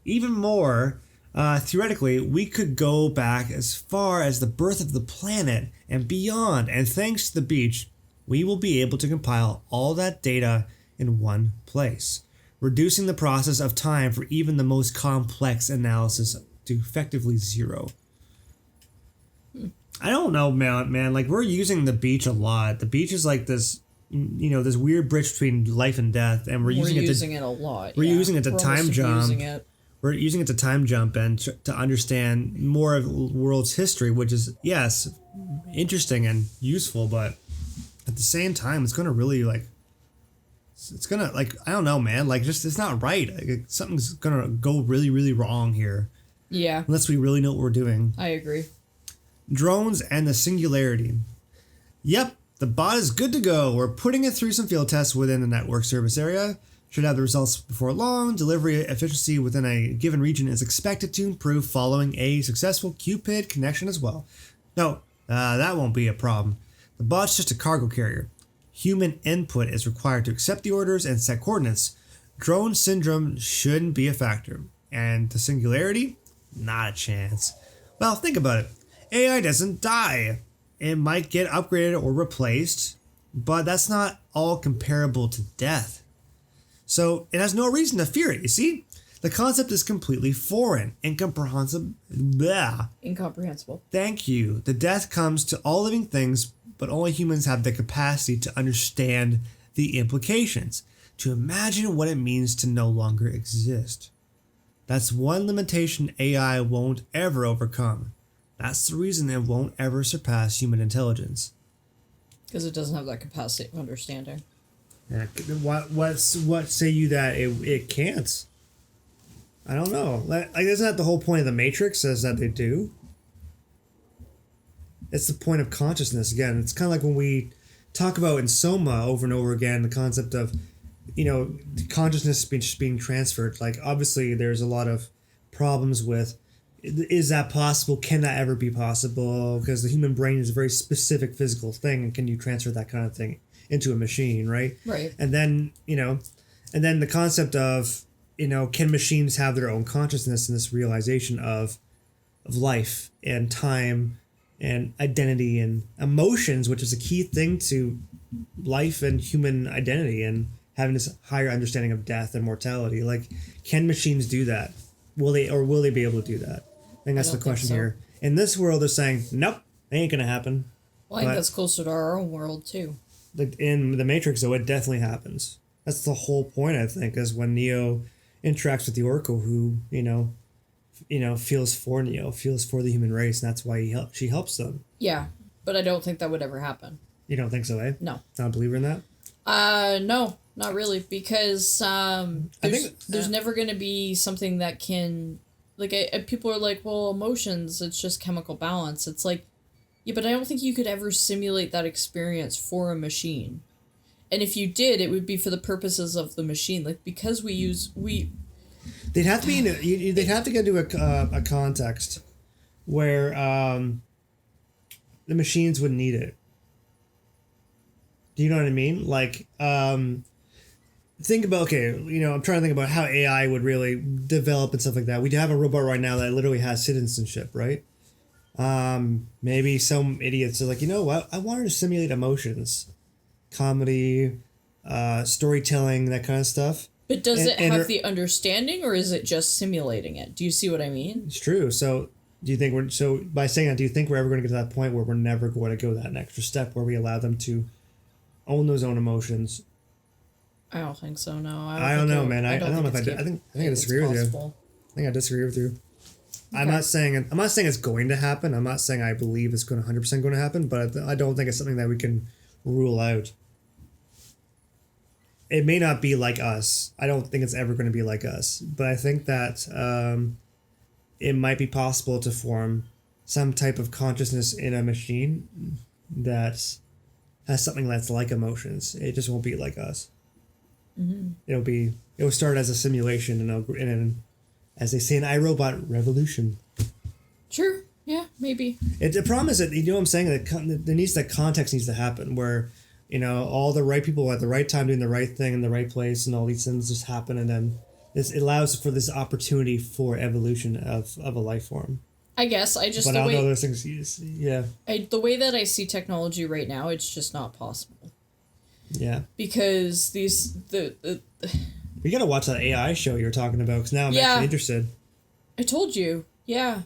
Even more, theoretically, we could go back as far as the birth of the planet and beyond, and thanks to the beach, we will be able to compile all that data in one place, reducing the process of time for even the most complex analysis to effectively zero. I don't know, man. Like, we're using the beach a lot. The beach is like this, this weird bridge between life and death, and we're using it a lot. We're using it to time jump. We're using it to time jump and to understand more of the world's history, which is, yes, interesting and useful, but at the same time, it's going to really, it's going to, I don't know, man, it's not right. Something's going to go really, really wrong here. Yeah. Unless we really know what we're doing. I agree. Drones and the singularity. Yep, the bot is good to go. We're putting it through some field tests within the network service area. Should have the results before long. Delivery efficiency within a given region is expected to improve following a successful Cupid connection as well. No, that won't be a problem. The bot's just a cargo carrier. Human input is required to accept the orders and set coordinates. Drone syndrome shouldn't be a factor. And the singularity? Not a chance. Well, think about it. AI doesn't die. It might get upgraded or replaced, but that's not all comparable to death. So it has no reason to fear it, you see? The concept is completely foreign, incomprehensible. Blah. Incomprehensible. Thank you. The death comes to all living things, but only humans have the capacity to understand the implications, to imagine what it means to no longer exist. That's one limitation AI won't ever overcome. That's the reason it won't ever surpass human intelligence. Because it doesn't have that capacity of understanding. Yeah, what say you that it can't? I don't know. Isn't that the whole point of the Matrix? Is that they do? it's the point of consciousness again. It's kind of like when we talk about in Soma over and over again the concept of, consciousness being transferred. Like obviously there's a lot of problems with, is that possible? Can that ever be possible? Because the human brain is a very specific physical thing, and can you transfer that kind of thing into a machine, right? Right. And then, and then the concept of, can machines have their own consciousness, and this realization of life and time and identity and emotions, which is a key thing to life and human identity, and having this higher understanding of death and mortality. Like, can machines do that? Will they be able to do that? I think that's the question here. In this world, they're saying, nope, it ain't gonna happen. Well, I think that's closer to our own world too. Like in the Matrix, though, it definitely happens. That's the whole point, I think, is when Neo interacts with the Oracle, who feels for Neo, feels for the human race, and that's why she helps them. Yeah, but I don't think that would ever happen. You don't think so, eh? No. Not a believer in that? No, not really, because there's never going to be something that can, like, people are like, well, emotions, it's just chemical balance. It's like, yeah, but I don't think you could ever simulate that experience for a machine. And if you did, it would be for the purposes of the machine. Like, because they'd have to be they'd have to get into a context where the machines would need it. Do you know what I mean? Like, think about, I'm trying to think about how AI would really develop and stuff like that. We have a robot right now that literally has citizenship, right? Maybe some idiots are like, you know what? I wanted to simulate emotions, comedy, storytelling, that kind of stuff. But does it have the understanding, or is it just simulating it? Do you see what I mean? It's true. So do you think by saying that, do you think we're ever going to get to that point where we're never going to go that extra step where we allow them to own those own emotions? I don't think so. No, I don't know, man. I don't know if I think I disagree with you. I think I disagree with you. Okay. I'm not saying it's going to happen. I'm not saying I believe it's going to 100% going to happen, but I don't think it's something that we can rule out. It may not be like us. I don't think it's ever going to be like us, but I think that it might be possible to form some type of consciousness in a machine that has something that's like emotions. It just won't be like us. Mm-hmm. It'll start as a simulation, and as they say in iRobot, revolution. Sure. Yeah, maybe. The problem is that, you know what I'm saying, that context needs to happen where, all the right people at the right time doing the right thing in the right place, and all these things just happen, and then it allows for this opportunity for evolution of a life form. I guess I just. But I don't know those things. Yeah. The way that I see technology right now, it's just not possible. Yeah. Because we gotta watch that AI show you were talking about, because now I'm actually interested. I told you. Yeah,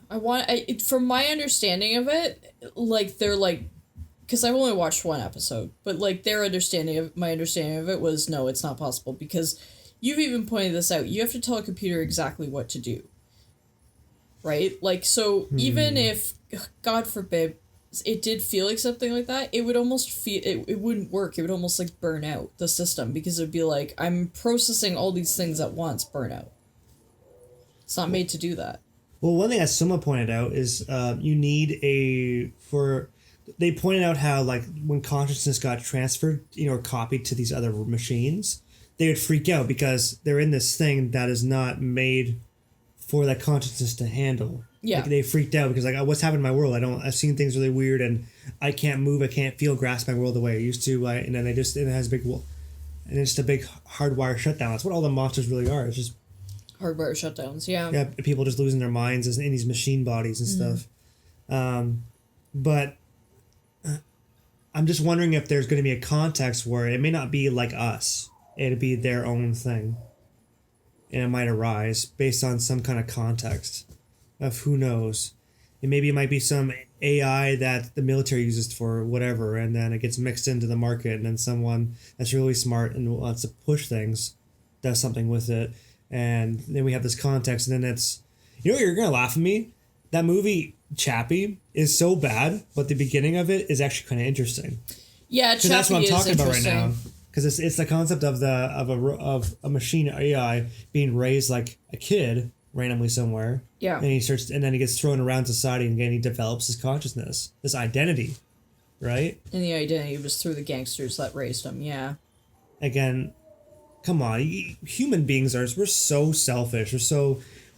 from my understanding of it, like, they're like, because I've only watched one episode, but like my understanding of it was, no, it's not possible, because you've even pointed this out. You have to tell a computer exactly what to do. Right? Like, so even if, God forbid, it did feel like something like that, it would almost feel, it wouldn't work. It would almost like burn out the system, because it'd be like, I'm processing all these things at once, burn out. It's not made to do that. Well, one thing that someone pointed out is you need they pointed out how, like, when consciousness got transferred, or copied to these other machines, they would freak out because they're in this thing that is not made for that consciousness to handle. Yeah. Like, they freaked out because, like, what's happened in my world? I've seen things really weird, and I can't move, I can't grasp my world the way I used to. And then it has and it's a big hardwire shutdown. That's what all the monsters really are. It's just hardwire shutdowns, yeah. Yeah, people just losing their minds in these machine bodies and stuff. But I'm just wondering if there's going to be a context where it may not be like us. It'll be their own thing. And it might arise based on some kind of context of who knows. And maybe it might be some AI that the military uses for whatever, and then it gets mixed into the market, and then someone that's really smart and wants to push things does something with it. And then we have this context, and then it's, you're going to laugh at me. That movie, Chappie, is so bad, but the beginning of it is actually kind of interesting. Yeah, Chappie is that's what I'm talking about right now. Because it's the concept of a machine AI being raised like a kid, randomly somewhere. Yeah. And then he gets thrown around society, and again he develops his consciousness, this identity, right? And the identity was through the gangsters that raised him. Yeah. Again, come on, human beings we're so selfish.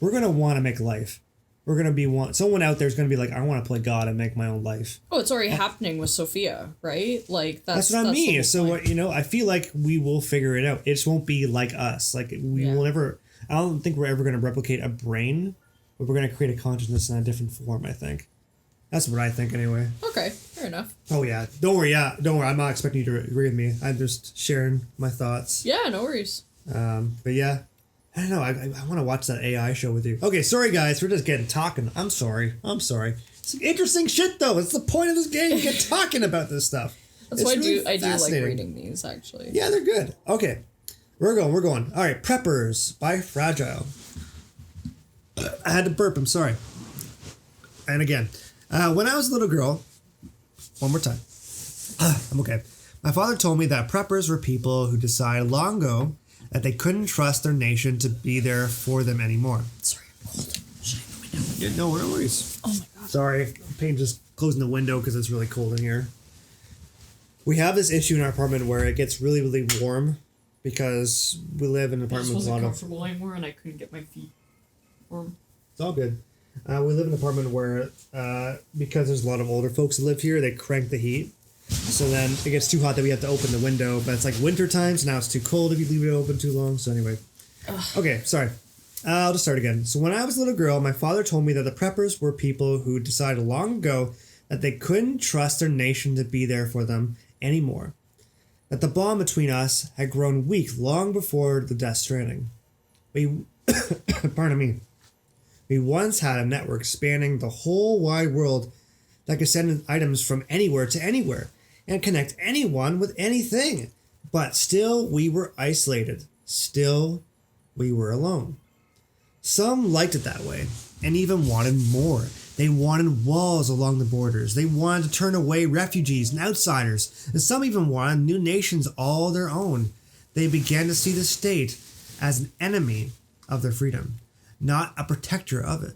We're gonna want to make life. We're gonna be someone out there's gonna be like, I want to play God and make my own life. Oh, it's already happening with Sophia, right? Like that's what I mean. So point. I feel like we will figure it out. It just won't be like us. Like we will never. I don't think we're ever gonna replicate a brain, but we're gonna create a consciousness in a different form. I think. That's what I think anyway. Okay, fair enough. Oh yeah, don't worry. I'm not expecting you to agree with me. I'm just sharing my thoughts. Yeah, no worries. But yeah, I don't know. I want to watch that AI show with you. Okay, sorry guys, we're just getting talking. I'm sorry. It's interesting shit though. It's the point of this game. Get talking about this stuff. That's why I do like reading these actually. Yeah, they're good. Okay, we're going. All right, Preppers by Fragile. I had to burp. I'm sorry. And again. When I was a little girl, one more time, I'm okay. My father told me that preppers were people who decided long ago that they couldn't trust their nation to be there for them anymore. Sorry, I'm cold. Shut the window. Yeah, no worries. Oh my god. Sorry, Peyton just closing the window because it's really cold in here. We have this issue in our apartment where it gets really, really warm because we live in an apartment with a lot of... comfortable anymore and I couldn't get my feet warm. It's all good. We live in an apartment where, because there's a lot of older folks that live here, they crank the heat. So then it gets too hot that we have to open the window. But it's like winter time, so now it's too cold if you leave it open too long. So anyway. Ugh. Okay, sorry. I'll just start again. So when I was a little girl, my father told me that the preppers were people who decided long ago that they couldn't trust their nation to be there for them anymore. That the bond between us had grown weak long before the Death Stranding. Pardon me. We once had a network spanning the whole wide world that could send items from anywhere to anywhere and connect anyone with anything. But still, we were isolated. Still, we were alone. Some liked it that way and even wanted more. They wanted walls along the borders. They wanted to turn away refugees and outsiders. And some even wanted new nations all their own. They began to see the state as an enemy of their freedom, not a protector of it.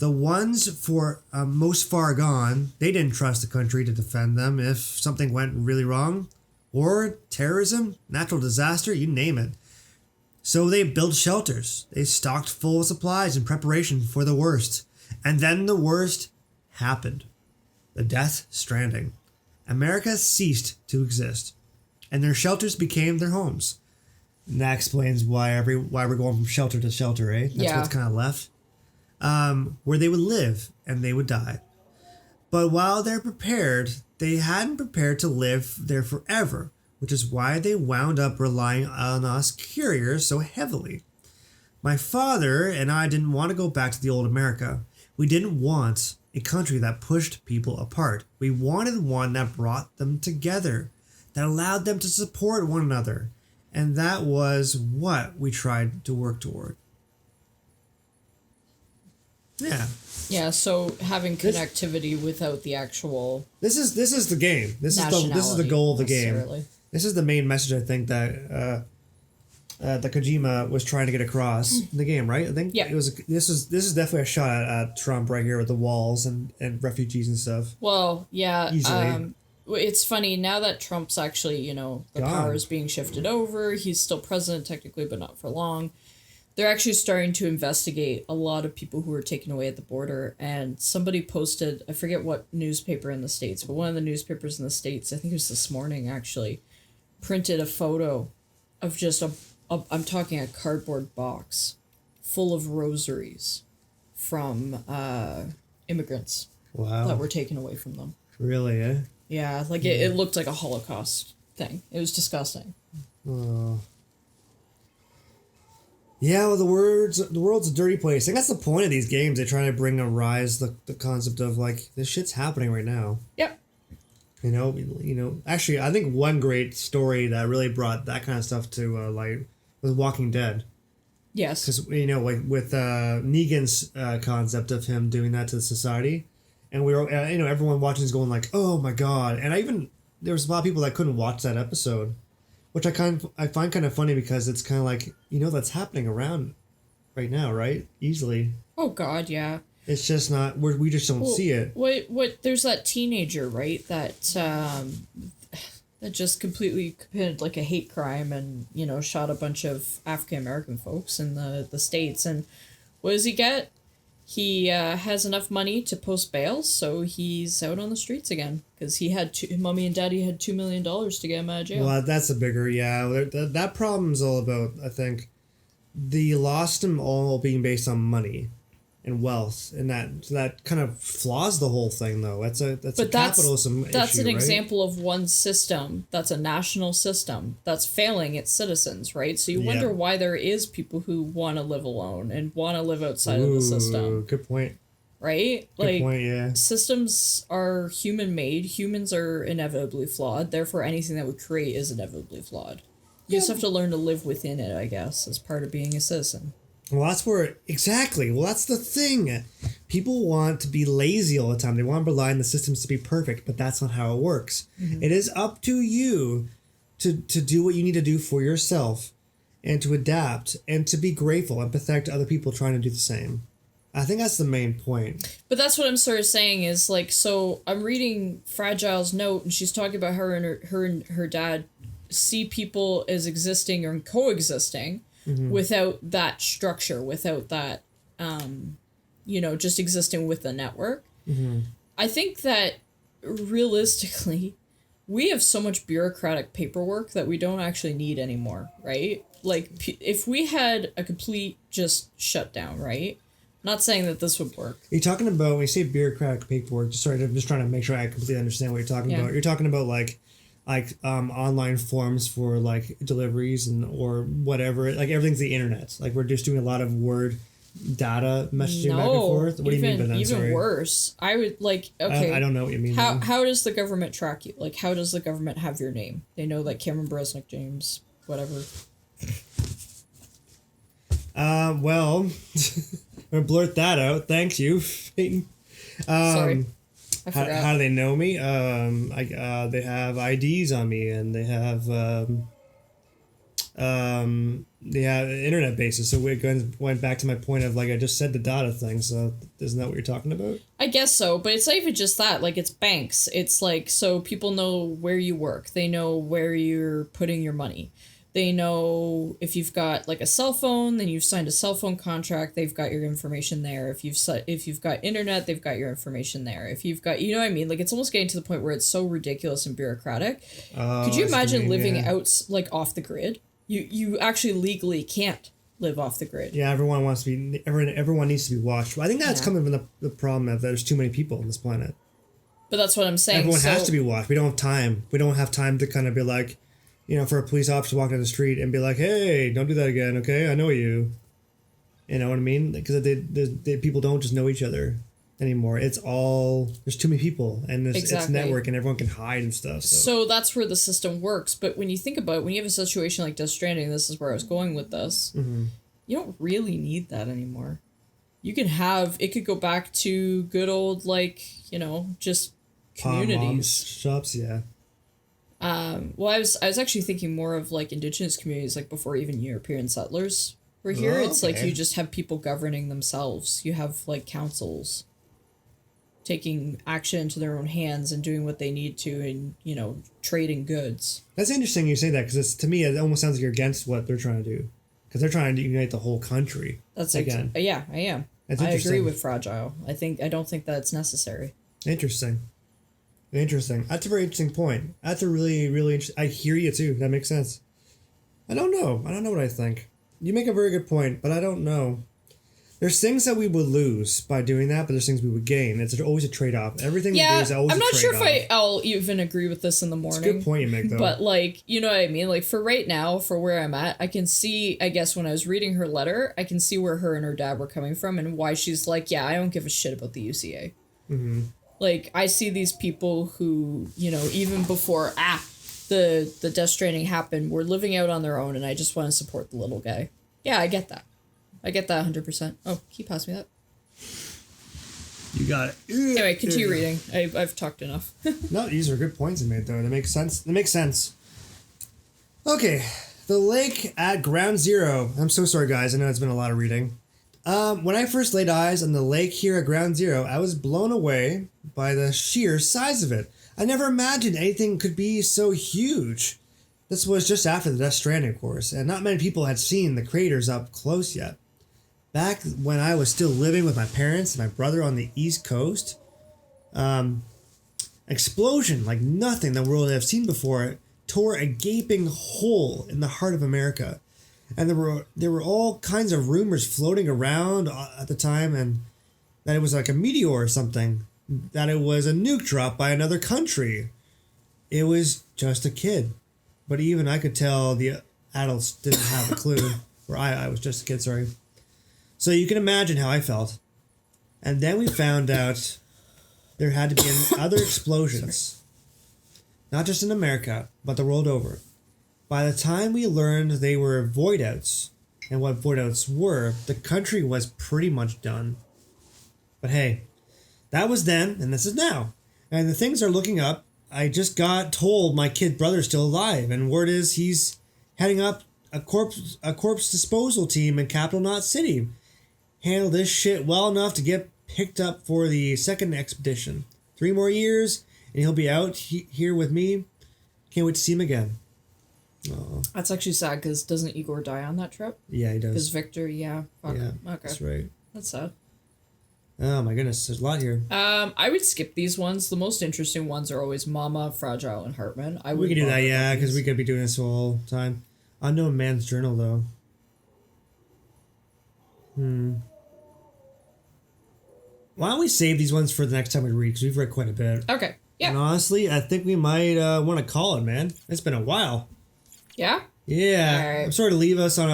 The ones most far gone, they didn't trust the country to defend them if something went really wrong. War, terrorism, natural disaster, you name it. So they built shelters. They stocked full of supplies in preparation for the worst. And then the worst happened. The Death Stranding. America ceased to exist, and their shelters became their homes. And that explains why we're going from shelter to shelter, eh? That's what's kind of left. Where they would live and they would die. But while they're prepared, they hadn't prepared to live there forever, which is why they wound up relying on us couriers so heavily. My father and I didn't want to go back to the old America. We didn't want a country that pushed people apart. We wanted one that brought them together, that allowed them to support one another. And that was what we tried to work toward. Yeah. Yeah, so having connectivity without the actual This is the game. This is the goal of the game. This is the main message I think that Kojima was trying to get across in the game, right? I think this is definitely a shot at Trump right here with the walls and refugees and stuff. Well, yeah. Easily. It's funny now that Trump's actually, the power is being shifted over. He's still president technically, but not for long. They're actually starting to investigate a lot of people who were taken away at the border. And somebody posted, I forget what newspaper in the States, but one of the newspapers in the States, I think it was this morning actually, printed a photo of just I'm talking a cardboard box full of rosaries from immigrants that were taken away from them. Really, eh? Yeah, like it looked like a Holocaust thing. It was disgusting. Oh. Yeah, well, the world's a dirty place. I think that's the point of these games. They're trying to bring a rise the concept of like this shit's happening right now. Yep. Actually, I think one great story that really brought that kind of stuff to light was Walking Dead. Yes. Because like with Negan's concept of him doing that to society, and we were everyone watching is going like, oh my god, and there was a lot of people that couldn't watch that episode. Which I find kind of funny because it's kind of like, that's happening around right now, right? Easily. Oh God, yeah. It's just not. We just don't see it. What? There's that teenager, right? That that just completely committed like a hate crime and shot a bunch of African American folks in the States. And what does he get? He has enough money to post bail, so he's out on the streets again because he had mommy and daddy had $2 million to get him out of jail. Well, that's a bigger that problem's all about. I think the lost them all being based on money and wealth, and that kind of flaws the whole thing, though. That's a capitalism issue, that's an right? example of one system that's a national system that's failing its citizens, right? So you wonder why there is people who want to live alone and want to live outside of the system. Good point. Right? Good point, yeah. Systems are human-made. Humans are inevitably flawed. Therefore, anything that we create is inevitably flawed. You just have to learn to live within it, I guess, as part of being a citizen. Well, that's the thing. People want to be lazy all the time. They want to rely on the systems to be perfect, but that's not how it works. Mm-hmm. It is up to you to do what you need to do for yourself and to adapt and to be grateful and empathetic to other people trying to do the same. I think that's the main point. But that's what I'm sort of saying is like, so I'm reading Fragile's note and she's talking about her and her dad see people as existing or coexisting. Mm-hmm. Without that structure, without that, just existing with the network. Mm-hmm. I think that realistically, we have so much bureaucratic paperwork that we don't actually need anymore, right? Like, if we had a complete just shutdown, right? Not saying that this would work. You're talking about, when you say bureaucratic paperwork, I'm just trying to make sure I completely understand what you're talking about. You're talking about, like online forms for like deliveries or whatever, like everything's the internet. Like we're just doing a lot of word data messaging back and forth. What do you mean by that? Even worse. I would like, okay. I don't know what you mean. How does the government track you? Like, how does the government have your name? They know like Cameron Bresnick, James, whatever. Well, I'm gonna blurt that out. Thank you, Peyton. Sorry. How do they know me? They have IDs on me, and they have internet bases. So we went back to my point of like I just said the data thing. So isn't that what you're talking about? I guess so, but it's not even just that. Like it's banks. It's like so people know where you work. They know where you're putting your money. They know if you've got like a cell phone, then you've signed a cell phone contract. They've got your information there. If you've got internet, they've got your information there. If you've got, you know what I mean? Like it's almost getting to the point where it's so ridiculous and bureaucrotic. Could you imagine living out like off the grid? You actually legally can't live off the grid. Yeah, everyone needs to be watched. I think that's coming from the problem of there's too many people on this planet. But that's what I'm saying. Everyone has to be watched. We don't have time. We don't have time to kind of be like, for a police officer to walk down the street and be like, hey, don't do that again, okay? I know you. You know what I mean? Because people don't just know each other anymore. It's all, there's too many people, and it's network, and everyone can hide and stuff. So that's where the system works. But when you think about it, when you have a situation like Death Stranding, this is where I was going with this, you don't really need that anymore. You can it could go back to good old, like, just communities. Shops, yeah. Well, I was actually thinking more of like indigenous communities, like before even European settlers were here. Okay. It's like you just have people governing themselves. You have like councils taking action into their own hands and doing what they need to, and trading goods. That's interesting you say that, because to me it almost sounds like you're against what they're trying to do, because they're trying to unite the whole country. That's again. Yeah, I am. I agree with Fragile. I don't think that's necessary. Interesting. That's a very interesting point. That's a really, really interesting. I hear you too. That makes sense. I don't know what I think. You make a very good point, but I don't know. There's things that we would lose by doing that, but there's things we would gain. It's always a trade-off. Everything we do is always a trade-off. I'm not sure if I'll even agree with this in the morning. It's a good point you make, though. But, like, you know what I mean? Like, for right now, for where I'm at, I can see, I guess, when I was reading her letter, I can see where her and her dad were coming from and why she's like, yeah, I don't give a shit about the UCA. Mm-hmm. Like, I see these people who, even before, the Death Stranding happened, were living out on their own, and I just want to support the little guy. Yeah, I get that. I get that 100%. Oh, can you pass me that? You got it. Anyway, continue reading. I've talked enough. No, these are good points you made, though. That makes sense. Okay, the lake at Ground Zero. I'm so sorry, guys. I know it's been a lot of reading. When I first laid eyes on the lake here at Ground Zero, I was blown away by the sheer size of it. I never imagined anything could be so huge. This was just after the Death Stranding, of course, and not many people had seen the craters up close yet. Back when I was still living with my parents and my brother on the East Coast, explosion like nothing the world had seen before tore a gaping hole in the heart of America. And there were all kinds of rumors floating around at the time, and that it was like a meteor or something, that it was a nuke drop by another country. It was just a kid. But even I could tell the adults didn't have a clue. Or I was just a kid, sorry. So you can imagine how I felt. And then we found out there had to be other explosions. Not just in America, but the world over. By the time we learned they were void outs, and what void outs were, the country was pretty much done. But hey, that was then, and this is now. And the things are looking up. I just got told my kid brother's still alive, and word is he's heading up a corpse disposal team in Capital Knot City. Handle this shit well enough to get picked up for the second expedition. 3 more years, and he'll be out here with me. Can't wait to see him again. Oh. That's actually sad, because doesn't Igor die on that trip? Yeah, he does. Because Victor, yeah. Fuck. Yeah, okay. that's right. That's sad. Oh my goodness, there's a lot here. I would skip these ones. The most interesting ones are always Mama, Fragile, and Hartman. We can do that, yeah, because we could be doing this the whole time. Unknown Man's Journal, though. Why don't we save these ones for the next time we read, because we've read quite a bit. Okay, yeah. And honestly, I think we might want to call it, man. It's been a while. Yeah? Yeah. All right. I'm sorry to leave us on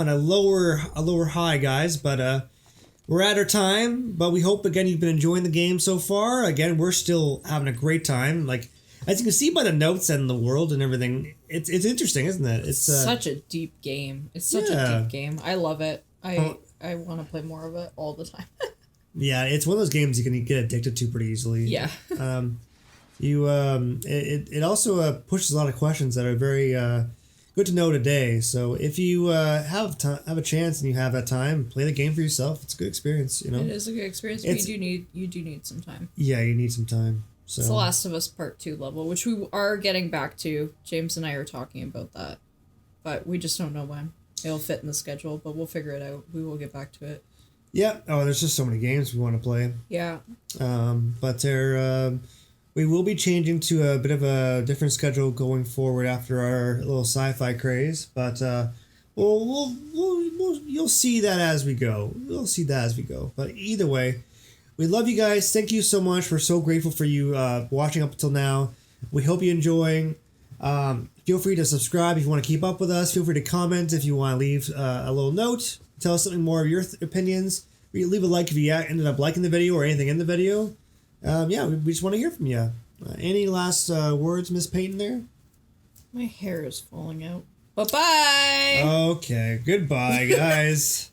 a lower high, guys, but we're at our time. But we hope again you've been enjoying the game so far. Again, we're still having a great time. Like, as you can see by the notes and the world and everything, it's interesting, isn't it? It's such a deep game. It's such a deep game. I love it. I want to play more of it all the time. Yeah, it's one of those games you can get addicted to pretty easily. Yeah. It also pushes a lot of questions that are very good to know today. So if you have a chance and you have that time, play the game for yourself. It's a good experience, you know. It is a good experience. But you do need some time. Yeah, you need some time. So it's The Last of Us Part 2 level, which we are getting back to. James and I are talking about that, but we just don't know when it'll fit in the schedule. But we'll figure it out. We will get back to it. Yeah. Oh, there's just so many games we want to play. Yeah. But we will be changing to a bit of a different schedule going forward after our little sci-fi craze. But you'll see that as we go. We'll see that as we go. But either way, we love you guys. Thank you so much. We're so grateful for you watching up until now. We hope you're enjoying. Feel free to subscribe if you want to keep up with us. Feel free to comment if you want to leave a little note. Tell us something more of your opinions. Leave a like if you ended up liking the video or anything in the video. Yeah, we just want to hear from you. Any last words, Miss Peyton, there? My hair is falling out. Bye-bye! Okay, goodbye, guys.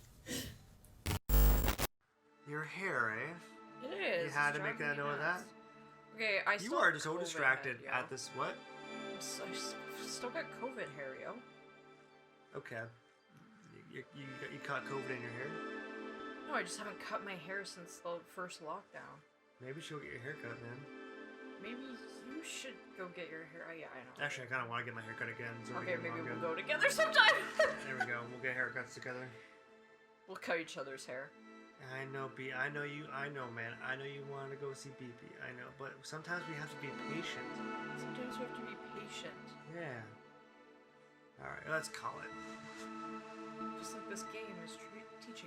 Your hair, eh? It is. You had to make that note of that? Okay, You are just so distracted at this, what? I still got COVID hair, yo. Okay. You caught COVID in your hair? No, I just haven't cut my hair since the first lockdown. Maybe she'll get your hair cut, man. Maybe you should go get your hair. Oh, yeah, I know. Actually, I kind of want to get my hair cut again. So okay, maybe we'll go together sometime. There we go. We'll get haircuts together. We'll cut each other's hair. I know, B. I know you. I know, man. I know you want to go see BP. I know. But sometimes we have to be patient. Sometimes we have to be patient. Yeah. Alright, let's call it. Just like this game is true.